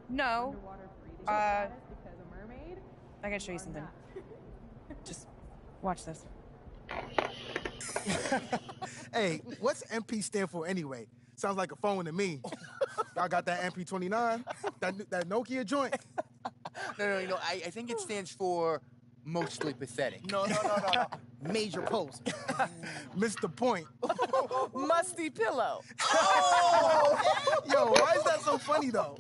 Speaker 20: No. I gotta show you something. Just watch this.
Speaker 9: Hey, what's MP stand for anyway? Sounds like a phone to me. Y'all got that MP29? That Nokia joint?
Speaker 17: No, I think it stands for mostly pathetic.
Speaker 9: No. Major post. Missed the point.
Speaker 18: Musty pillow.
Speaker 9: Oh! Yo, why is that so funny, though?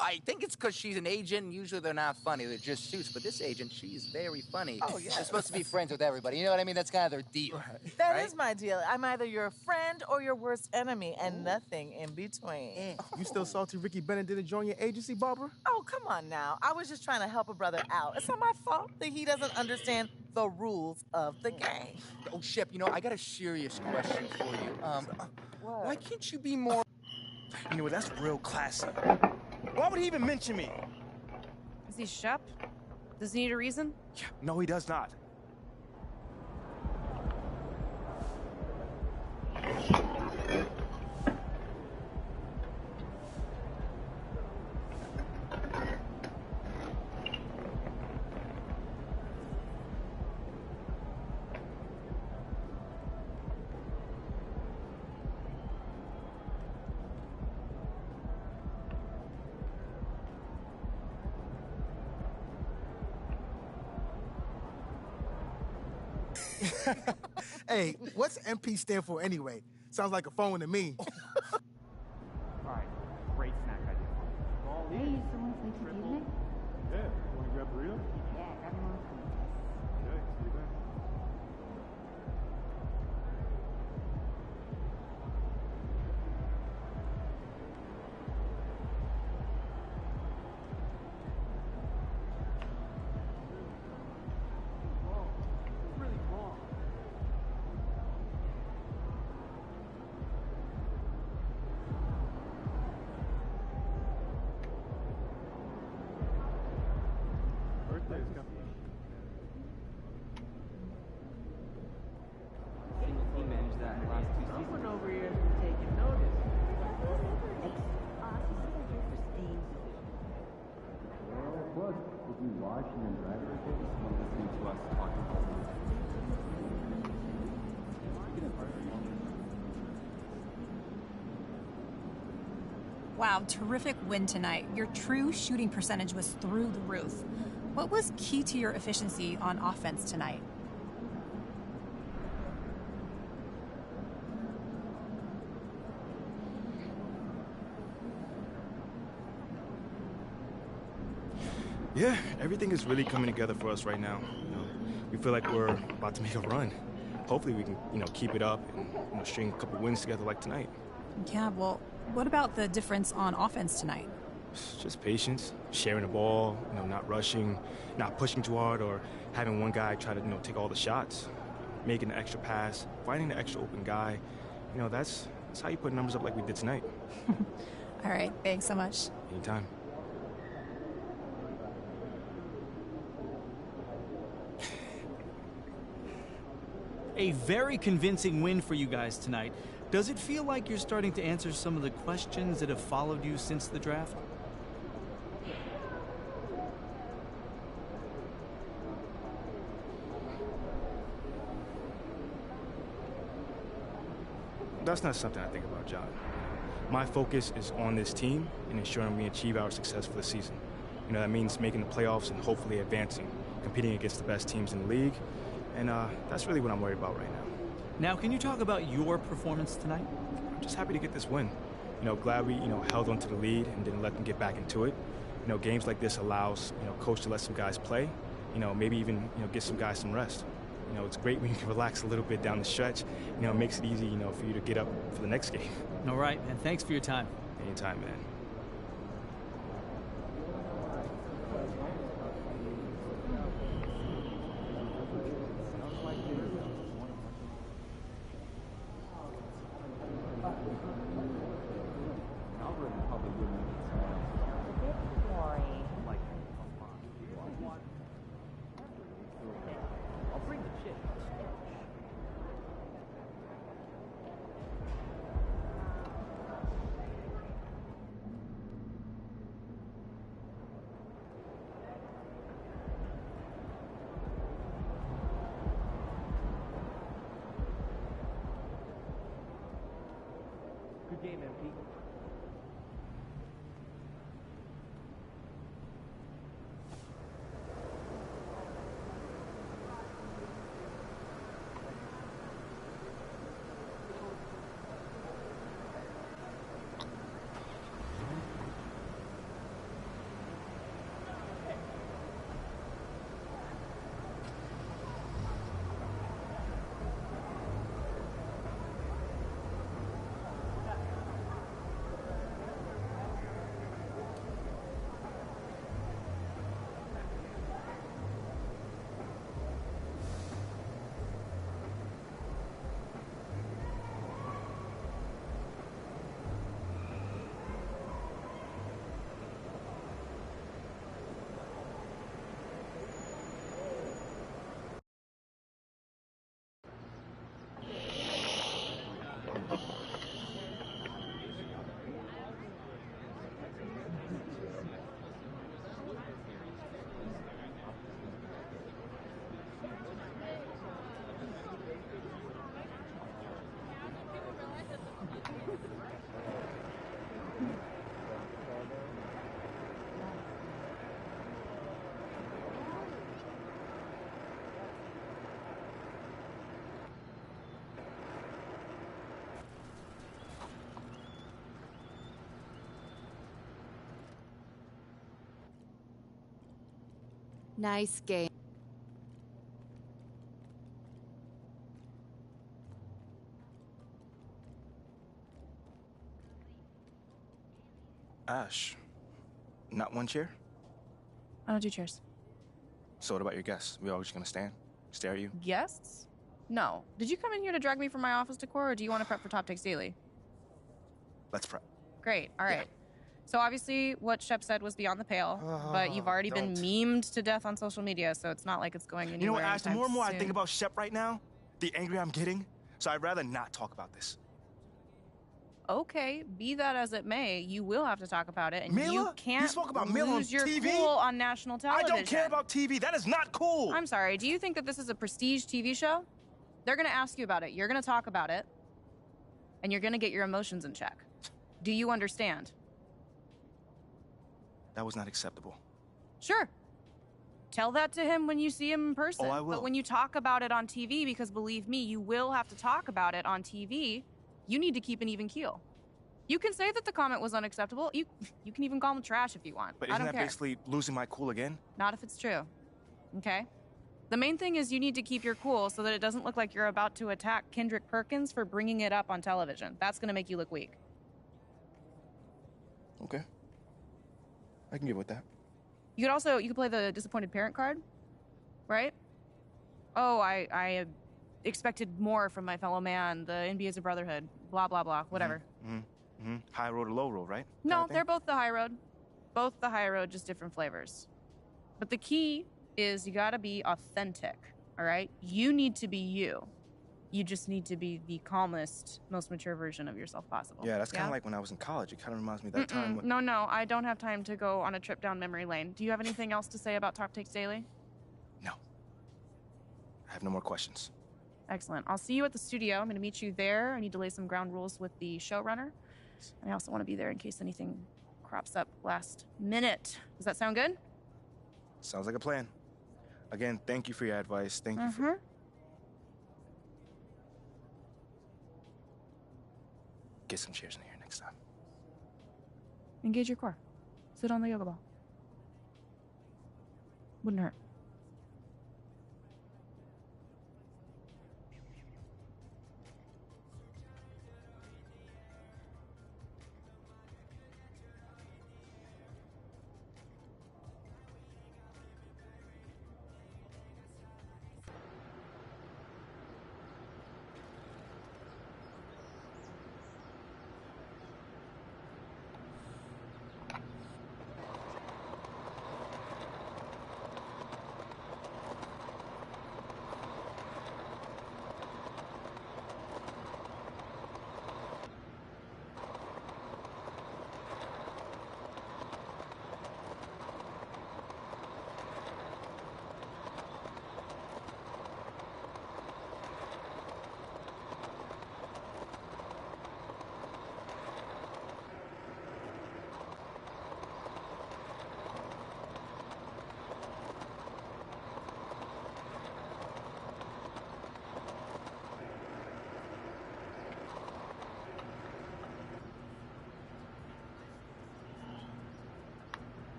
Speaker 17: I think it's because she's an agent, and usually they're not funny. They're just suits. But this agent, she's very funny.
Speaker 18: Oh, yeah.
Speaker 17: They're supposed to be friends with everybody. You know what I mean? That's kind of their deal.
Speaker 18: That is my deal. I'm either your friend or your worst enemy, and nothing in between.
Speaker 9: You still salty Ricky Bennett didn't join your agency, Barbara?
Speaker 18: Oh, come on now. I was just trying to help a brother out. It's not my fault that he doesn't understand the rules of the game.
Speaker 17: Oh, Shep, I got a serious question for you. Why can't you be more...
Speaker 1: You know what, that's real classy. Why would he even mention me?
Speaker 20: Is he Shep? Does he need a reason?
Speaker 1: No, he does not.
Speaker 9: Hey, what's MP stand for anyway? Sounds like a phone to me.
Speaker 3: Alright, great snack idea.
Speaker 24: Hey, someone sleepy this evening?
Speaker 3: Yeah, you wanna grab burrito?
Speaker 24: Yeah, grab one.
Speaker 3: Okay, see you back. Someone over here has been taking notice. Well, if you watch and then drive everything, someone listening to us talking about
Speaker 25: Wow, terrific win tonight. Your true shooting percentage was through the roof. What was key to your efficiency on offense tonight?
Speaker 1: Yeah, everything is really coming together for us right now. We feel like we're about to make a run. Hopefully we can, keep it up and, string a couple wins together like tonight.
Speaker 25: Yeah, well, what about the difference on offense tonight?
Speaker 1: It's just patience, sharing the ball, not rushing, not pushing too hard, or having one guy try to, take all the shots. making the extra pass, finding the extra open guy. You know, that's how you put numbers up like we did tonight.
Speaker 25: All right, thanks so much.
Speaker 1: Anytime.
Speaker 6: A very convincing win for you guys tonight. Does it feel like you're starting to answer some of the questions that have followed you since the draft?
Speaker 1: That's not something I think about, John. My focus is on this team and ensuring we achieve our success for the season. You know, that means making the playoffs and hopefully advancing, competing against the best teams in the league. And that's really what I'm worried about right now.
Speaker 6: Now, can you talk about your performance tonight?
Speaker 1: I'm just happy to get this win. You know, glad we, held onto the lead and didn't let them get back into it. You know, games like this allows, coach to let some guys play. Maybe even, get some guys some rest. You know, it's great when you can relax a little bit down the stretch. It makes it easy, for you to get up for the next game.
Speaker 6: All right, man. Thanks for your time.
Speaker 1: Anytime, man.
Speaker 10: Good game, MP.
Speaker 11: Nice game.
Speaker 1: Ash, not one chair?
Speaker 20: I don't do chairs.
Speaker 1: So what about your guests? We all just gonna stare at you?
Speaker 20: Guests? No. Did you come in here to drag me from my office decor, or do you want to prep for Top Takes Daily?
Speaker 1: Let's prep.
Speaker 20: Great. All right. So obviously what Shep said was beyond the pale, but you've already been memed to death on social media, so it's not like it's going anywhere.
Speaker 1: You know what, Ash, the more and more I
Speaker 20: soon.
Speaker 1: think about Shep right now, the angrier I'm getting, so I'd rather not talk about this.
Speaker 20: Okay, be that as it may, you will have to talk about it, and
Speaker 1: Mila?
Speaker 20: you can't
Speaker 1: You spoke about Mila on
Speaker 20: lose your
Speaker 1: TV?
Speaker 20: cool on national television.
Speaker 1: I don't care about TV. That is not cool.
Speaker 20: I'm sorry. Do you think that this is a prestige TV show? They're going to ask you about it. You're going to talk about it, and you're going to get your emotions in check. Do you understand?
Speaker 1: That was not acceptable.
Speaker 20: Sure. Tell that to him when you see him in person.
Speaker 1: Oh, I will.
Speaker 20: But when you talk about it on TV, because believe me, you will have to talk about it on TV, you need to keep an even keel. You can say that the comment was unacceptable. You can even call him trash if you want.
Speaker 1: But
Speaker 20: I
Speaker 1: isn't
Speaker 20: don't
Speaker 1: that
Speaker 20: care.
Speaker 1: basically losing my cool again?
Speaker 20: Not if it's true. Okay? The main thing is you need to keep your cool so that it doesn't look like you're about to attack Kendrick Perkins for bringing it up on television. That's going to make you look weak.
Speaker 1: Okay. I can get with that.
Speaker 20: You could play the disappointed parent card, right? Oh, I expected more from my fellow man. The NBA is a brotherhood. Blah, blah, blah. Whatever.
Speaker 1: High road or low road, right?
Speaker 20: No, they're both the high road. Both the high road, just different flavors. But the key is you gotta be authentic, all right? You need to be you. You just need to be the calmest, most mature version of yourself possible.
Speaker 1: Yeah, that's kind of like when I was in college. It kind of reminds me of that time when...
Speaker 20: No, I don't have time to go on a trip down memory lane. Do you have anything else to say about Top Takes Daily?
Speaker 1: No. I have no more questions.
Speaker 20: Excellent. I'll see you at the studio. I'm gonna meet you there. I need to lay some ground rules with the showrunner. And I also want to be there in case anything crops up last minute. Does that sound good?
Speaker 1: Sounds like a plan. Again, thank you for your advice. Thank you for... Get some chairs in here next time.
Speaker 20: Engage your core. Sit on the yoga ball. Wouldn't hurt.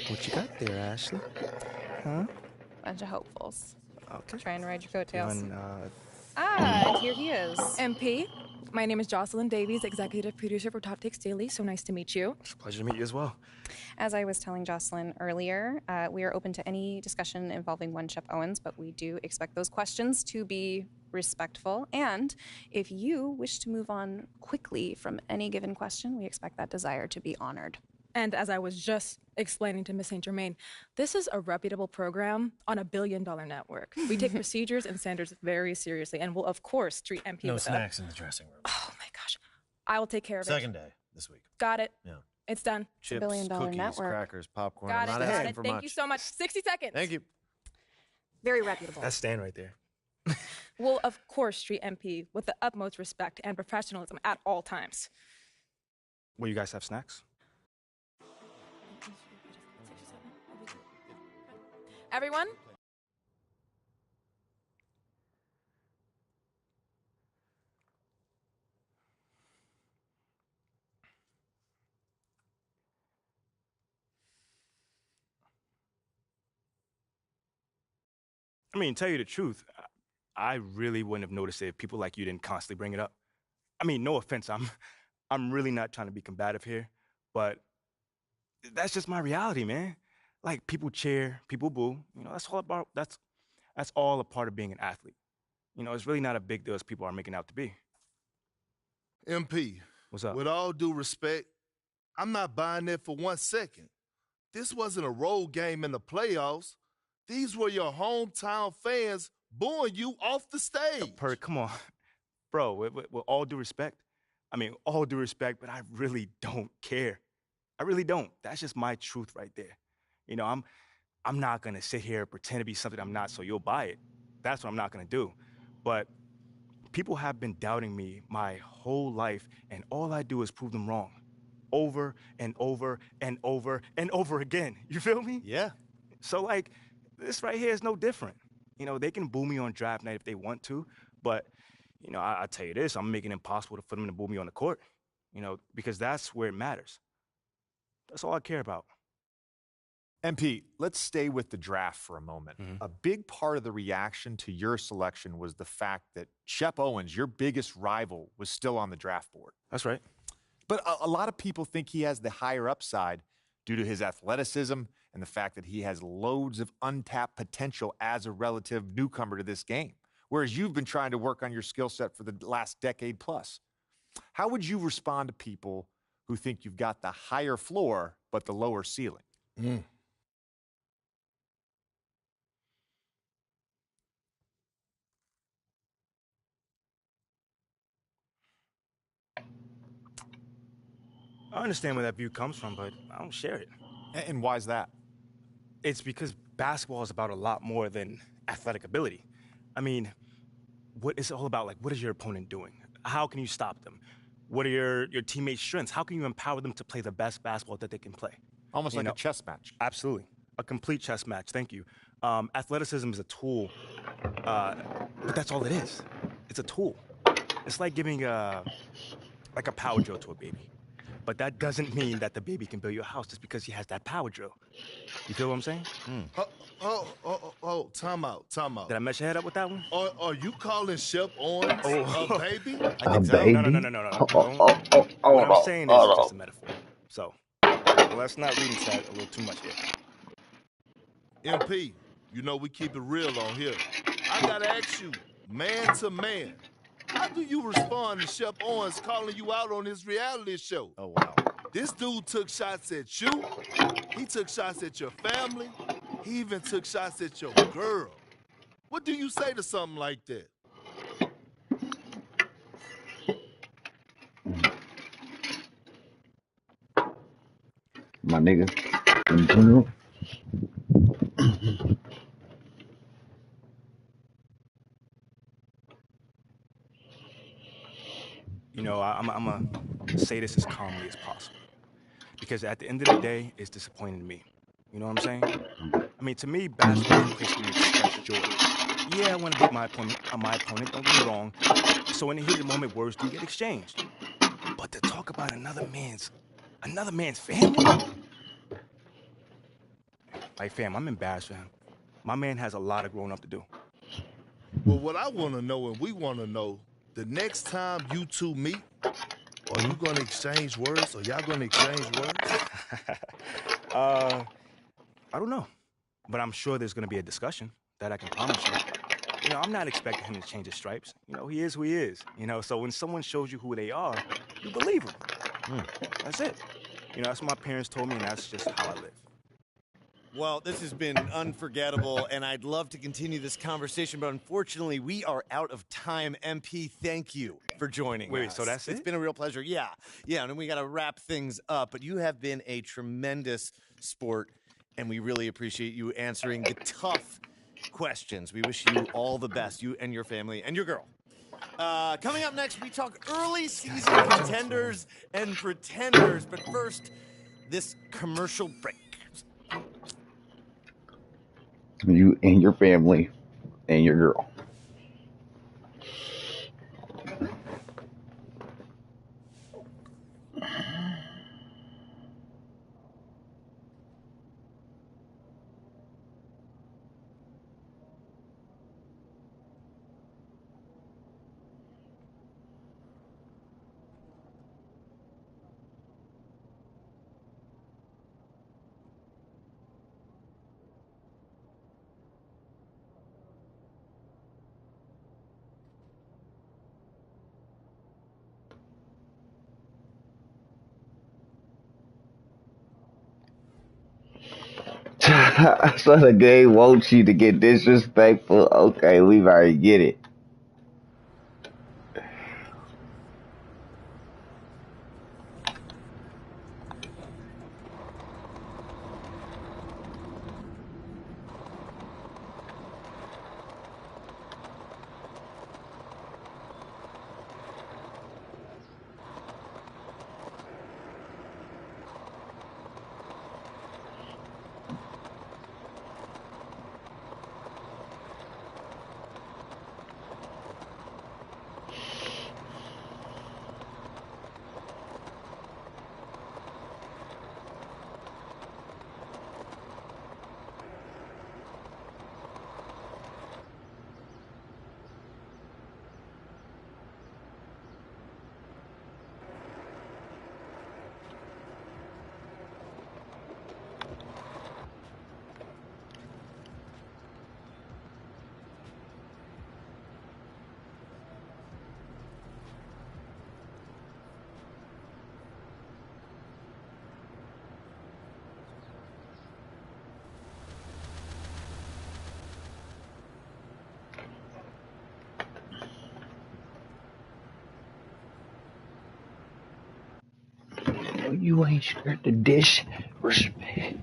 Speaker 1: What you got there, Ashley? Huh?
Speaker 20: Bunch of hopefuls.
Speaker 1: Okay.
Speaker 20: Try and ride your coattails.
Speaker 1: Feeling,
Speaker 20: and here he is.
Speaker 4: MP, my name is Jocelyn Davies, executive producer for Top Takes Daily. So nice to meet you.
Speaker 1: It's a pleasure to meet you as well.
Speaker 20: As I was telling Jocelyn earlier, we are open to any discussion involving one Shep Owens, but we do expect those questions to be respectful. And if you wish to move on quickly from any given question, we expect that desire to be honored.
Speaker 4: And as I was just explaining to Ms. St. Germain, this is a reputable program on a billion-dollar network. We take procedures and standards very seriously and will, of course, treat MP
Speaker 11: No
Speaker 4: with
Speaker 11: snacks in the dressing room.
Speaker 4: Oh, my gosh. I will take care of it.
Speaker 11: Second day this week.
Speaker 4: Got it.
Speaker 11: Yeah.
Speaker 4: It's done.
Speaker 11: Chips,
Speaker 20: billion-dollar
Speaker 11: cookies,
Speaker 20: network.
Speaker 11: crackers, popcorn.
Speaker 4: Got
Speaker 11: I'm
Speaker 4: it.
Speaker 11: not
Speaker 4: Got
Speaker 11: asking
Speaker 4: it.
Speaker 11: for
Speaker 4: Thank
Speaker 11: much.
Speaker 4: you so much. 60 seconds.
Speaker 11: Thank you.
Speaker 4: Very reputable.
Speaker 1: That's Stan right there.
Speaker 4: Will, of course, treat MP with the utmost respect and professionalism at all times.
Speaker 1: Will you guys have snacks?
Speaker 4: Everyone?
Speaker 1: I mean, tell you the truth, I really wouldn't have noticed it if people like you didn't constantly bring it up. I mean, no offense, I'm really not trying to be combative here, but that's just my reality, man. Like, people cheer, people boo. You know, that's all a part of being an athlete. You know, it's really not a big deal as people are making out to be.
Speaker 13: MP.
Speaker 1: What's up?
Speaker 13: With all due respect, I'm not buying that for 1 second. This wasn't a road game in the playoffs. These were your hometown fans booing you off the stage.
Speaker 1: Come on. Bro, with all due respect, I mean, all due respect, but I really don't care. I really don't. That's just my truth right there. You know, I'm not gonna sit here and pretend to be something I'm not so you'll buy it. That's what I'm not gonna do. But people have been doubting me my whole life, and all I do is prove them wrong. Over and over and over and over again. You feel me?
Speaker 11: Yeah.
Speaker 1: So, like, this right here is no different. You know, they can boo me on draft night if they want to, but, you know, I'll tell you this, I'm making it impossible for them to boo me on the court, you know, because that's where it matters. That's all I care about.
Speaker 5: MP, let's stay with the draft for a moment. A big part of the reaction to your selection was the fact that Shep Owens, your biggest rival, was still on the draft board.
Speaker 1: That's right.
Speaker 5: But a lot of people think he has the higher upside due to his athleticism and the fact that he has loads of untapped potential as a relative newcomer to this game, whereas you've been trying to work on your skill set for the last decade plus. How would you respond to people who think you've got the higher floor but the lower ceiling?
Speaker 1: I understand where that view comes from, but I don't share it.
Speaker 5: And why is that?
Speaker 1: It's because basketball is about a lot more than athletic ability. I mean, what is it all about? Like, what is your opponent doing? How can you stop them? What are your teammates' strengths? How can you empower them to play the best basketball that they can play?
Speaker 5: Almost like a chess match.
Speaker 1: Absolutely. A complete chess match. Thank you. Athleticism is a tool, but that's all it is. It's a tool. It's like giving a power drill to a baby. But that doesn't mean that the baby can build you a house just because he has that power drill. You feel what I'm saying?
Speaker 13: Time out.
Speaker 1: Did I mess your head up with that one?
Speaker 13: Are you calling Shep Owens a baby?
Speaker 1: I think so.
Speaker 7: baby?
Speaker 1: No. What I'm saying is just a metaphor. So let's not read into that a little too much here.
Speaker 13: MP, you know we keep it real on here. I gotta ask you, man to man, how do you respond to Shep Owens calling you out on his reality show?
Speaker 5: Oh, wow.
Speaker 13: This dude took shots at you. He took shots at your family. He even took shots at your girl. What do you say to something like that?
Speaker 7: My nigga, in general.
Speaker 1: You know, I'm going to say this as calmly as possible. Because at the end of the day, it's disappointing to me. You know what I'm saying? I mean, to me, basketball is a place where you express joy. Yeah, I want to beat my opponent, don't get me wrong. So in a heated moment, words do get exchanged. But to talk about another man's family? Like, fam, I'm embarrassed for him. My man has a lot of growing up to do.
Speaker 13: Well, what I want to know and we want to know, the next time you two meet, are you going to exchange words? Or y'all going to exchange words?
Speaker 1: I don't know. But I'm sure there's going to be a discussion. That I can promise you. You know, I'm not expecting him to change his stripes. You know, he is who he is. You know, so when someone shows you who they are, you believe them. That's it. You know, that's what my parents told me, and that's just how I live.
Speaker 14: Well, this has been unforgettable, and I'd love to continue this conversation, but unfortunately, we are out of time. MP, thank you for joining us.
Speaker 1: Wait, so that's it?
Speaker 14: It's been a real pleasure. Yeah, and then we got to wrap things up, but you have been a tremendous sport, and we really appreciate you answering the tough questions. We wish you all the best, you and your family and your girl. Coming up next, we talk early season contenders and pretenders, but first, this commercial break.
Speaker 7: You and your family and your girl. So the game wants you to get disrespectful. Okay, we already get it. You ain't scared to disrespect.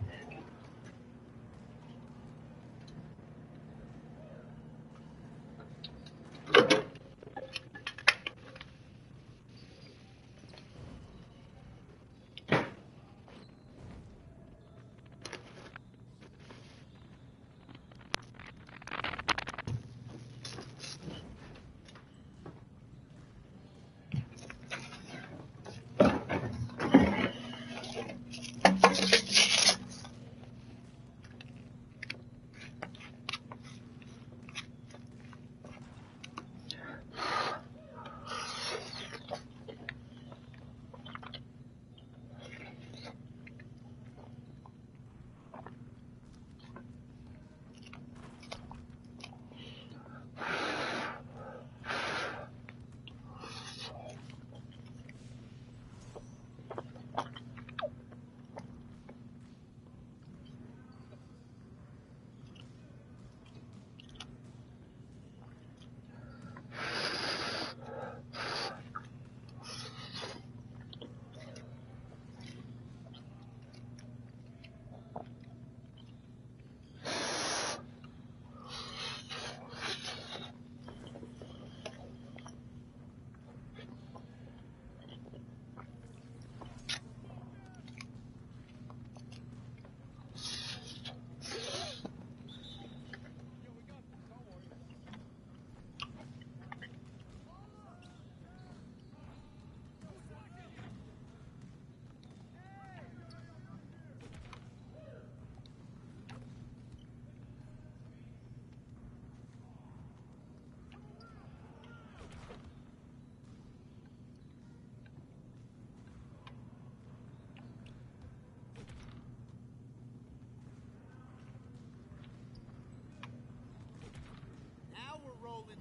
Speaker 17: Now we're rolling.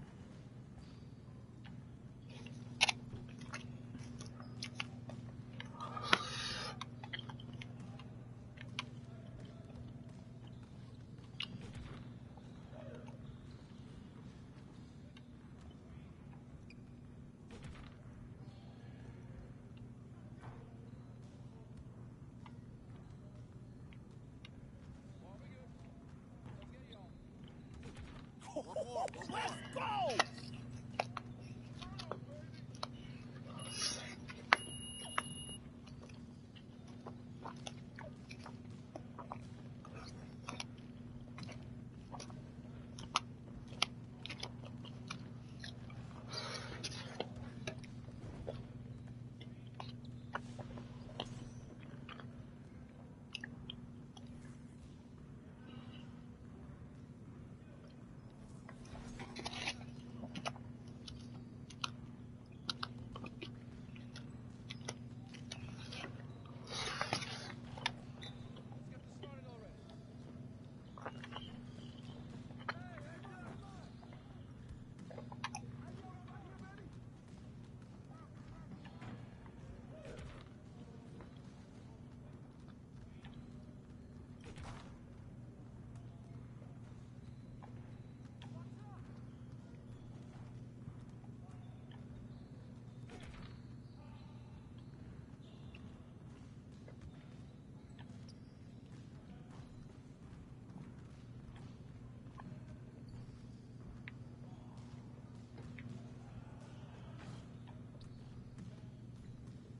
Speaker 17: Let's go!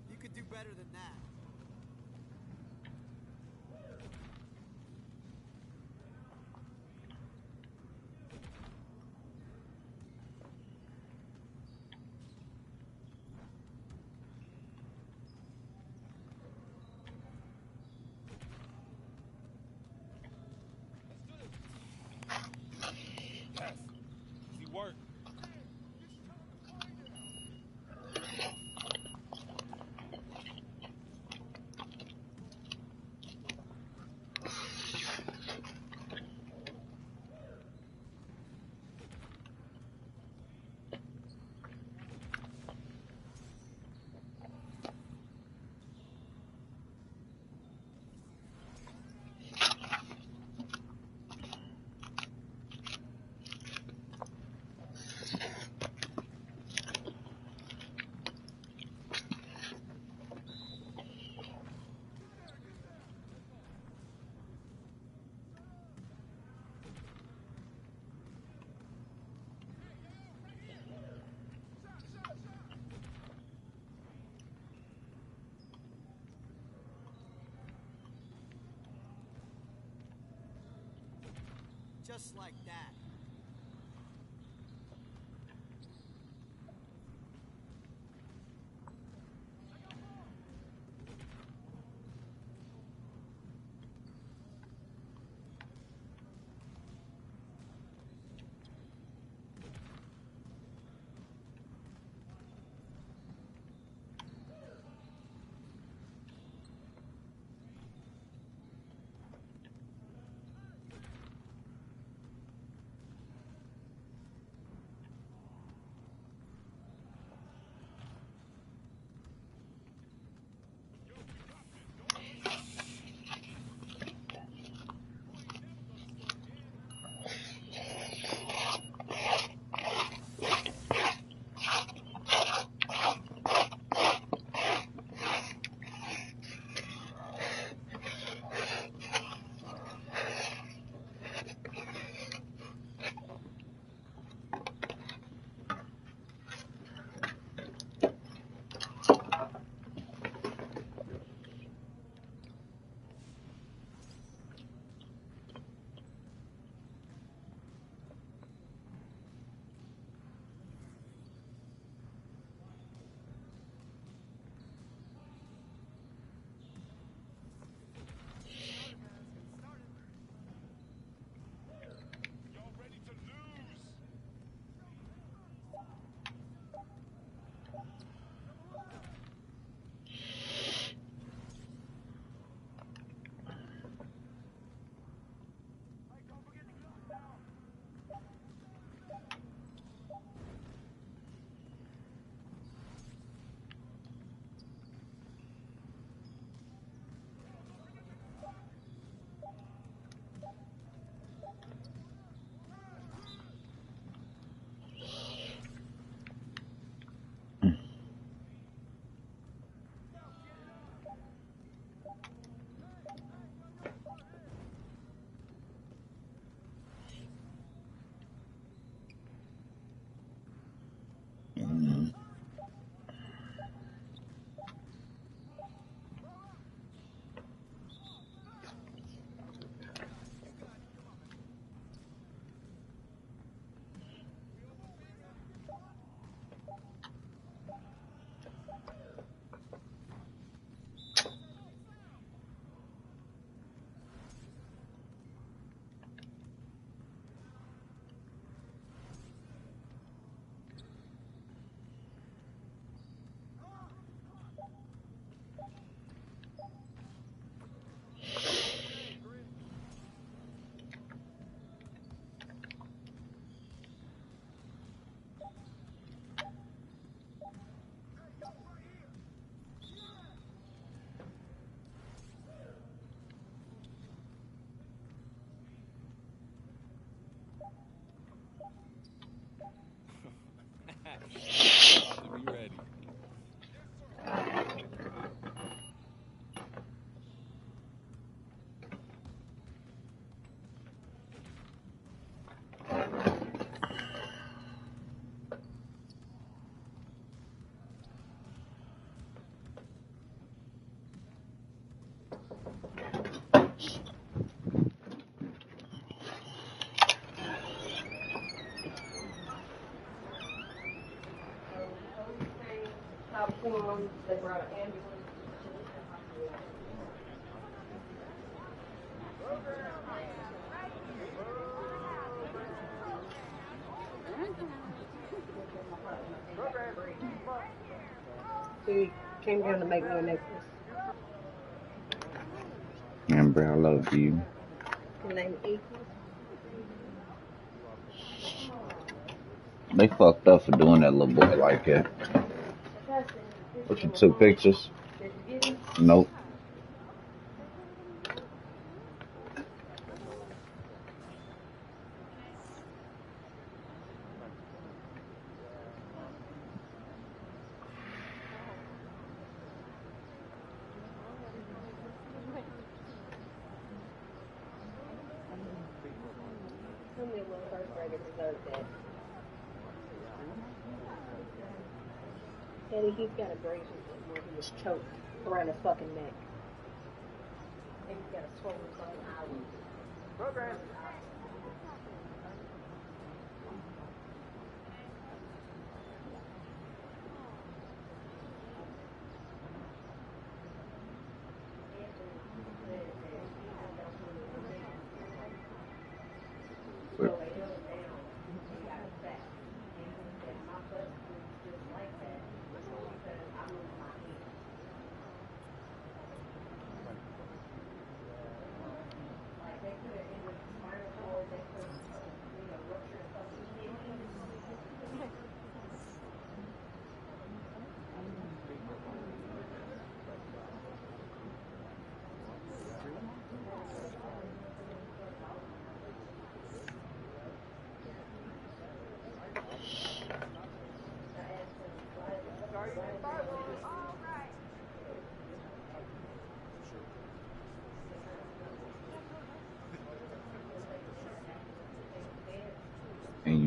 Speaker 17: You could do better than that.
Speaker 2: Yes. Easy work.
Speaker 8: Just like that.
Speaker 2: To be ready.
Speaker 12: They brought an ambulance. He came down to make me a necklace.
Speaker 7: Amber, I love you.
Speaker 12: His name is Ethan.
Speaker 7: They fucked up for doing that little boy like that. What, you took pictures? Nope.
Speaker 12: Only one first grader deserves that. Eddie, he's got a brace where he was choked around his fucking neck. And he's got a swollen fucking eye wound. Program.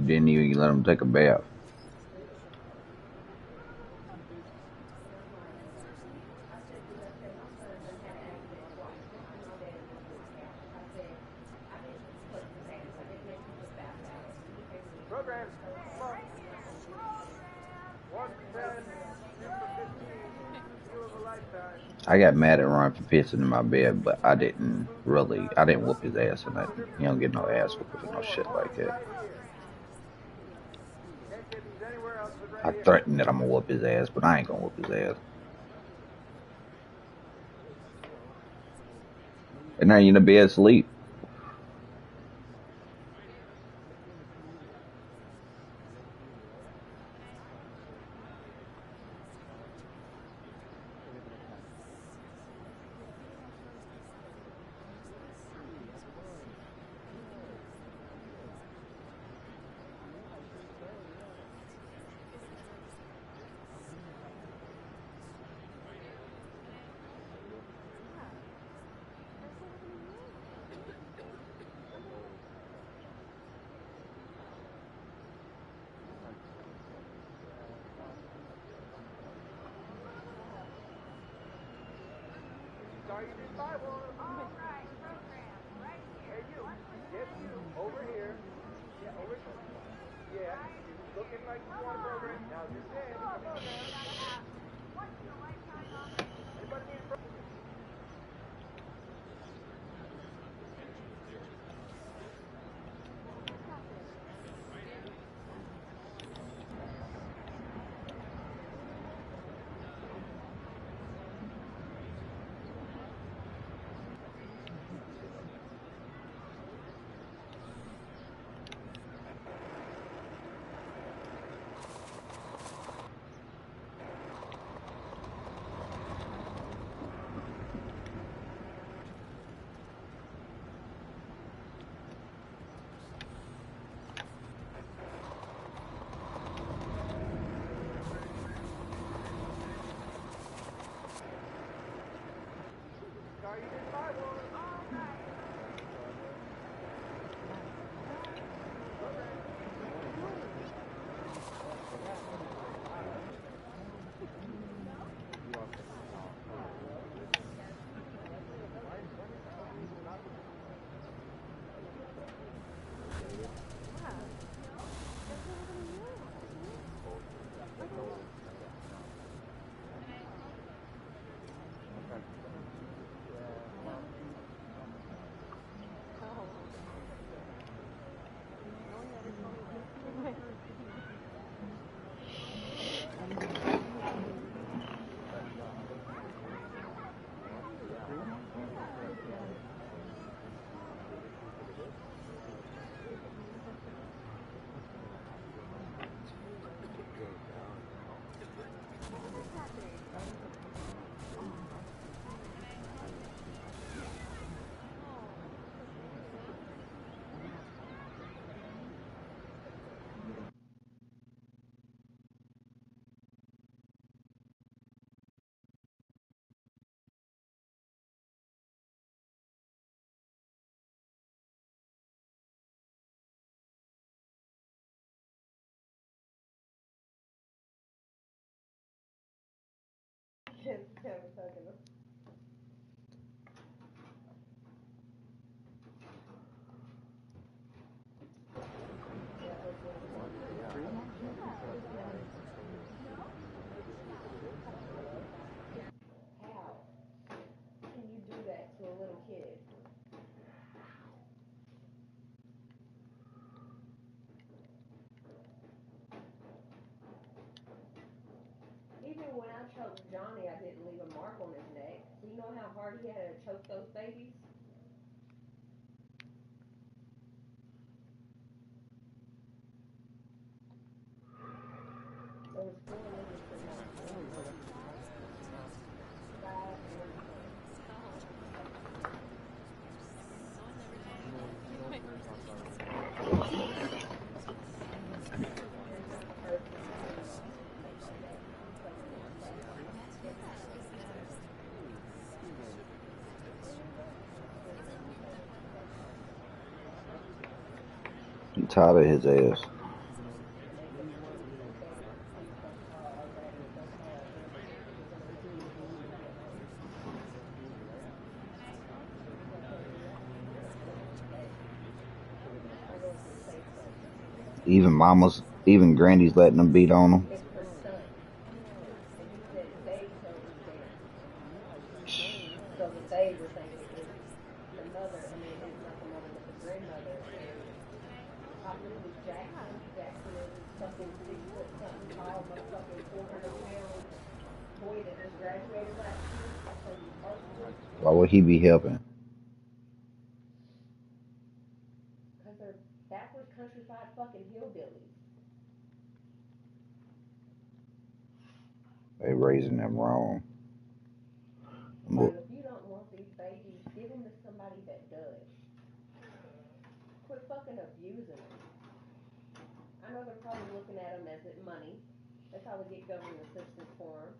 Speaker 7: didn't even let him take a bath. I got mad at Ron for pissing in my bed, but I didn't whoop his ass or nothing. You don't get no ass whooping for no shit like that. I threatened that I'm gonna whoop his ass, but I ain't gonna whoop his ass. And now you in the bed asleep.
Speaker 12: Even when I choked Johnny, I didn't leave a mark on his neck. Do you know how hard he had to choke those babies? There was 4 niggas in there. 5 and
Speaker 7: I'm tired of his ass. Even mamas, even grannies letting them beat on them.
Speaker 12: It's her son. And he said they told his dad. So that they were thinking it's the mother, I mean, it's not the mother, but the grandmother, and possibly Jackson. Jackson is this fucking 6 foot something tall, motherfucking 400-pound boy that just graduated last year from art school.
Speaker 7: Why would he be helping?
Speaker 12: Because they're backwards countryside fucking hillbillies.
Speaker 7: They raising them wrong.
Speaker 12: Like, if you don't want these babies, give them to somebody that does. Quit fucking abusing them. I know they're probably looking at them as it money. They probably get government assistance for them.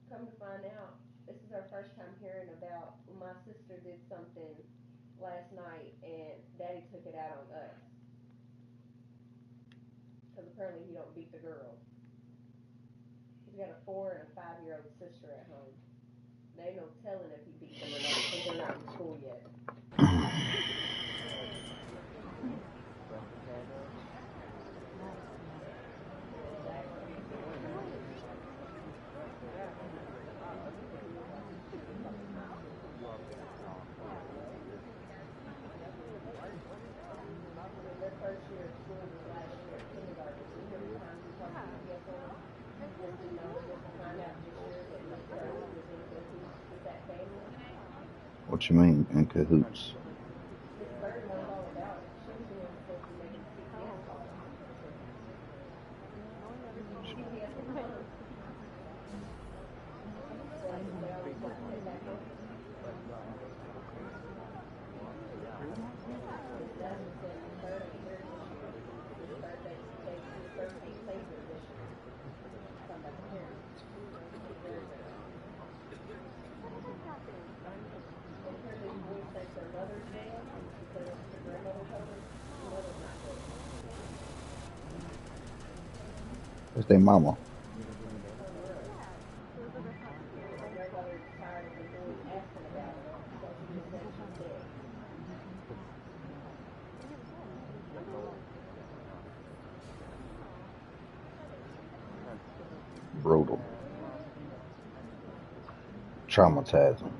Speaker 12: Come to find out, this is our first time hearing about my sister did something last night and Daddy took it out on us. Because apparently he don't beat the girls. He's got a 4 and a 5-year-old sister at home. There ain't no telling if he beat them or not because they're not in school yet. Their first year of school was last year at kindergarten. So every time we talk to CPS on them, just to know, just to find out this year that Miss Curry was in cahoots with that family.
Speaker 7: What you mean in cahoots?
Speaker 12: Miss Bird knows all about it. She was the one supposed to be making the CPS call. CPS was fun. But they always want to pay back on. Miss Douglas said Miss Bird ain't here this year. Miss Bird ain't played her this year. Talking about the parents. And here these boys think their mother's dead because the grandmother told them the mother's not dead.
Speaker 7: It's their mama.
Speaker 12: The grandmother's tired of the boys asking about her, so she just said she's dead.
Speaker 7: Brutal. Traumatizing.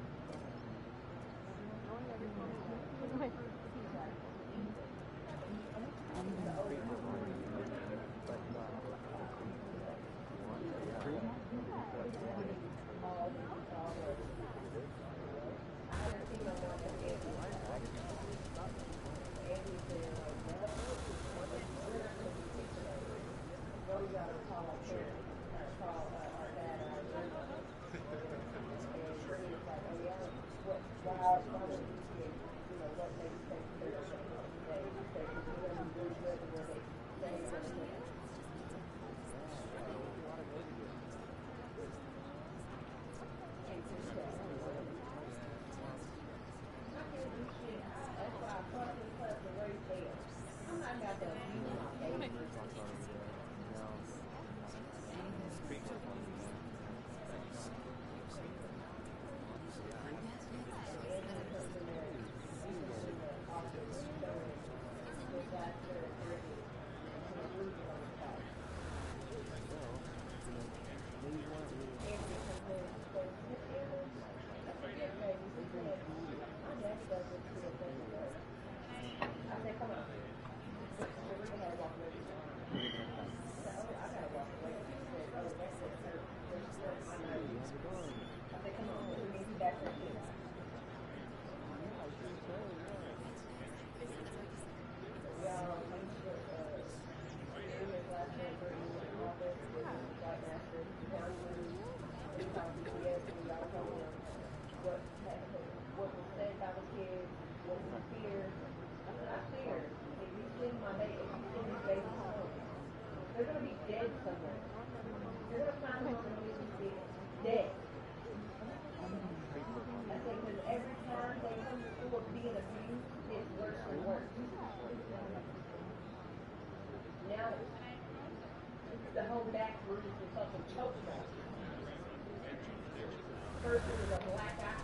Speaker 7: First it was a black eye,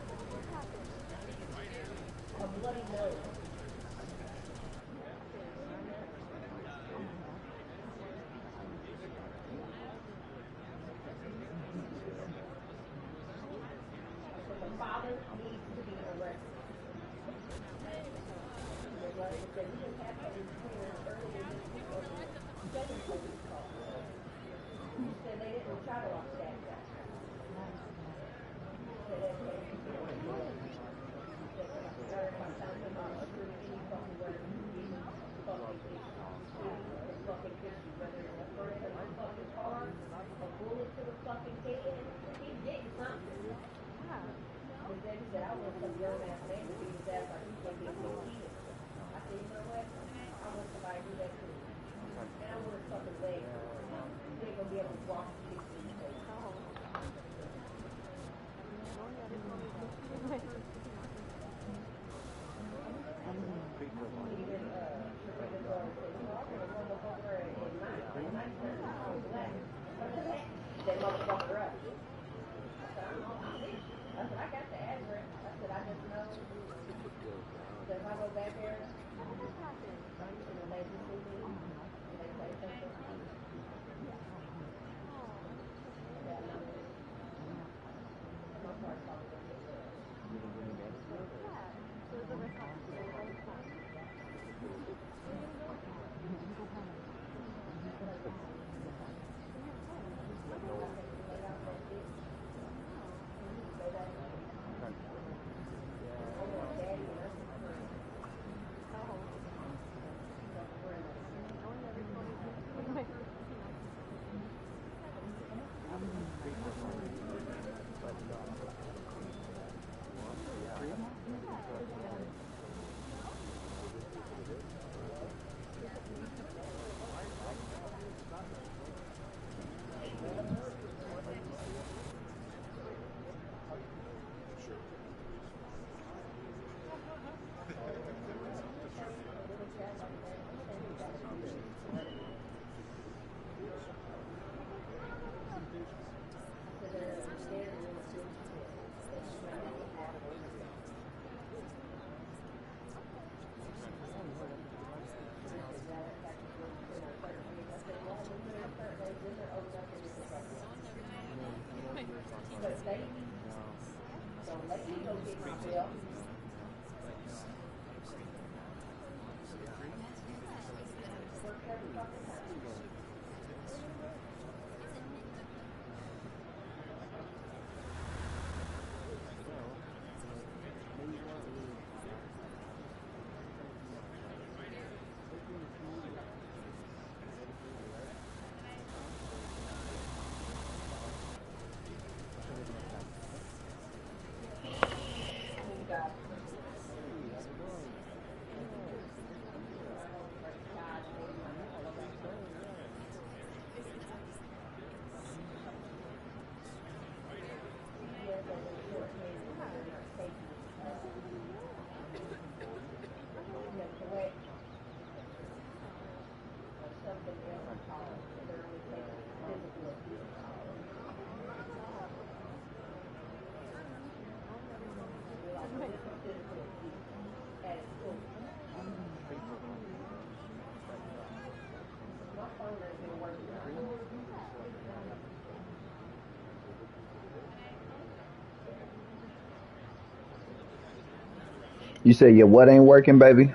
Speaker 7: a bloody nose.
Speaker 12: try to watch that. That motherfucker up. I said, I'm on my mission. I said, I got the address. I said, I just know that if I go back there, and they just see me, and they say something, that number, my car's probably going to get there.
Speaker 7: You said your what ain't working, baby?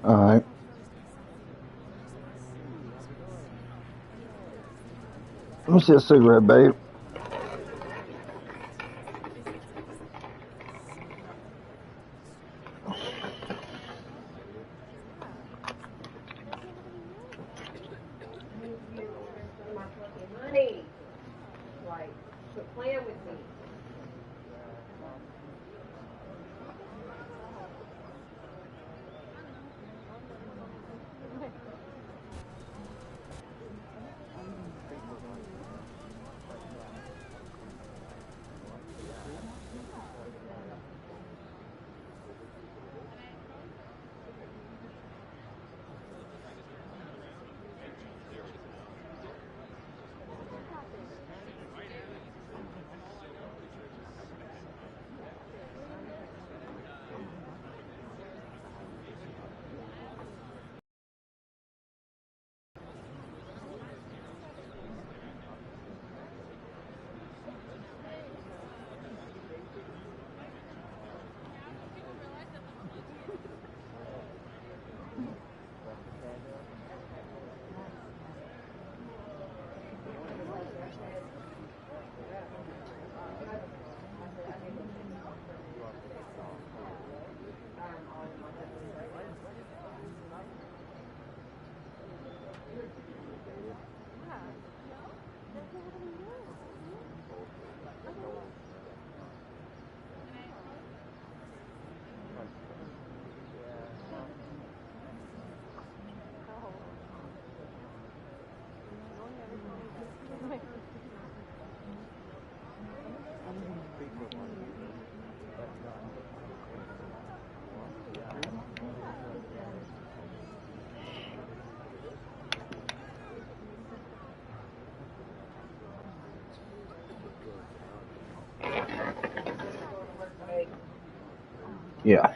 Speaker 7: All right. Let me see a cigarette, babe.
Speaker 12: My fucking money. Like, quit playing with me.
Speaker 7: Yeah.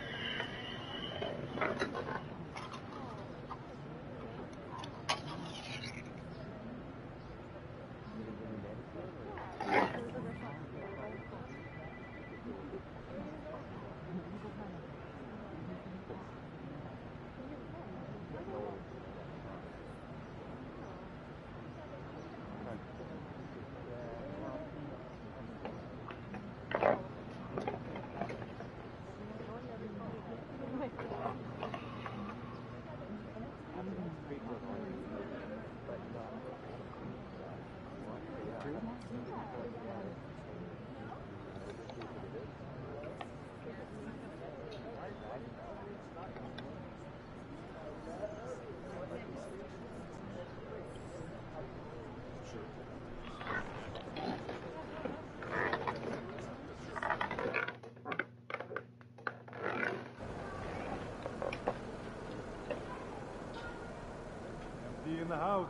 Speaker 3: In the house.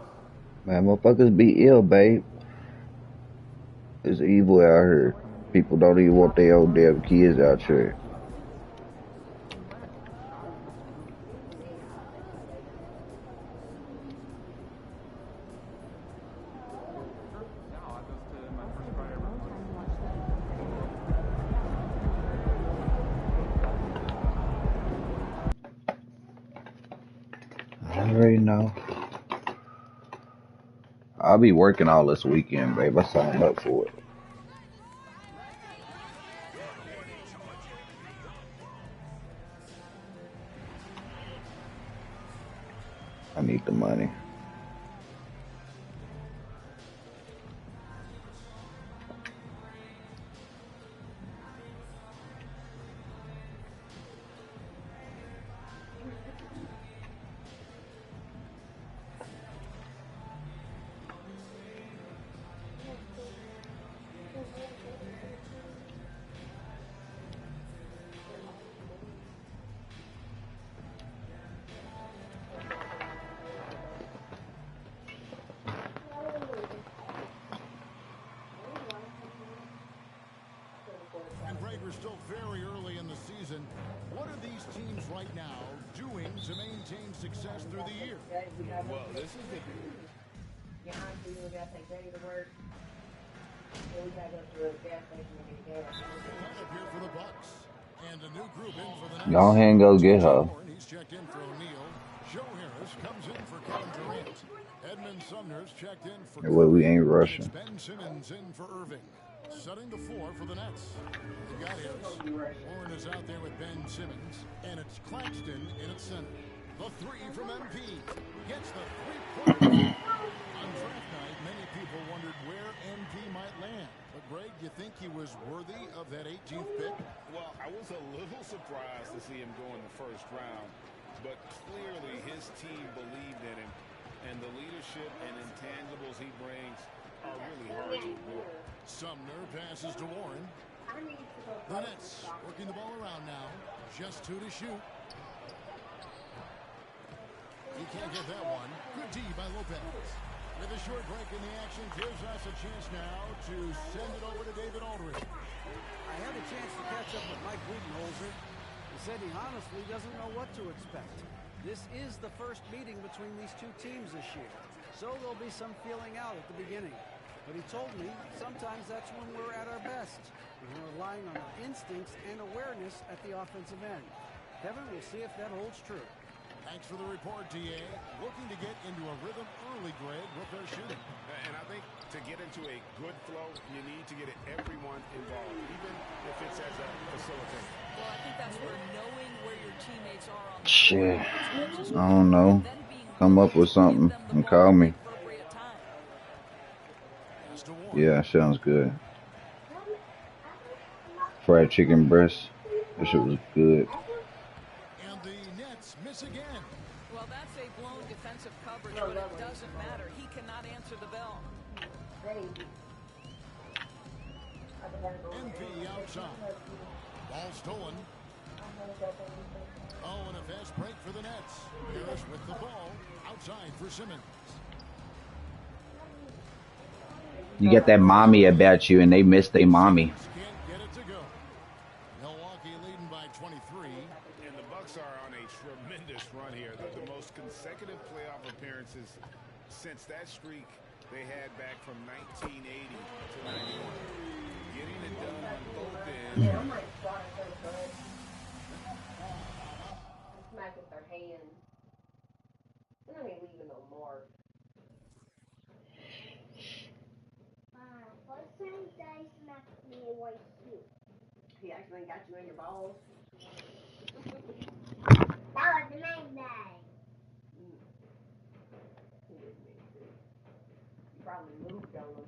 Speaker 7: Man, motherfuckers be ill, babe. It's evil out here. People don't even want their own damn kids out here. I already know. I'll be working all this weekend, babe. I signed up for it. I need the money.
Speaker 8: And Greg, we're still very early in the season. What are these teams right now doing to maintain success through the year?
Speaker 15: Well, this is the
Speaker 12: Yeah, honestly, we gotta take Daddy to work. And we gotta go to a gas station to get gas.
Speaker 8: Up here for the Bucks. And a new group in for the Nets.
Speaker 7: Go ahead and go get her.
Speaker 8: He's checked in for O'Neal. Joe Harris comes in for Kevin Durant. Edmund Sumner's checked in for
Speaker 7: Well, we ain't
Speaker 8: and it's
Speaker 7: rushing.
Speaker 8: Ben Simmons in for Irving. Setting the floor for the Nets. They've got Harris. Warren is out there with Ben Simmons. And it's Claxton in at center. The three from MP. Gets the three-pointer. On draft night, many people wondered where MP might land. But, Greg, you think he was worthy of that 18th pick?
Speaker 16: Well, I was a little surprised to see him go in the first round. But clearly his team believed in him. And the leadership and intangibles he brings are really hard to ignore.
Speaker 8: Sumner passes to Warren. The Nets working the ball around now. Just two to shoot. He can't get that one. Good D by Lopez. With a short break in the action, gives us a chance now to send it over to David Aldridge.
Speaker 19: I had a chance to catch up with Mike Budenholzer. He said he honestly doesn't know what to expect. This is the first meeting between these two teams this year, so there'll be some feeling out at the beginning. But he told me sometimes that's when we're at our best, when we're relying on our instincts and awareness at the offensive end. Kevin, we'll see if that holds true.
Speaker 8: Thanks for the report, D.A. Looking to get into a rhythm early, Greg, with their shooting.
Speaker 16: And I think to get into a good flow, you need to get everyone involved, even if it's as a facilitator.
Speaker 21: Well, I think that's where knowing where your teammates are on the
Speaker 7: Shit. I don't know. Come up with something and call me. Yeah, sounds good. Fried chicken breast. That shit was good.
Speaker 8: And the Nets miss again.
Speaker 21: Well, that's a blown defensive coverage, but it doesn't matter. He cannot answer the bell.
Speaker 8: MP outside. Ball stolen. Oh, and a fast break for the Nets. Harris with the ball. Outside for Simmons.
Speaker 7: You get that mommy about you, and they miss their mommy.
Speaker 8: Can't get it to go. Milwaukee leading by 23.
Speaker 16: And the Bucks are on a tremendous run here. They're the most consecutive playoff appearances since that streak they had back from 1980 to 91. Getting it done on both ends.
Speaker 12: Smack with their hands. They're not even leaving no mark.
Speaker 22: First time they smacked me away too.
Speaker 12: He actually got you in your balls.
Speaker 22: That was the main thing.
Speaker 12: You probably moved on him.